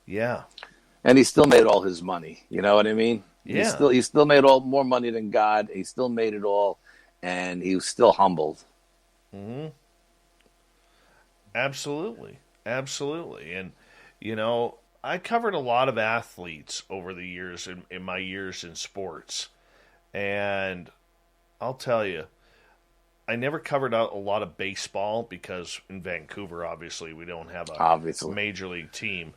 Yeah. And he still made all his money. You know what I mean? Yeah. He still made more money than God. He still made it all, and he was still humbled. Mm-hmm. Absolutely. And I covered a lot of athletes over the years in my years in sports, and I'll tell you, I never covered a lot of baseball because in Vancouver, obviously, we don't have a major league team.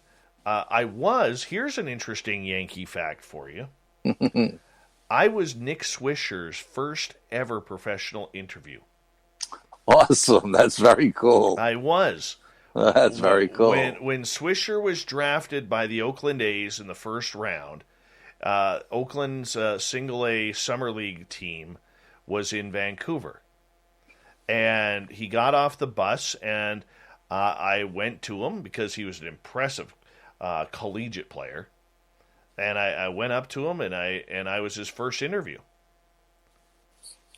Here's an interesting Yankee fact for you. I was Nick Swisher's first ever professional interview. Awesome. That's very cool. I was. That's very cool. When Swisher was drafted by the Oakland A's in the first round, Oakland's single-A summer league team was in Vancouver. And he got off the bus, and I went to him because he was an impressive collegiate player. And I went up to him, and I was his first interview.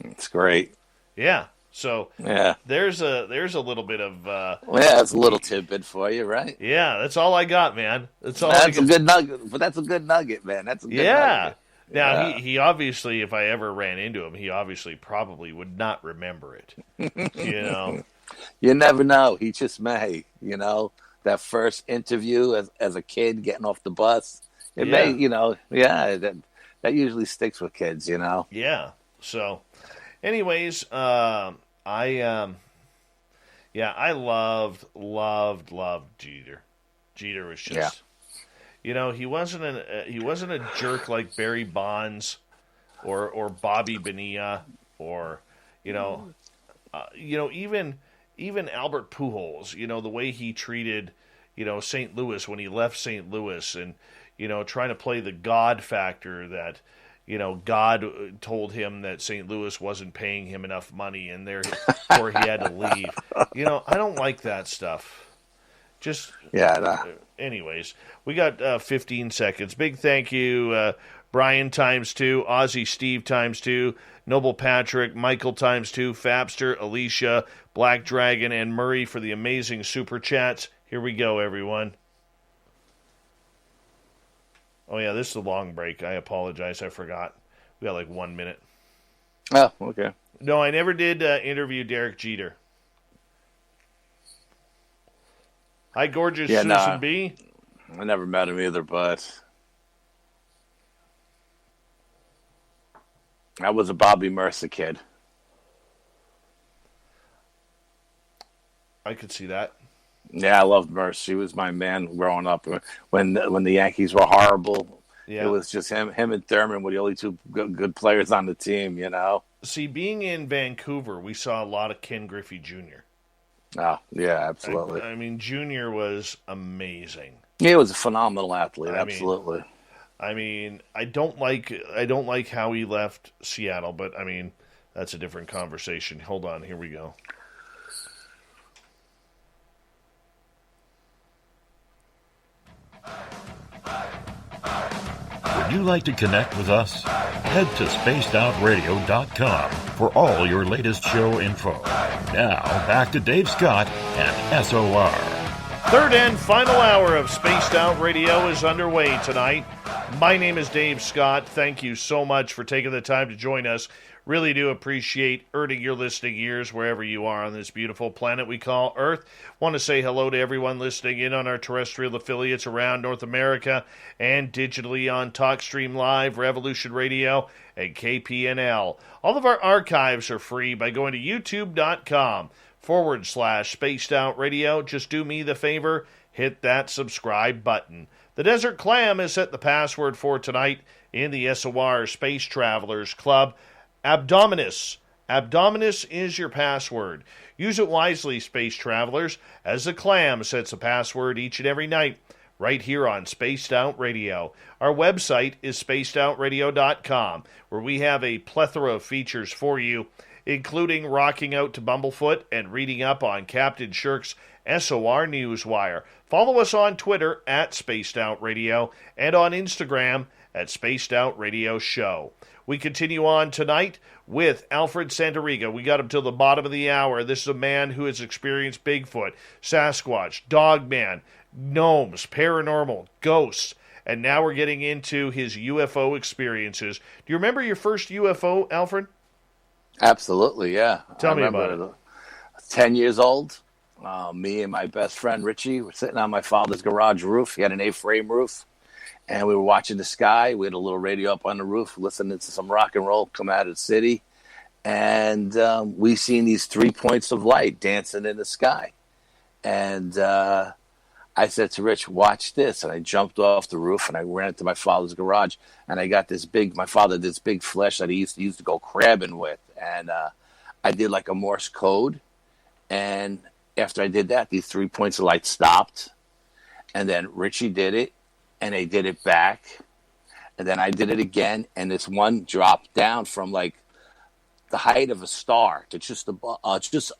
It's great. Yeah. So there's a little bit of that's a little tidbit for you, right? Yeah, that's all I got, man. That's a good nugget, but that's a good nugget, man. That's a good nugget. Now he obviously, if I ever ran into him, he obviously probably would not remember it. You never know. He just may. That first interview as a kid getting off the bus. It may, that usually sticks with kids. Yeah. So. Anyways, I loved Jeter. Jeter was just, he wasn't a jerk like Barry Bonds, or Bobby Bonilla, or even Albert Pujols. The way he treated, St. Louis when he left St. Louis, and trying to play the God factor that. God told him that St. Louis wasn't paying him enough money, and therefore he had to leave. I don't like that stuff. Anyways, we got 15 seconds. Big thank you, Brian ×2, Ozzy Steve ×2, Noble Patrick, Michael ×2, Fabster, Alicia, Black Dragon, and Murray for the amazing super chats. Here we go, everyone. Oh, yeah, this is a long break. I apologize. I forgot. We got like 1 minute. Oh, okay. No, I never did interview Derek Jeter. Hi, gorgeous Susan B. I never met him either, but I was a Bobby Mercer kid. I could see that. Yeah, I loved Mercer. He was my man growing up. When the Yankees were horrible, it was just him and Thurman were the only two good players on the team, See, being in Vancouver, we saw a lot of Ken Griffey Jr. Oh, yeah, absolutely. I mean, Jr. was amazing. He was a phenomenal athlete, absolutely. I don't like how he left Seattle, but, that's a different conversation. Hold on, here we go. Would you like to connect with us? Head to spacedoutradio.com for all your latest show info. Now, back to Dave Scott and SOR. Third and final hour of Spaced Out Radio is underway tonight. My name is Dave Scott. Thank you so much for taking the time to join us. Really do appreciate earning your listening ears wherever you are on this beautiful planet we call Earth. Want to say hello to everyone listening in on our terrestrial affiliates around North America and digitally on TalkStream Live, Revolution Radio, and KPNL. All of our archives are free by going to youtube.com/Spaced Out Radio. Just do me the favor, hit that subscribe button. The Desert Clam has set the password for tonight in the SOR Space Travelers Club. Abdominus. Abdominus is your password. Use it wisely, space travelers, as the Clam sets a password each and every night right here on Spaced Out Radio. Our website is spacedoutradio.com, where we have a plethora of features for you, including rocking out to Bumblefoot and reading up on Captain Shirk's SOR Newswire. Follow us on Twitter at Spaced Out Radio and on Instagram at Spaced Out Radio Show. We continue on tonight with Alfred Santariga. We got him till the bottom of the hour. This is a man who has experienced Bigfoot, Sasquatch, Dogman, gnomes, paranormal, ghosts, and now we're getting into his UFO experiences. Do you remember your first UFO, Alfred? Absolutely, yeah. Tell me about it. 10 years old. Me and my best friend Richie were sitting on my father's garage roof. He had an A-frame roof. And we were watching the sky. We had a little radio up on the roof, listening to some rock and roll come out of the city. And we seen these 3 points of light dancing in the sky. And I said to Rich, watch this. And I jumped off the roof and I ran into my father's garage. And I got this big flesh that he used to go crabbing with. And I did like a Morse code. And after I did that, these 3 points of light stopped. And then Richie did it. And they did it back, and then I did it again, and this one dropped down from like the height of a star to just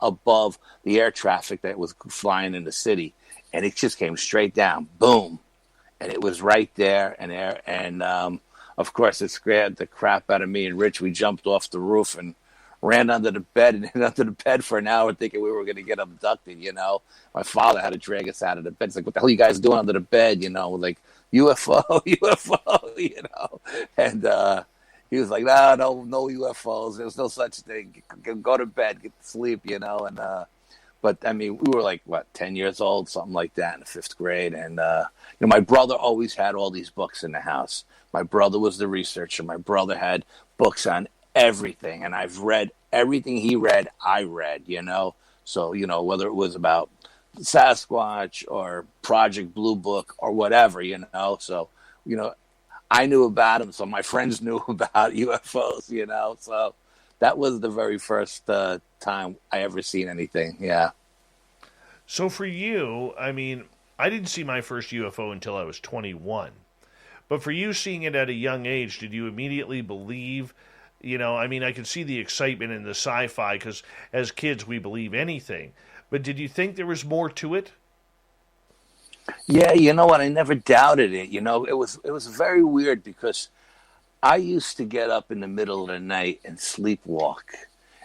above the air traffic that was flying in the city, and it just came straight down, boom, and it was right there, and of course it scared the crap out of me and Rich. We jumped off the roof and ran under the bed and under the bed for an hour thinking we were going to get abducted, you know. My father had to drag us out of the bed. It's like, what the hell are you guys doing under the bed, you know, like UFO, UFO, you know. And he was like, no UFOs. There's no such thing. Go to bed, get to sleep, you know. And but, I mean, we were like, 10 years old, something like that in the 5th grade. And, you know, my brother always had all these books in the house. My brother was the researcher. My brother had books on everything, and I've read everything he read. I read, you know. So, you know, whether it was about Sasquatch or Project Blue Book or whatever, you know. So, you know, I knew about him, so my friends knew about UFOs, you know. So that was the very first time I ever seen anything. Yeah. So for you, I mean, I didn't see my first UFO until I was 21. But for you, seeing it at a young age, did you immediately believe? You know, I mean, I can see the excitement in the sci-fi because as kids we believe anything. But did you think there was more to it? Yeah, you know what? I never doubted it. You know, it was very weird because I used to get up in the middle of the night and sleepwalk.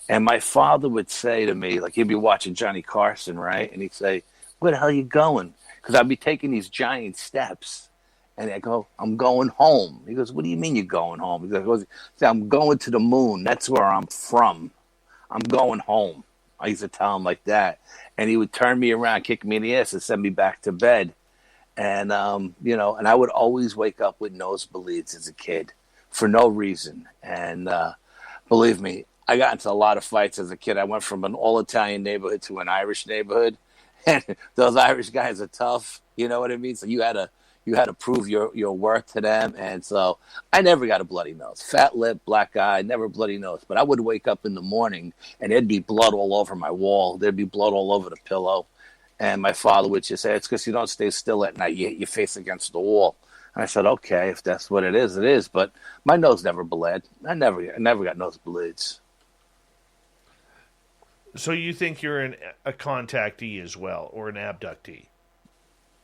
And my father would say to me, like he'd be watching Johnny Carson, right? And he'd say, where the hell are you going? Because I'd be taking these giant steps. And I go, I'm going home. He goes, what do you mean you're going home? He goes, I'm going to the moon. That's where I'm from. I'm going home. I used to tell him like that. And he would turn me around, kick me in the ass, and send me back to bed. And, you know, and I would always wake up with nosebleeds as a kid for no reason. And believe me, I got into a lot of fights as a kid. I went from an all-Italian neighborhood to an Irish neighborhood. And those Irish guys are tough. You know what I mean? So you had to prove your worth to them. And so I never got a bloody nose. Fat lip, black eye, never bloody nose. But I would wake up in the morning and there'd be blood all over my wall. There'd be blood all over the pillow. And my father would just say, it's because you don't stay still at night. You hit your face against the wall. And I said, okay, if that's what it is, it is. But my nose never bled. I never got nosebleeds. So you think you're a contactee as well, or an abductee?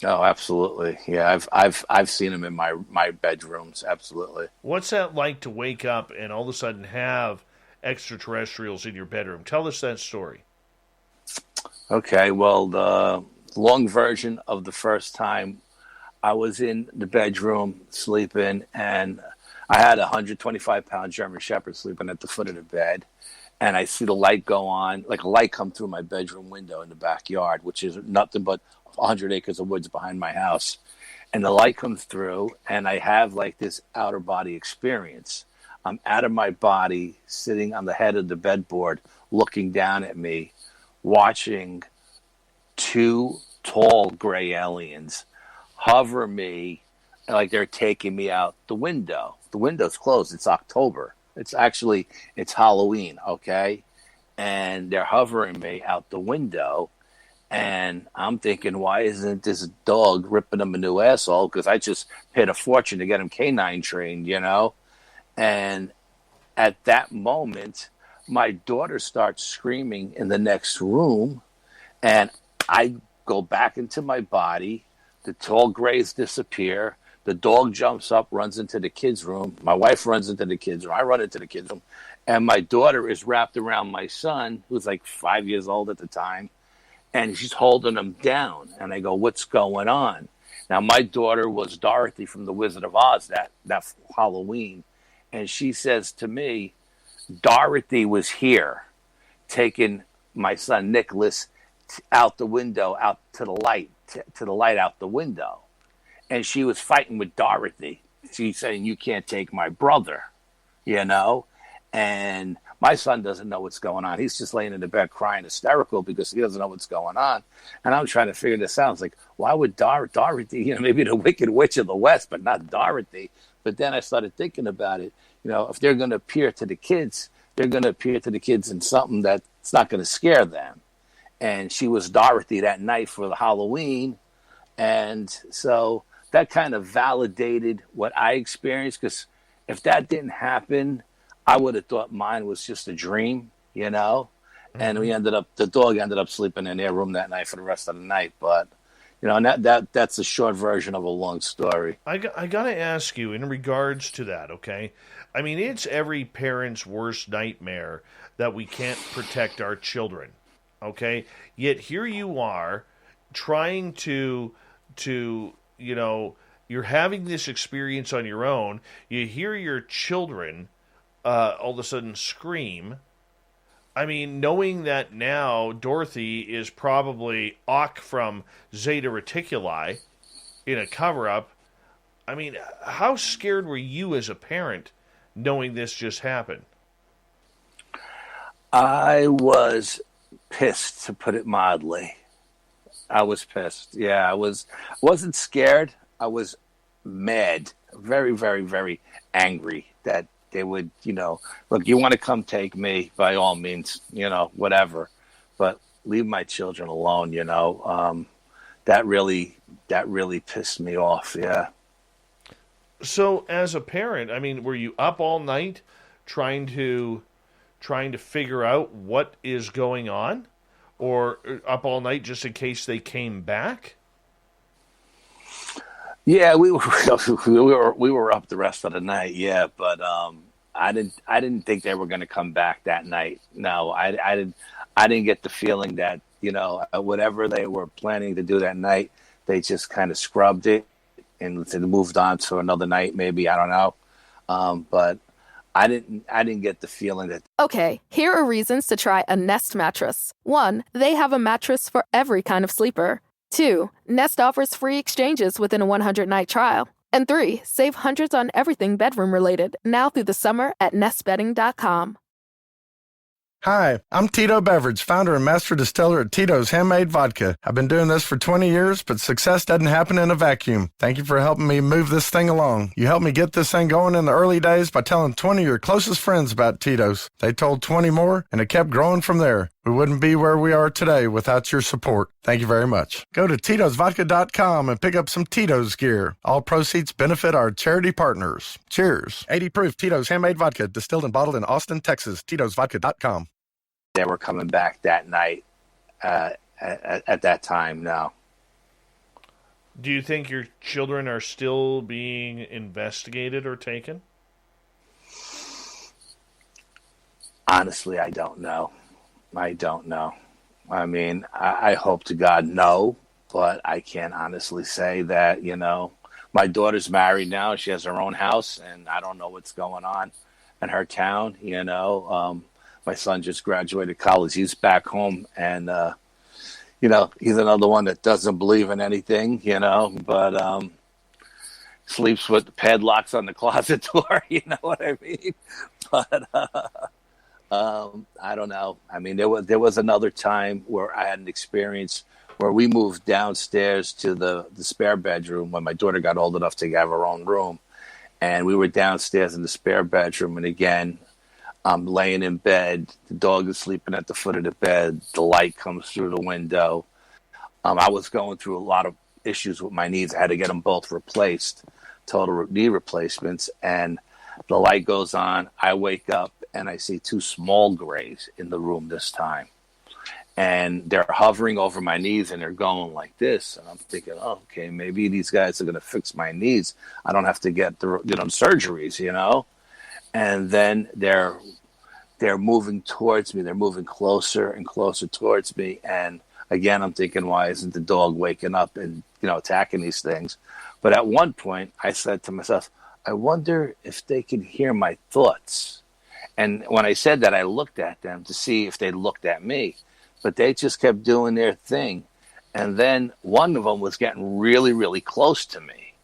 Oh, absolutely. Yeah, I've seen them in my bedrooms. Absolutely. What's that like to wake up and all of a sudden have extraterrestrials in your bedroom? Tell us that story. Okay, well, the long version of the first time, I was in the bedroom sleeping, and I had a 125-pound German Shepherd sleeping at the foot of the bed, and I see the light go on, like a light come through my bedroom window in the backyard, which is nothing but 100 acres of woods behind my house. And the light comes through, and I have like this outer body experience. I'm out of my body, sitting on the head of the bedboard, looking down at me, watching two tall gray aliens hover me like they're taking me out the window. The window's closed. It's October. It's Halloween, okay? And they're hovering me out the window. And I'm thinking, why isn't this dog ripping him a new asshole? Because I just paid a fortune to get him canine trained, you know? And at that moment, my daughter starts screaming in the next room. And I go back into my body. The tall grays disappear. The dog jumps up, runs into the kids' room. My wife runs into the kids' room. I run into the kids' room. And my daughter is wrapped around my son, who's like 5 years old at the time. And she's holding him down. And I go, what's going on? Now, my daughter was Dorothy from The Wizard of Oz that Halloween. And she says to me, Dorothy was here taking my son Nicholas out the window, out to the light, to the light out the window. And she was fighting with Dorothy. She's saying, you can't take my brother, you know? And my son doesn't know what's going on. He's just laying in the bed crying hysterical because he doesn't know what's going on. And I'm trying to figure this out. It's like, why would Dorothy, you know, maybe the Wicked Witch of the West, but not Dorothy. But then I started thinking about it. You know, if they're going to appear to the kids, they're going to appear to the kids in something that's not going to scare them. And she was Dorothy that night for the Halloween. And so that kind of validated what I experienced, because if that didn't happen, I would have thought mine was just a dream, you know? And the dog ended up sleeping in their room that night for the rest of the night. But, you know, and that's a short version of a long story. I got to ask you in regards to that, okay? I mean, it's every parent's worst nightmare that we can't protect our children, okay? Yet here you are trying to you know, you're having this experience on your own. You hear your children all of a sudden scream. I mean, knowing that now Dorothy is probably Aug from Zeta Reticuli in a cover-up, I mean, how scared were you as a parent knowing this just happened? I was pissed, to put it mildly. I was pissed. Yeah, wasn't scared. I was mad, very, very, very angry that they would, you know, look, you want to come take me, by all means, you know, whatever, but leave my children alone, you know. That really pissed me off. Yeah. So as a parent, I mean, were you up all night trying to figure out what is going on? Or up all night just in case they came back? Yeah, we were up the rest of the night. Yeah, but I didn't think they were going to come back that night. No, I didn't get the feeling that, you know, whatever they were planning to do that night, they just kind of scrubbed it and moved on to another night. Maybe, I don't know, but I didn't get the feeling that. Okay, here are reasons to try a Nest mattress. 1, they have a mattress for every kind of sleeper. 2, Nest offers free exchanges within a 100-night trial. And 3, save hundreds on everything bedroom related now through the summer at nestbedding.com. Hi, I'm Tito Beverage, founder and master distiller at Tito's Handmade Vodka. I've been doing this for 20 years, but success doesn't happen in a vacuum. Thank you for helping me move this thing along. You helped me get this thing going in the early days by telling 20 of your closest friends about Tito's. They told 20 more, and it kept growing from there. We wouldn't be where we are today without your support. Thank you very much. Go to Tito'sVodka.com and pick up some Tito's gear. All proceeds benefit our charity partners. Cheers. 80 proof Tito's Handmade Vodka, distilled and bottled in Austin, Texas. Tito'sVodka.com. They were coming back that night at that time, no. Do you think your children are still being investigated or taken? Honestly, I don't know. I mean, I hope to God no, but I can't honestly say that, you know. My daughter's married now. She has her own house, and I don't know what's going on in her town. My son just graduated college. He's back home, and he's another one that doesn't believe in anything. But sleeps with padlocks on the closet door. You know what I mean? But I don't know. I mean, there was another time where I had an experience where we moved downstairs to the spare bedroom when my daughter got old enough to have her own room. And we were downstairs in the spare bedroom. And again, I'm laying in bed. The dog is sleeping at the foot of the bed. The light comes through the window. I was going through a lot of issues with my knees. I had to get them both replaced, total knee replacements. And the light goes on. I wake up and I see two small grays in the room this time. And they're hovering over my knees and they're going like this. And I'm thinking, oh, okay, maybe these guys are going to fix my knees. I don't have to get surgeries, And then they're moving towards me. They're moving closer and closer towards me. And again, I'm thinking, why isn't the dog waking up and, attacking these things? But at one point I said to myself, I wonder if they can hear my thoughts. And when I said that, I looked at them to see if they looked at me. But they just kept doing their thing. And then one of them was getting really, really close to me.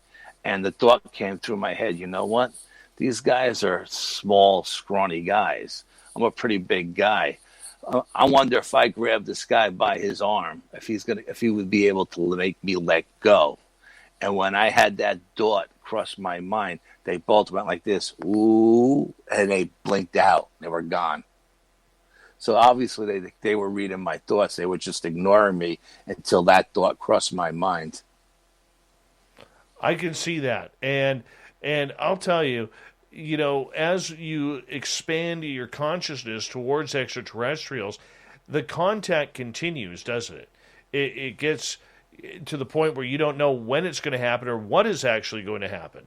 And the thought came through my head, you know what? These guys are small, scrawny guys. I'm a pretty big guy. I wonder if I grab this guy by his arm, if he would be able to make me let go. And when I had that thought cross my mind, they both went like this, ooh, and they blinked out. They were gone. So obviously they were reading my thoughts. They were just ignoring me until that thought crossed my mind. I can see that. And I'll tell you, as you expand your consciousness towards extraterrestrials, the contact continues, doesn't it? It gets to the point where you don't know when it's going to happen or what is actually going to happen.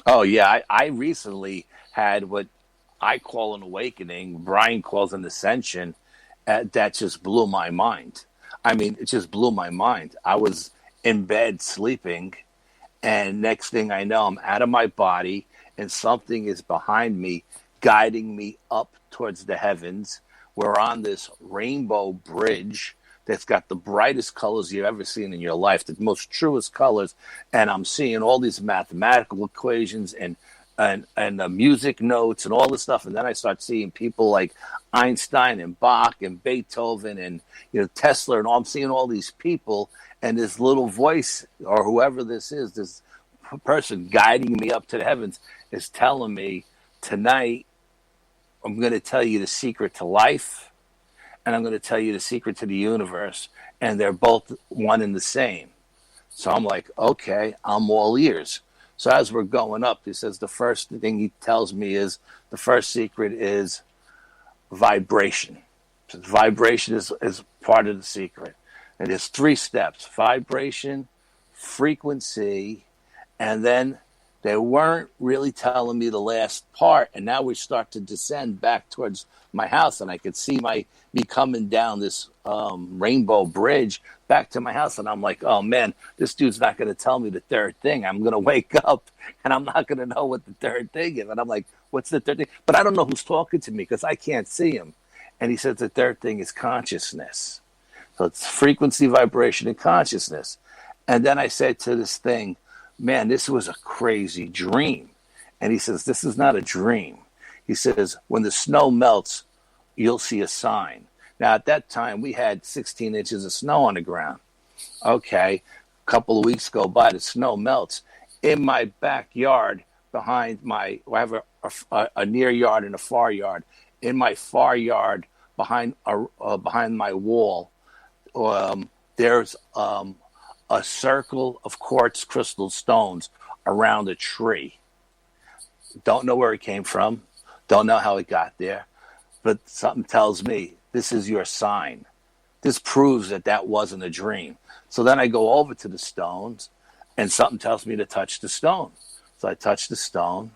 Oh, yeah. I recently had what I call an awakening. Brian calls an ascension. That just blew my mind. I mean, it just blew my mind. I was in bed sleeping, and next thing I know, I'm out of my body, and something is behind me, guiding me up towards the heavens. We're on this rainbow bridge that's got the brightest colors you've ever seen in your life, the most truest colors, and I'm seeing all these mathematical equations and the music notes and all this stuff. And then I start seeing people like Einstein and Bach and Beethoven and Tesla, and I'm seeing all these people, and this little voice, or whoever this is, this person guiding me up to the heavens, is telling me, tonight I'm going to tell you the secret to life, and I'm going to tell you the secret to the universe, and they're both one and the same. So I'm like, okay, I'm all ears. So as we're going up, he says the first thing he tells me is the first secret is vibration. So vibration is part of the secret. And there's 3 steps: vibration, frequency, and then they weren't really telling me the last part. And now we start to descend back towards my house, and I could see me coming down this rainbow bridge back to my house. And I'm like, oh man, this dude's not going to tell me the third thing. I'm going to wake up and I'm not going to know what the third thing is. And I'm like, what's the third thing? But I don't know who's talking to me because I can't see him. And he says the third thing is consciousness. So it's frequency, vibration, and consciousness. And then I said to this thing, man, this was a crazy dream. And he says, this is not a dream. He says, when the snow melts, you'll see a sign. Now, at that time, we had 16 inches of snow on the ground. Okay, a couple of weeks go by, the snow melts. In my backyard, behind I have a near yard and a far yard. In my far yard, behind my wall, there's a circle of quartz crystal stones around a tree. Don't know where it came from. Don't know how it got there. But something tells me this is your sign. This proves that wasn't a dream. So then I go over to the stones, and something tells me to touch the stone. So I touch the stone,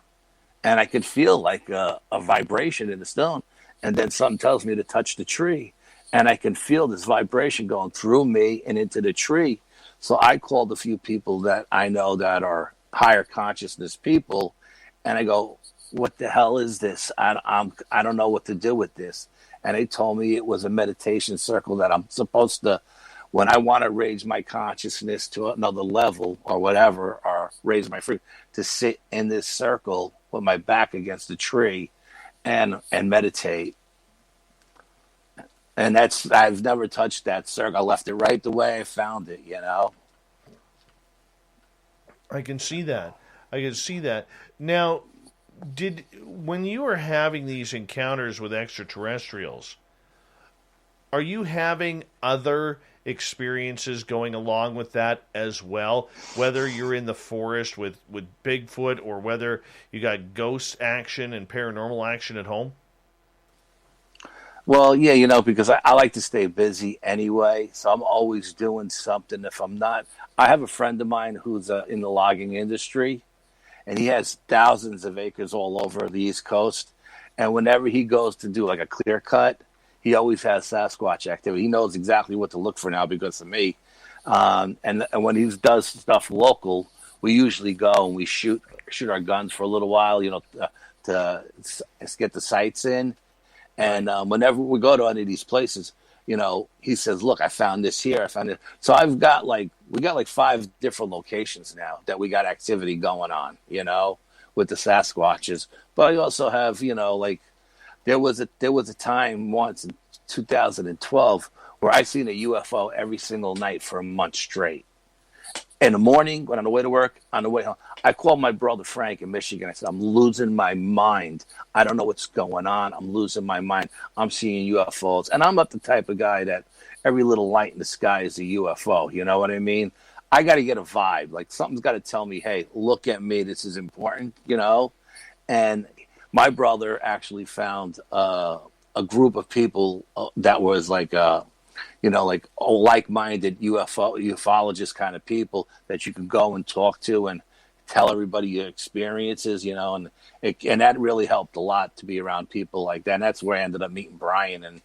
and I can feel like a vibration in the stone. And then something tells me to touch the tree, and I can feel this vibration going through me and into the tree. So I called a few people that I know that are higher consciousness people, and I go, what the hell is this? I don't know what to do with this. And they told me it was a meditation circle that I'm supposed to, when I want to raise my consciousness to another level or whatever, or raise my frequency, to sit in this circle with my back against a tree and meditate. And I've never touched that circle. I left it right the way I found it, you know? I can see that. Now, when you are having these encounters with extraterrestrials, are you having other experiences going along with that as well? Whether you're in the forest with Bigfoot, or whether you got ghost action and paranormal action at home? Well, yeah, you know, because I like to stay busy anyway, so I'm always doing something. If I'm not, I have a friend of mine who's in the logging industry, and he has thousands of acres all over the East Coast. And whenever he goes to do like a clear cut, he always has Sasquatch activity. He knows exactly what to look for now because of me. And when he does stuff local, we usually go and we shoot our guns for a little while, you know, to get the sights in. And whenever we go to any of these places, you know, he says, look, I found this here. I found it. So we got like 5 different locations now that we got activity going on, you know, with the Sasquatches. But I also have, you know, like there was a time once in 2012 where I seen a UFO every single night for a month straight. In the morning, when on the way to work, on the way home, I called my brother Frank in Michigan. I said, I'm losing my mind. I don't know what's going on. I'm losing my mind. I'm seeing UFOs. And I'm not the type of guy that every little light in the sky is a UFO. You know what I mean? I got to get a vibe. Like something's got to tell me, hey, look at me. This is important, you know? And my brother actually found a group of people that was like, you know, like like-minded ufologist kind of people that you can go and talk to and tell everybody your experiences, you know, and that really helped a lot to be around people like that. And that's where I ended up meeting Brian.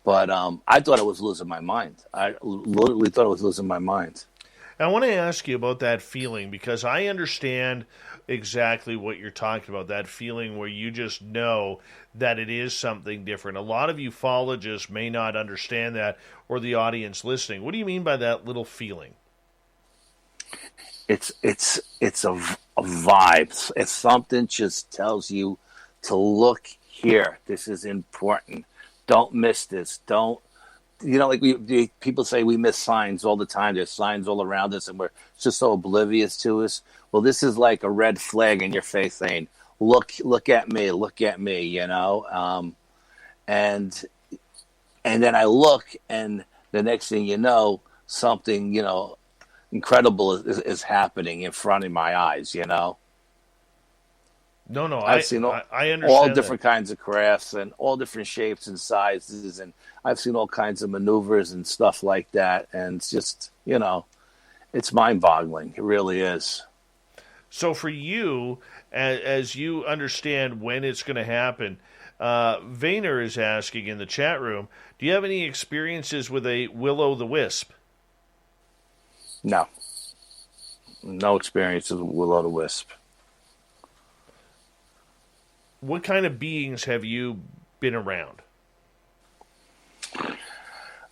But I thought I was losing my mind. I literally thought I was losing my mind. I want to ask you about that feeling, because I understand exactly what you're talking about, that feeling where you just know that it is something different. A lot of ufologists may not understand that, or the audience listening. What do you mean by that little feeling? It's a vibe. It's something just tells you to look here. This is important. Don't miss this. Don't, you know, like people say we miss signs all the time. There's signs all around us, and we're just so oblivious to us. Well, this is like a red flag in your face saying, look at me, you know? And then I look, and the next thing you know, something, you know, incredible is happening in front of my eyes, you know? No, I've seen I understand all different kinds of crafts and all different shapes and sizes, and I've seen all kinds of maneuvers and stuff like that, and it's just, you know, it's mind-boggling. It really is. So for you, as you understand when it's going to happen, Vayner is asking in the chat room, do you have any experiences with a will-o'-the-wisp? No. No experiences with will-o'-the-wisp. What kind of beings have you been around?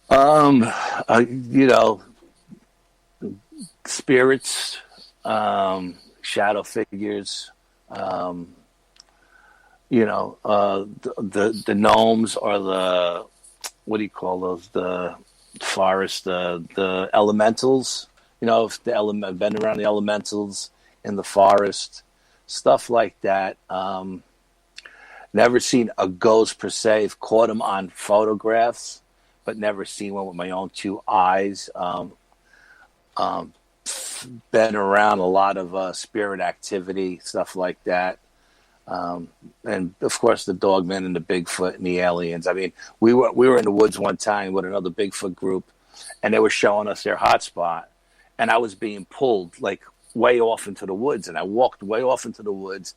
You know, spirits, shadow figures, you know, the gnomes, or the, what do you call those? The forest, the elementals, you know, I've been around the elementals in the forest, stuff like that. Never seen a ghost per se. I've caught them on photographs, but never seen one with my own 2 eyes. Been around a lot of spirit activity, stuff like that. And of course the Dogman and the Bigfoot and the aliens. I mean, we were in the woods one time with another Bigfoot group, and they were showing us their hotspot, and I was being pulled like way off into the woods, and I walked way off into the woods,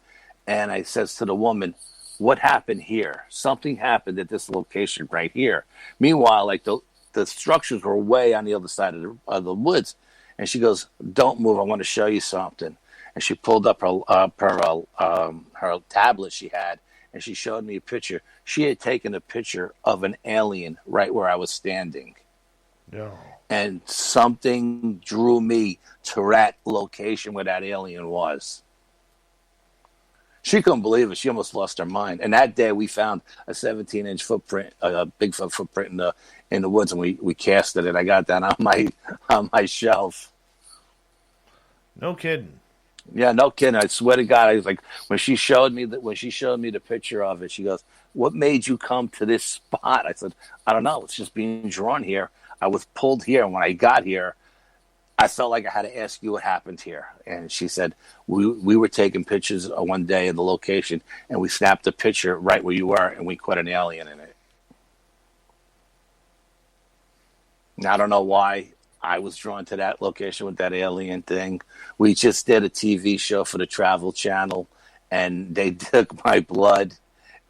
and I says to the woman, what happened here? Something happened at this location right here. Meanwhile, like the structures were way on the other side of the woods. And she goes, "Don't move. I want to show you something." And she pulled up her tablet she had, and she showed me a picture. She had taken a picture of an alien right where I was standing. No. And something drew me to that location where that alien was. She couldn't believe it. She almost lost her mind. And that day we found a 17-inch footprint, a Bigfoot footprint in the woods, and we casted it. I got that on my shelf. No kidding. Yeah, no kidding. I swear to God, I was like, when she showed me the picture of it, she goes, "What made you come to this spot?" I said, "I don't know. It's just being drawn here. I was pulled here, and when I got here, I felt like I had to ask you what happened here." And she said, we were taking pictures one day of the location, and we snapped a picture right where you were, and we caught an alien in it. Now, I don't know why I was drawn to that location with that alien thing. We just did a TV show for the Travel Channel, and they took my blood,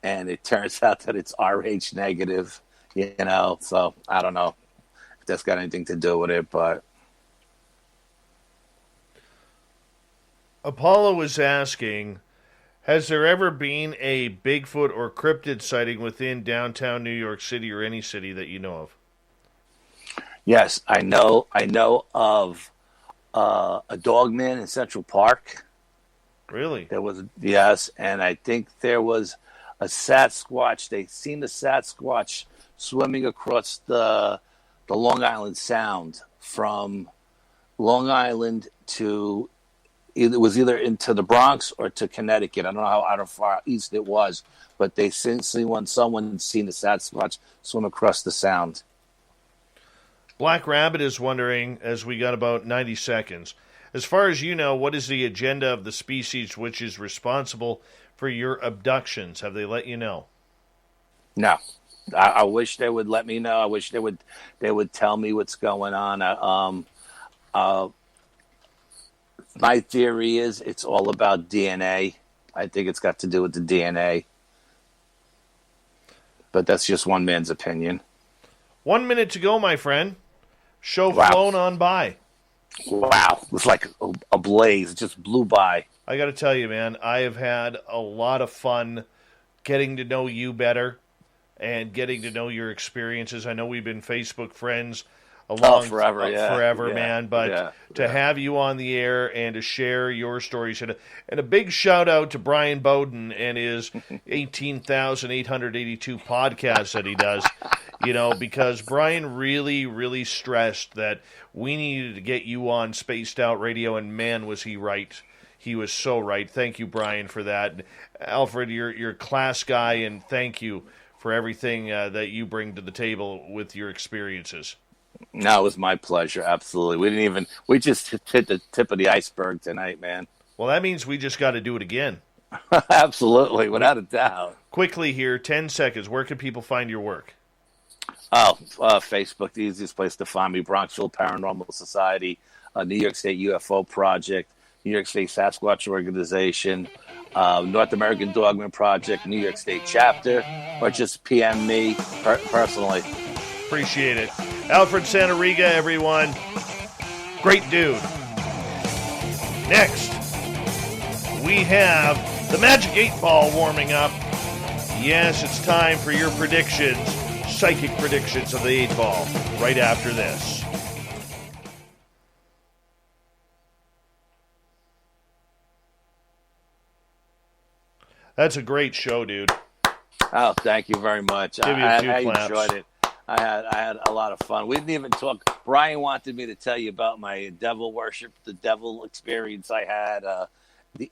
and it turns out that it's RH negative, so I don't know if that's got anything to do with it, but... Apollo was asking, has there ever been a Bigfoot or cryptid sighting within downtown New York City or any city that you know of? Yes, I know of a dogman in Central Park. Really? There was, yes, and I think there was a Sasquatch. They seen the Sasquatch swimming across the Long Island Sound from Long Island to either into the Bronx or to Connecticut. I don't know how far east it was, but they someone seen the Sasquatch swim across the Sound. Black Rabbit is wondering, as we got about 90 seconds, as far as you know, what is the agenda of the species which is responsible for your abductions? Have they let you know? No. I wish they would let me know. I wish they would tell me what's going on. My theory is it's all about DNA. I think it's got to do with the DNA. But that's just one man's opinion. 1 minute to go, my friend. Show Wow. flown on by. Wow. It was like a blaze. It just blew by. I got to tell you, man, I have had a lot of fun getting to know you better and getting to know your experiences. I know we've been Facebook friends forever, man. But to have you on the air and to share your stories, and a big shout out to Brian Bowden and his 18,882 podcasts that he does. Because Brian really, really stressed that we needed to get you on Spaced Out Radio, and man, was he right. He was so right. Thank you, Brian, for that. Alfred, you're a class guy, and thank you for everything that you bring to the table with your experiences. No, it was my pleasure. Absolutely. We just hit the tip of the iceberg tonight, man. Well, that means we just got to do it again. Absolutely, without a doubt. Quickly here, 10 seconds. Where can people find your work? Facebook, the easiest place to find me. Bronxville Paranormal Society, New York State UFO Project, New York State Sasquatch Organization, North American Dogman Project, New York State Chapter, or just PM me personally. Appreciate it. Alfred Santariga, everyone. Great dude. Next, we have the Magic 8 Ball warming up. Yes, it's time for your predictions, psychic predictions of the 8 Ball, right after this. That's a great show, dude. Oh, thank you very much. Give you a few claps. Enjoyed it. I had a lot of fun. We didn't even talk. Brian wanted me to tell you about my devil worship, the devil experience I had, the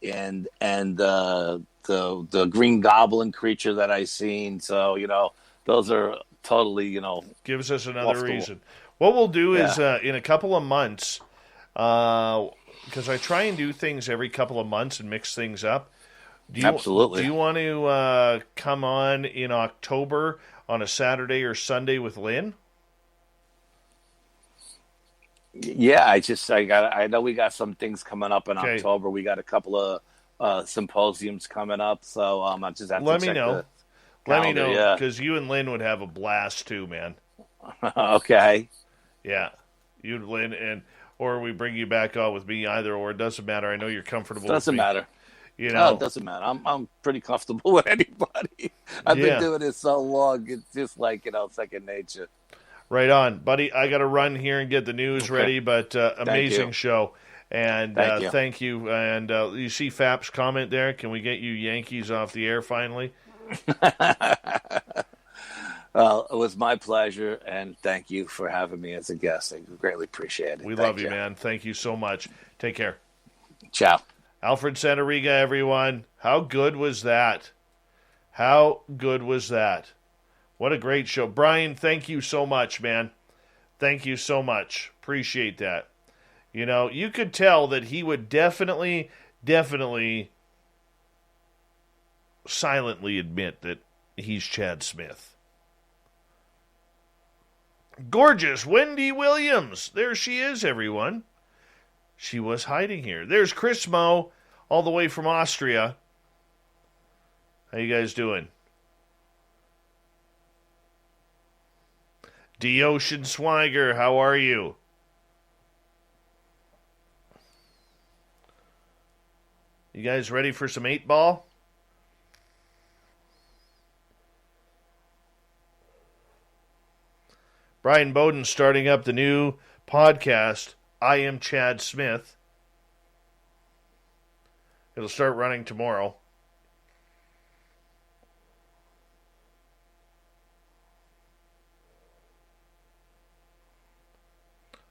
Green Goblin creature that I seen. So those are totally gives us another reason. What we'll do is in a couple of months, because I try and do things every couple of months and mix things up. Absolutely. Do you want to come on in October on a Saturday or Sunday with Lynn? Yeah, I know we got some things coming up in October. We got a couple of symposiums coming up, so I just have to check the calendar. Let me know, because you and Lynn would have a blast too, man. Okay. Yeah, you and Lynn, or we bring you back on with me, either or. It doesn't matter. I know you're comfortable with me. Doesn't matter. You No, know, it doesn't matter. I'm pretty comfortable with anybody. I've been doing this so long. It's just like, second nature. Right on, buddy. I got to run here and get the news ready, but amazing show. And thank you. And you see Fap's comment there? Can we get you Yankees off the air finally? Well, it was my pleasure, and thank you for having me as a guest. I greatly appreciate it. We love you, man. Thank you so much. Take care. Ciao. Alfred Santariga, everyone. How good was that? How good was that? What a great show. Brian, thank you so much, man. Thank you so much. Appreciate that. You know, you could tell that he would definitely silently admit that he's Chad Smith. Gorgeous Wendy Williams. There she is, everyone. She was hiding here. There's Chris Moe, all the way from Austria. How you guys doing? D. Ocean Swiger, how are you? You guys ready for some 8-ball? Brian Bowden starting up the new podcast, I Am Chad Smith. It'll start running tomorrow.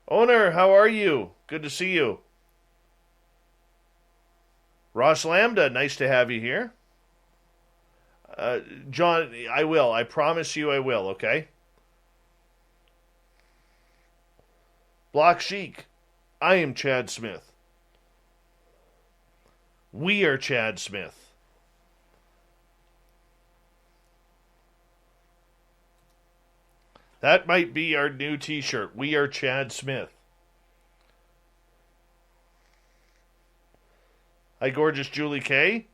Owner, how are you? Good to see you. Ross Lambda, nice to have you here. John, I will. I promise you I will, okay? Block Chic, I am Chad Smith. We are Chad Smith. That might be our new t-shirt. We are Chad Smith. Hi, gorgeous Julie K.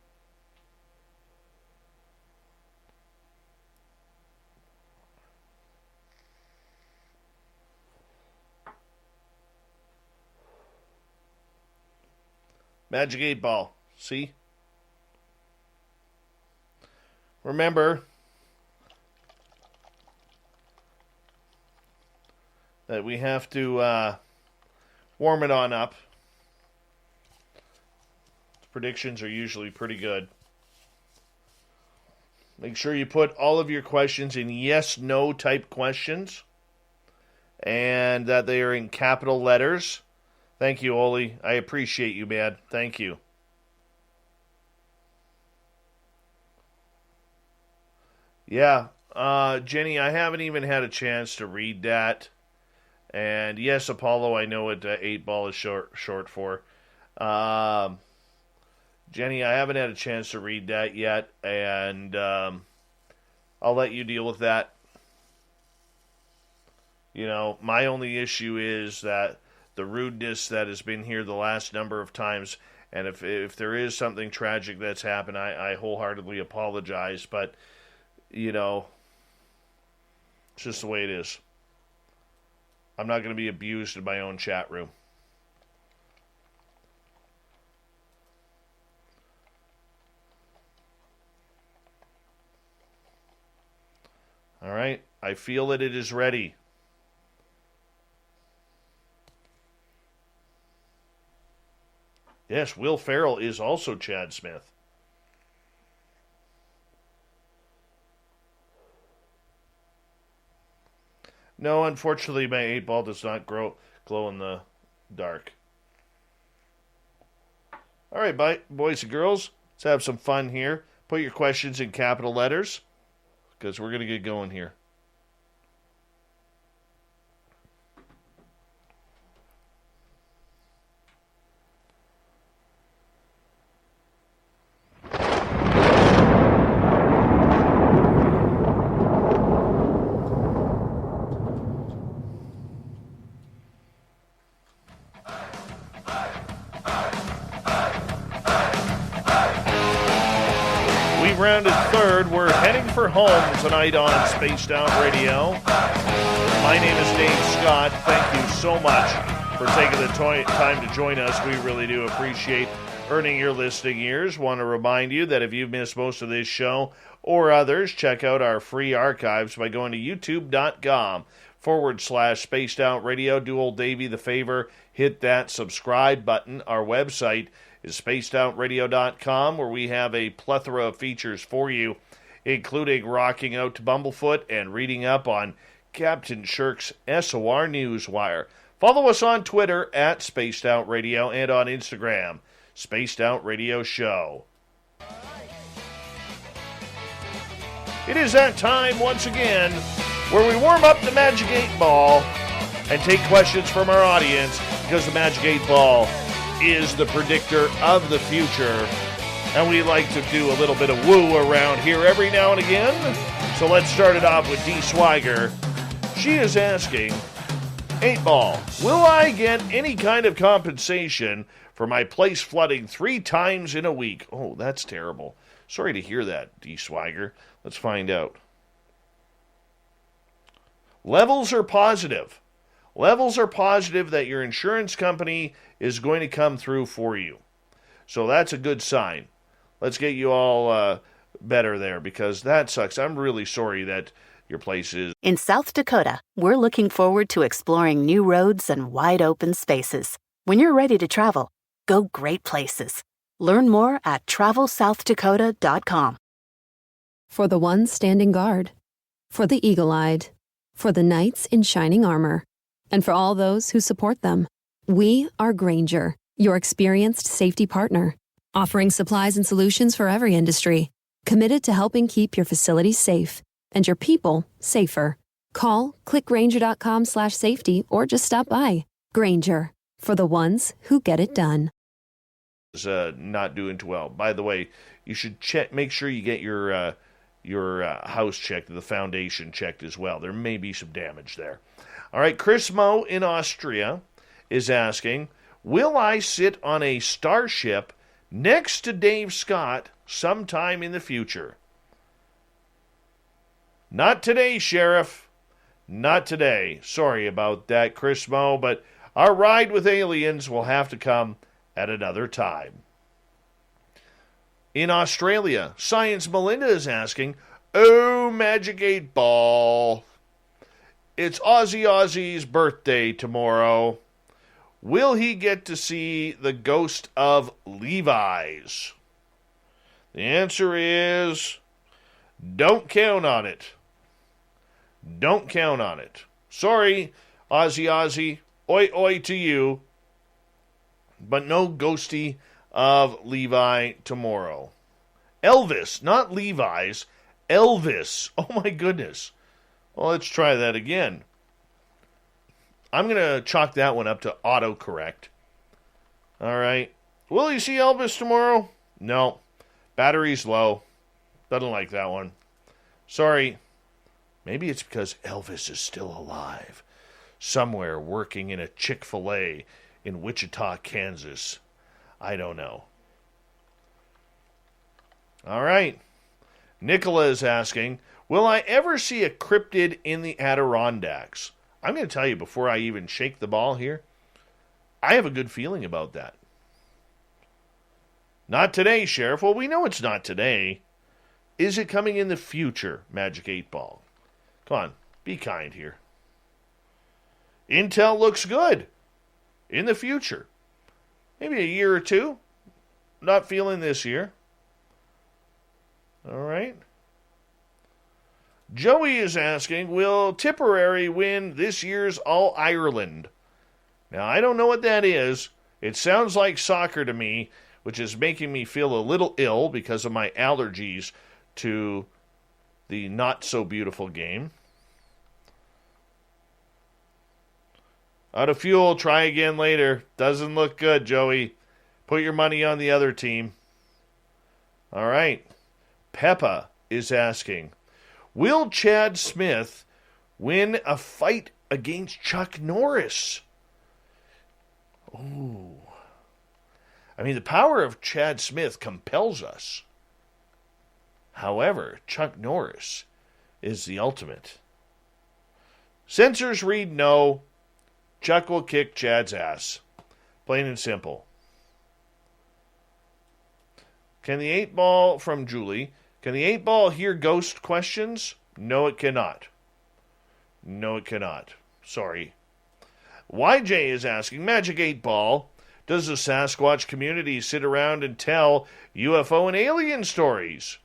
Magic 8 Ball. See? Remember that we have to warm it on up. Predictions are usually pretty good. Make sure you put all of your questions in yes/no type questions, and that they are in capital letters. Thank you, Oli. I appreciate you, man. Thank you. Yeah, Jenny, I haven't even had a chance to read that. And yes, Apollo, I know what 8 Ball is short for. Jenny, I haven't had a chance to read that yet, and I'll let you deal with that. You know, my only issue is that the rudeness that has been here the last number of times, and if there is something tragic that's happened, I wholeheartedly apologize, but, you know, it's just the way it is. I'm not going to be abused in my own chat room. All right, I feel that it is ready. Yes, Will Ferrell is also Chad Smith. No, unfortunately, my 8 Ball does not glow in the dark. All right, boys and girls, let's have some fun here. Put your questions in capital letters, because we're going to get going here. Rounded third. We're heading for home tonight on Spaced Out Radio. My name is Dave Scott. Thank you so much for taking the time to join us. We really do appreciate earning your listening ears. Want to remind you that if you've missed most of this show or others, check out our free archives by going to youtube.com/Spaced Out Radio. Do old Davey the favor, hit that subscribe button. Our website is spacedoutradio.com, where we have a plethora of features for you, including rocking out to Bumblefoot and reading up on Captain Shirk's SOR Newswire. Follow us on Twitter at Spaced Out Radio and on Instagram, Spaced Out Radio Show. It is that time once again where we warm up the Magic 8 Ball and take questions from our audience, because the Magic 8 Ball is the predictor of the future. And we like to do a little bit of woo around here every now and again. So let's start it off with Dee Swiger. She is asking, 8 Ball, will I get any kind of compensation for my place flooding 3 times in a week? Oh, that's terrible. Sorry to hear that, Dee Swiger. Let's find out. Levels are positive. Levels are positive that your insurance company is going to come through for you. So that's a good sign. Let's get you all better there, because that sucks. I'm really sorry that your place is. In South Dakota, we're looking forward to exploring new roads and wide open spaces. When you're ready to travel, go great places. Learn more at travelsouthdakota.com. For the ones standing guard, for the eagle-eyed, for the knights in shining armor, and for all those who support them, we are Grainger, your experienced safety partner, offering supplies and solutions for every industry, committed to helping keep your facilities safe and your people safer. Call clickgrainger.com/safety or just stop by. Grainger, for the ones who get it done. Not doing too well. By the way, you should make sure you get your house checked, the foundation checked as well. There may be some damage there. All right, Chris Moe in Austria is asking, will I sit on a starship next to Dave Scott sometime in the future? Not today, Sheriff. Not today. Sorry about that, Chris Moe, but our ride with aliens will have to come at another time. In Australia, Science Melinda is asking, oh, Magic 8 Ball, it's Ozzy's birthday tomorrow. Will he get to see the ghost of Levi's? The answer is, don't count on it. Don't count on it. Sorry, Ozzy, oi oi to you, but no ghosty of Levi tomorrow. Elvis, not Levi's, Elvis. Oh my goodness. Well, let's try that again. I'm going to chalk that one up to autocorrect. All right. Will you see Elvis tomorrow? No. Battery's low. Doesn't like that one. Sorry. Maybe it's because Elvis is still alive, somewhere working in a Chick-fil-A in Wichita, Kansas. I don't know. All right. Nicola is asking, will I ever see a cryptid in the Adirondacks? I'm going to tell you before I even shake the ball here, I have a good feeling about that. Not today, Sheriff. Well, we know it's not today. Is it coming in the future, Magic 8 Ball? Come on, be kind here. Intel looks good in the future. Maybe a year or two. Not feeling this year. All right. Joey is asking, will Tipperary win this year's All-Ireland? Now, I don't know what that is. It sounds like soccer to me, which is making me feel a little ill because of my allergies to the not-so-beautiful game. Out of fuel, try again later. Doesn't look good, Joey. Put your money on the other team. All right. Peppa is asking, will Chad Smith win a fight against Chuck Norris? Ooh. I mean, the power of Chad Smith compels us. However, Chuck Norris is the ultimate. Sensors read no. Chuck will kick Chad's ass. Plain and simple. Can the 8-ball from Julie, can the 8-ball hear ghost questions? No, it cannot. No, it cannot. Sorry. YJ is asking, Magic 8-ball, does the Sasquatch community sit around and tell UFO and alien stories?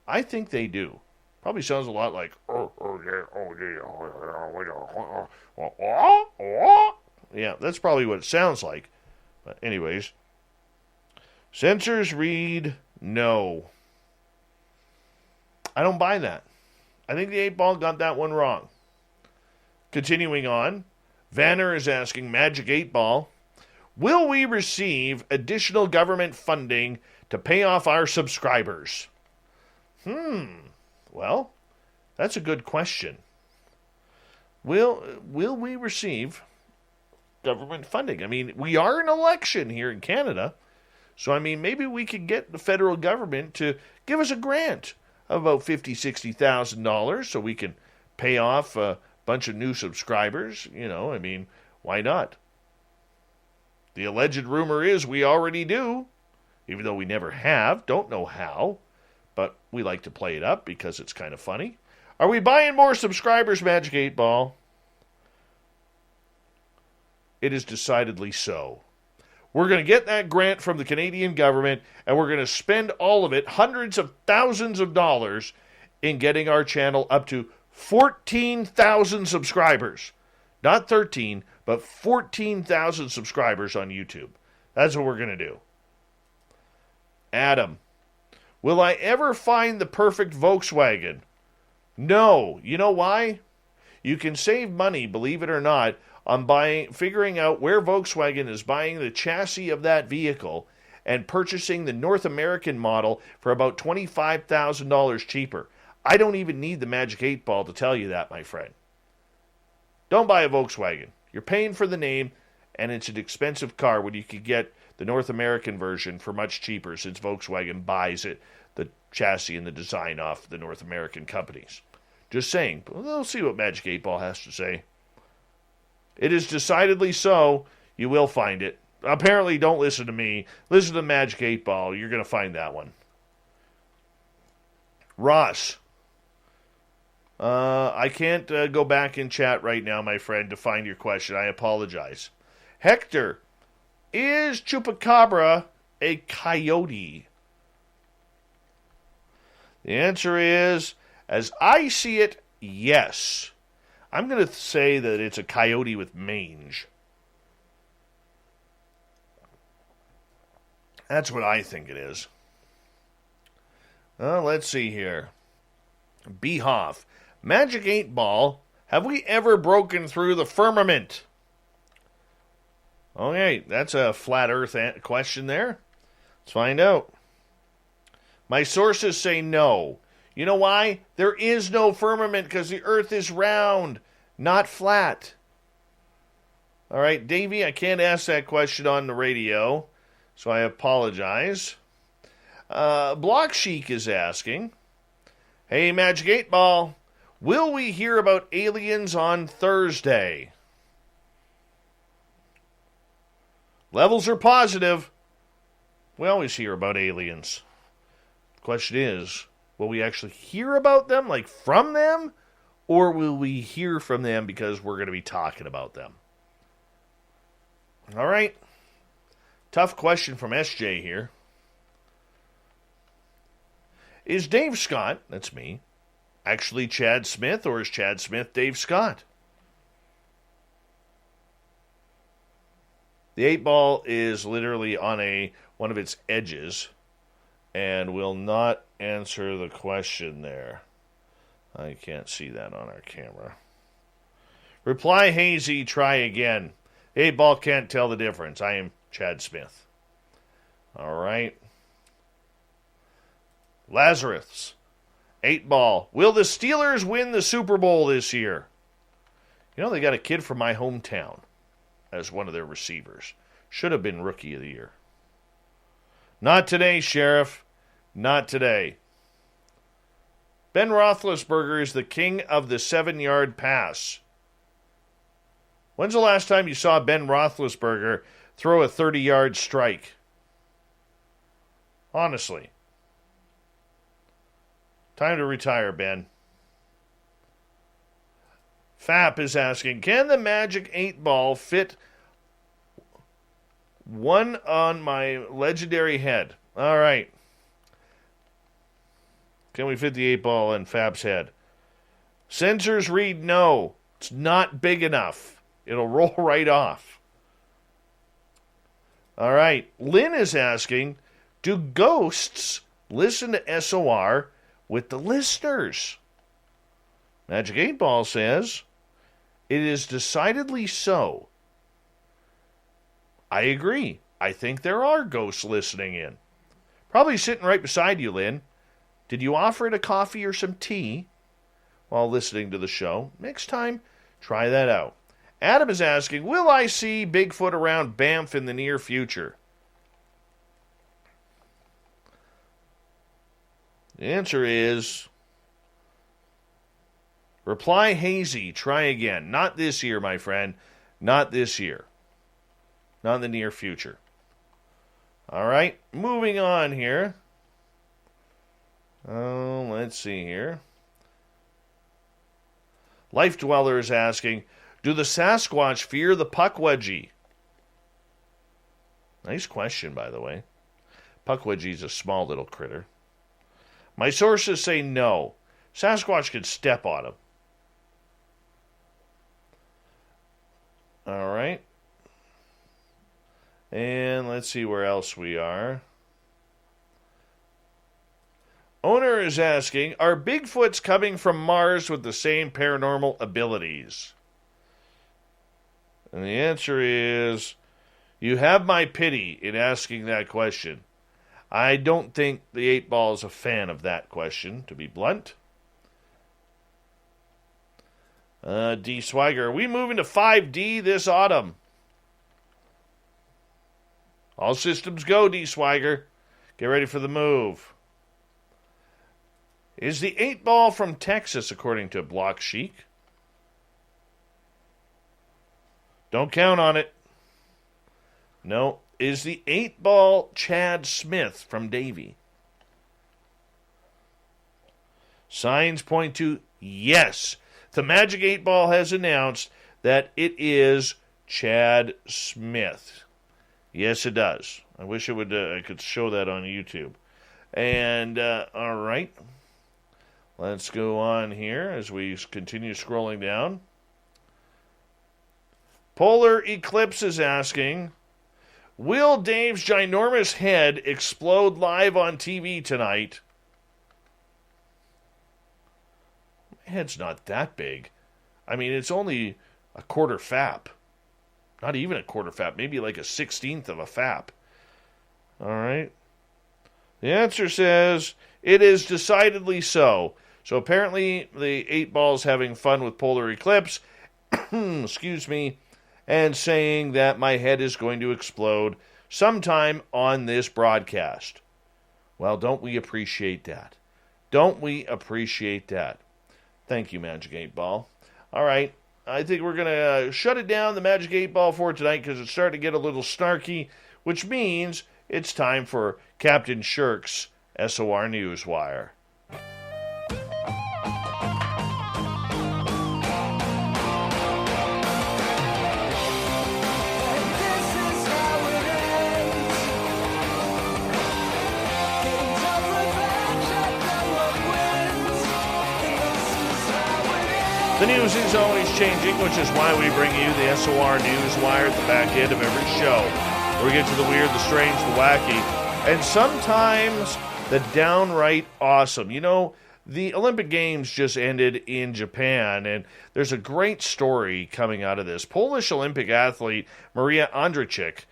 I think they do. Probably sounds a lot like, yeah, that's probably what it sounds like. But anyways, Censors read no. I don't buy that. I think the 8-ball got that one wrong. Continuing on, Vanner is asking Magic 8-ball, will we receive additional government funding to pay off our subscribers? Well, that's a good question. Will we receive government funding? I mean, we are in an election here in Canada, so I mean, maybe we could get the federal government to give us a grant of about $50,000, $60,000 so we can pay off a bunch of new subscribers. You know, I mean, why not? The alleged rumor is we already do, even though we never have, don't know how, but we like to play it up because it's kind of funny. Are we buying more subscribers, Magic 8-ball? It is decidedly so. We're going to get that grant from the Canadian government, and we're going to spend all of it, hundreds of thousands of dollars, in getting our channel up to 14,000 subscribers. Not 13, but 14,000 subscribers on YouTube. That's what we're going to do. Adam, will I ever find the perfect Volkswagen? No. You know why? You can save money, believe it or not, on figuring out where Volkswagen is buying the chassis of that vehicle and purchasing the North American model for about $25,000 cheaper. I don't even need the Magic 8-ball to tell you that, my friend. Don't buy a Volkswagen. You're paying for the name, and it's an expensive car when you could get the North American version for much cheaper since Volkswagen buys it, the chassis and the design off the North American companies. Just saying. We'll see what Magic 8-ball has to say. It is decidedly so. You will find it. Apparently, don't listen to me. Listen to Magic 8-ball. You're going to find that one. Ross. I can't go back in chat right now, my friend, to find your question. I apologize. Hector, is Chupacabra a coyote? The answer is, as I see it, yes. I'm going to say that it's a coyote with mange. That's what I think it is. Let's see here. Behoff. Magic 8-ball, have we ever broken through the firmament? Okay, that's a flat earth question there. Let's find out. My sources say no. You know why? There is no firmament because the earth is round, not flat. All right, Davey, I can't ask that question on the radio, so I apologize. Block Chic is asking, hey, Magic 8-ball, will we hear about aliens on Thursday? Levels are positive. We always hear about aliens. The question is, will we actually hear about them, like from them? Or will we hear from them because we're going to be talking about them? All right. Tough question from SJ here. Is Dave Scott, that's me, actually Chad Smith, or is Chad Smith Dave Scott? The 8-ball is literally on one of its edges and will not answer the question there. I can't see that on our camera. Reply hazy, try again. 8-ball can't tell the difference. I am Chad Smith. All right. Lazarus. 8-ball. Will the Steelers win the Super Bowl this year? You know, they got a kid from my hometown as one of their receivers. Should have been Rookie of the Year. Not today, Sheriff. Not today. Ben Roethlisberger is the king of the 7-yard pass. When's the last time you saw Ben Roethlisberger throw a 30-yard strike? Honestly. Time to retire, Ben. Fap is asking, can the Magic 8 Ball fit one on my legendary head? All right. Can we fit the 8 Ball in Fap's head? Sensors read no. It's not big enough. It'll roll right off. All right. Lynn is asking, do ghosts listen to SOR with the listeners? Magic 8 Ball says, it is decidedly so. I agree. I think there are ghosts listening in. Probably sitting right beside you, Lynn. Did you offer it a coffee or some tea while listening to the show? Next time, try that out. Adam is asking, will I see Bigfoot around Banff in the near future? The answer is, reply hazy, try again. Not this year, my friend. Not this year. Not in the near future. All right, moving on here. Oh, let's see here. Life Dweller is asking, do the Sasquatch fear the Pukwudgie? Nice question, by the way. Pukwudgie's a small little critter. My sources say no. Sasquatch could step on him. All right. And let's see where else we are. Owner is asking, are Bigfoots coming from Mars with the same paranormal abilities? And the answer is, you have my pity in asking that question. I don't think the 8 Ball is a fan of that question, to be blunt. D. Swagger, are we moving to 5D this autumn? All systems go, D. Swagger. Get ready for the move. Is the 8 Ball from Texas, according to Block Chic? Don't count on it. No. Is the 8 Ball Chad Smith from Davie? Signs point to yes. The Magic 8 Ball has announced that it is Chad Smith. Yes, it does. I wish it would. I could show that on YouTube. And, all right. Let's go on here as we continue scrolling down. Polar Eclipse is asking, will Dave's ginormous head explode live on TV tonight? My head's not that big. I mean, it's only a quarter fap. Not even a quarter fap. Maybe like a 16th of a fap. All right. The answer says, it is decidedly so. So apparently the 8 Ball's having fun with Polar Eclipse, excuse me, and saying that my head is going to explode sometime on this broadcast. Well, don't we appreciate that? Don't we appreciate that? Thank you, Magic 8 Ball. All right, I think we're going to shut it down, the Magic 8 Ball, for tonight because it's starting to get a little snarky, which means it's time for Captain Shirk's SOR Newswire. The news is always changing, which is why we bring you the SOR Newswire at the back end of every show. We get to the weird, the strange, the wacky, and sometimes the downright awesome. You know, the Olympic Games just ended in Japan, and there's a great story coming out of this. Polish Olympic athlete Maria Andrzejczyk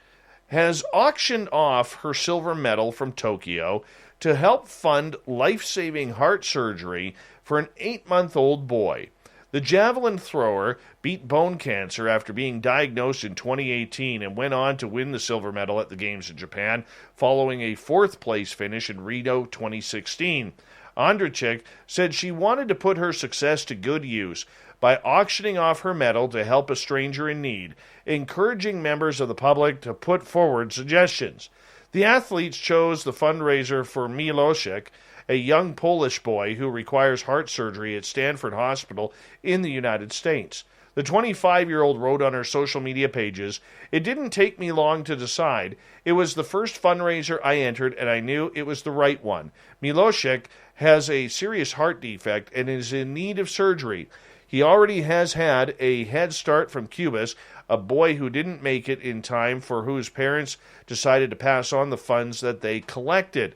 has auctioned off her silver medal from Tokyo to help fund life-saving heart surgery for an 8-month-old boy. The javelin thrower beat bone cancer after being diagnosed in 2018 and went on to win the silver medal at the Games in Japan, following a 4th-place finish in Rio 2016. Andrachik said she wanted to put her success to good use by auctioning off her medal to help a stranger in need, encouraging members of the public to put forward suggestions. The athletes chose the fundraiser for Milošek, a young Polish boy who requires heart surgery at Stanford Hospital in the United States. The 25-year-old wrote on her social media pages, "It didn't take me long to decide. It was the first fundraiser I entered, and I knew it was the right one. Milošek has a serious heart defect and is in need of surgery. He already has had a head start from Cubas, a boy who didn't make it in time for whose parents decided to pass on the funds that they collected."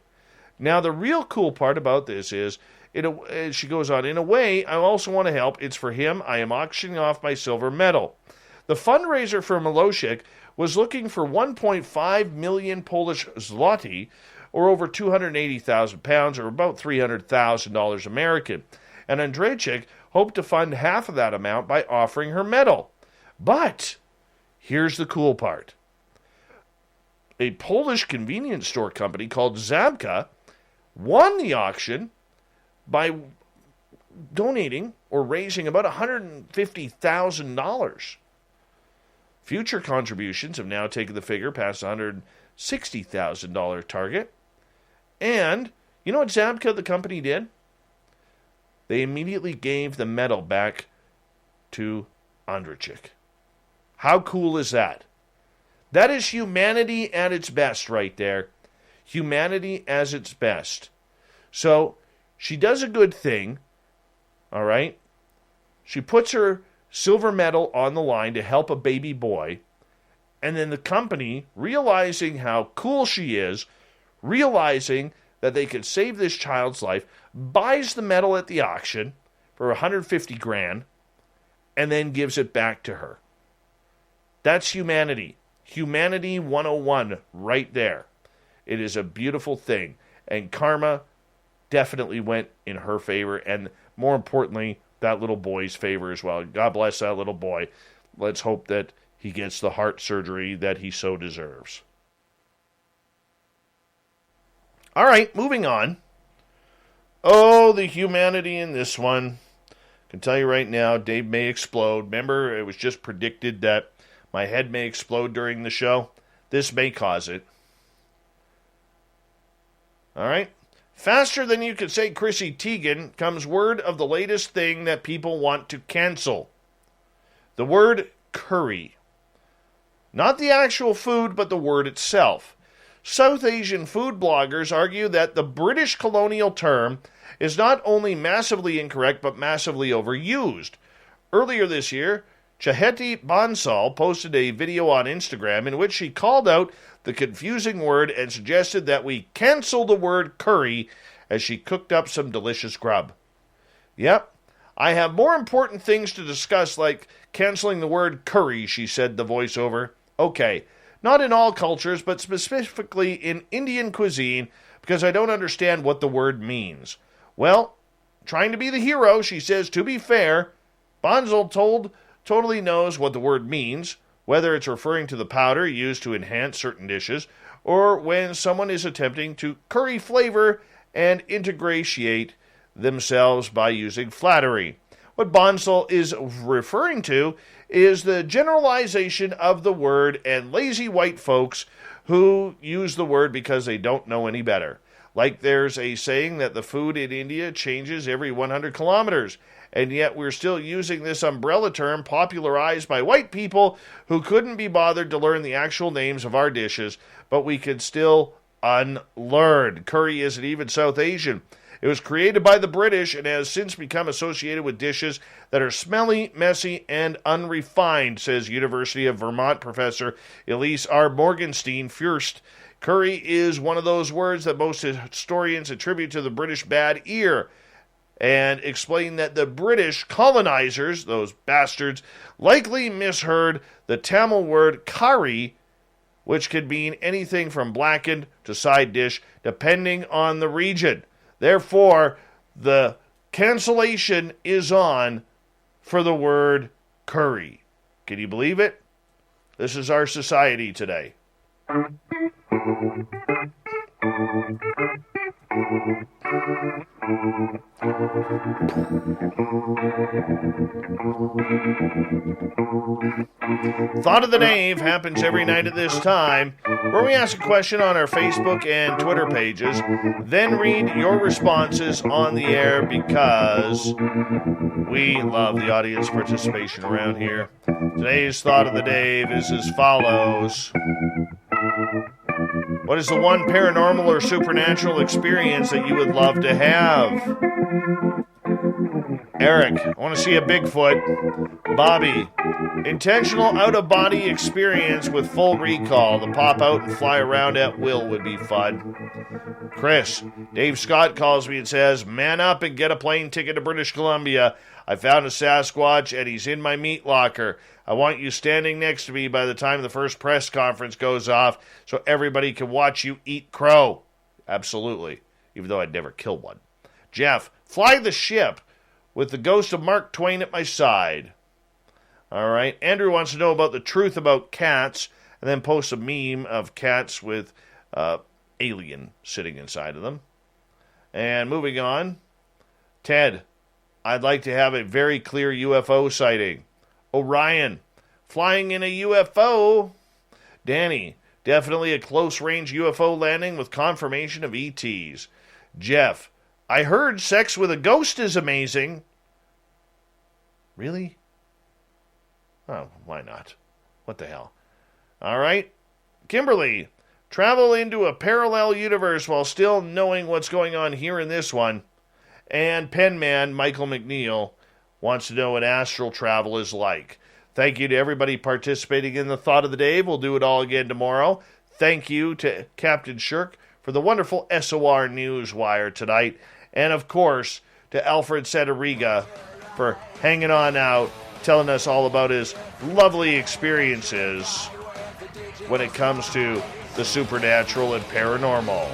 Now, the real cool part about this is, she goes on, "In a way, I also want to help. It's for him. I am auctioning off my silver medal." The fundraiser for Milošek was looking for 1.5 million Polish zloty, or over 280,000 pounds, or about $300,000 American. And Andrzejczyk hoped to fund half of that amount by offering her medal. But here's the cool part. A Polish convenience store company called Zabka won the auction by donating or raising about $150,000. Future contributions have now taken the figure past the $160,000 target. And you know what Zabka, the company, did? They immediately gave the medal back to Andrachik. How cool is that? That is humanity at its best right there. Humanity as its best. So she does a good thing, all right? She puts her silver medal on the line to help a baby boy, and then the company, realizing how cool she is, realizing that they could save this child's life, buys the medal at the auction for $150,000 and then gives it back to her. That's humanity. Humanity 101 right there. It is a beautiful thing. And karma definitely went in her favor, and more importantly, that little boy's favor as well. God bless that little boy. Let's hope that he gets the heart surgery that he so deserves. All right, moving on. Oh, the humanity in this one. I can tell you right now, Dave may explode. Remember, it was just predicted that my head may explode during the show. This may cause it. All right. Faster than you could say Chrissy Teigen comes word of the latest thing that people want to cancel. The word curry. Not the actual food, but the word itself. South Asian food bloggers argue that the British colonial term is not only massively incorrect, but massively overused. Earlier this year, Chaheti Bansal posted a video on Instagram in which she called out the confusing word and suggested that we cancel the word curry as she cooked up some delicious grub. Yep, I have more important things to discuss, like canceling the word curry, she said, the voiceover. Okay, not in all cultures, but specifically in Indian cuisine, because I don't understand what the word means. Well, trying to be the hero, she says, to be fair, Bansal totally knows what the word means, whether it's referring to the powder used to enhance certain dishes, or when someone is attempting to curry flavor and ingratiate themselves by using flattery. What Bansal is referring to is the generalization of the word and lazy white folks who use the word because they don't know any better. Like there's a saying that the food in India changes every 100 kilometers, and yet we're still using this umbrella term popularized by white people who couldn't be bothered to learn the actual names of our dishes, but we can still unlearn. Curry isn't even South Asian. It was created by the British and has since become associated with dishes that are smelly, messy, and unrefined, says University of Vermont professor Elise R. Morgenstein-Fürst. Curry is one of those words that most historians attribute to the British bad ear, and explain that the British colonizers, those bastards, likely misheard the Tamil word curry, which could mean anything from blackened to side dish, depending on the region. Therefore, the cancellation is on for the word curry. Can you believe it? This is our society today. Thought of the Dave happens every night at this time, where we ask a question on our Facebook and Twitter pages, then read your responses on the air because we love the audience participation around here. Today's Thought of the Dave is as follows. What is the one paranormal or supernatural experience that you would love to have? Eric, I want to see a Bigfoot. Bobby, intentional out-of-body experience with full recall. To pop out and fly around at will would be fun. Chris, Dave Scott calls me and says, man up and get a plane ticket to British Columbia. I found a Sasquatch and he's in my meat locker. I want you standing next to me by the time the first press conference goes off so everybody can watch you eat crow. Absolutely, even though I'd never kill one. Jeff, fly the ship with the ghost of Mark Twain at my side. All right. Andrew wants to know about the truth about cats and then posts a meme of cats with alien sitting inside of them. And moving on, Ted, I'd like to have a very clear UFO sighting. Orion, flying in a UFO. Danny, definitely a close-range UFO landing with confirmation of ETs. Jeff, I heard sex with a ghost is amazing. Really? Oh, why not? What the hell? All right. Kimberly, travel into a parallel universe while still knowing what's going on here in this one. And Penman Michael McNeil wants to know what astral travel is like. Thank you to everybody participating in the Thought of the Day. We'll do it all again tomorrow. Thank you to Captain Shirk for the wonderful SOR Newswire tonight. And, of course, to Alfred Santariga for hanging on out, telling us all about his lovely experiences when it comes to the supernatural and paranormal.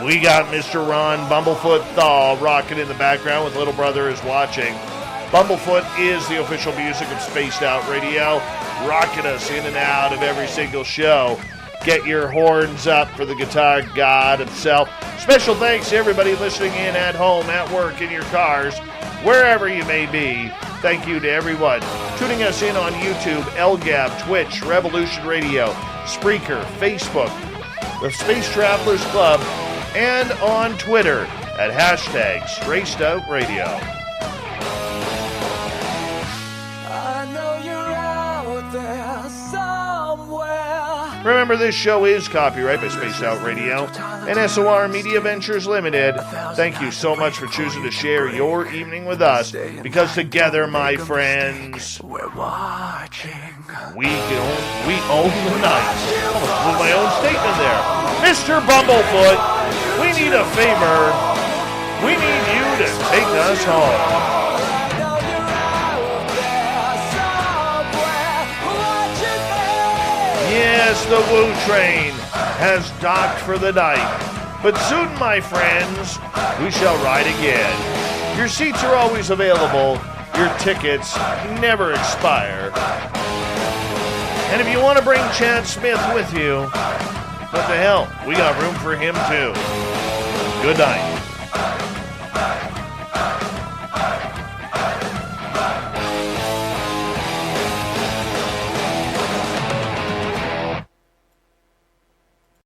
We got Mr. Ron Bumblefoot Thaw rocking in the background with Little Brother is Watching. Bumblefoot is the official music of Spaced Out Radio, rocking us in and out of every single show. Get your horns up for the guitar god himself. Special thanks to everybody listening in at home, at work, in your cars, wherever you may be. Thank you to everyone tuning us in on YouTube, LGAB, Twitch, Revolution Radio, Spreaker, Facebook, the Space Travelers Club, and on Twitter at hashtag Spaced Out Radio. I know you're out there somewhere. Remember, this show is copyright by Spaced Out Radio and SOR Media Ventures Limited. Thank you so much for choosing to share your evening with us, because together, my friends, we're watching. We own the night. Almost blew my own statement there. Mr. Bumblefoot, we need a favor. We need you to take us home. Yes, the Woo Train has docked for the night. But soon, my friends, we shall ride again. Your seats are always available. Your tickets never expire. And if you want to bring Chad Smith with you, what the hell? We got room for him too. Good night.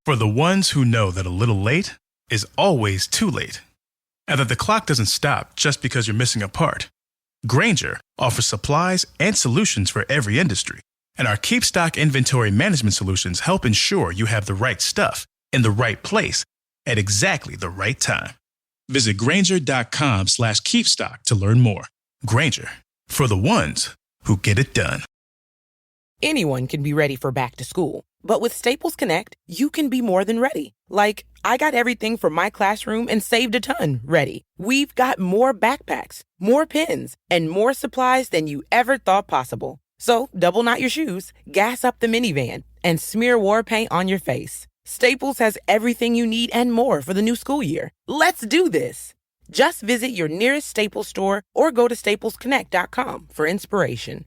For the ones who know that a little late is always too late, and that the clock doesn't stop just because you're missing a part, Grainger offers supplies and solutions for every industry. And our Keep Stock inventory management solutions help ensure you have the right stuff in the right place at exactly the right time. Visit Grainger.com/keepstock to learn more. Grainger, for the ones who get it done. Anyone can be ready for back to school. But with Staples Connect, you can be more than ready. Like, I got everything from my classroom and saved a ton ready. We've got more backpacks, more pens, and more supplies than you ever thought possible. So double knot your shoes, gas up the minivan, and smear war paint on your face. Staples has everything you need and more for the new school year. Let's do this. Just visit your nearest Staples store or go to staplesconnect.com for inspiration.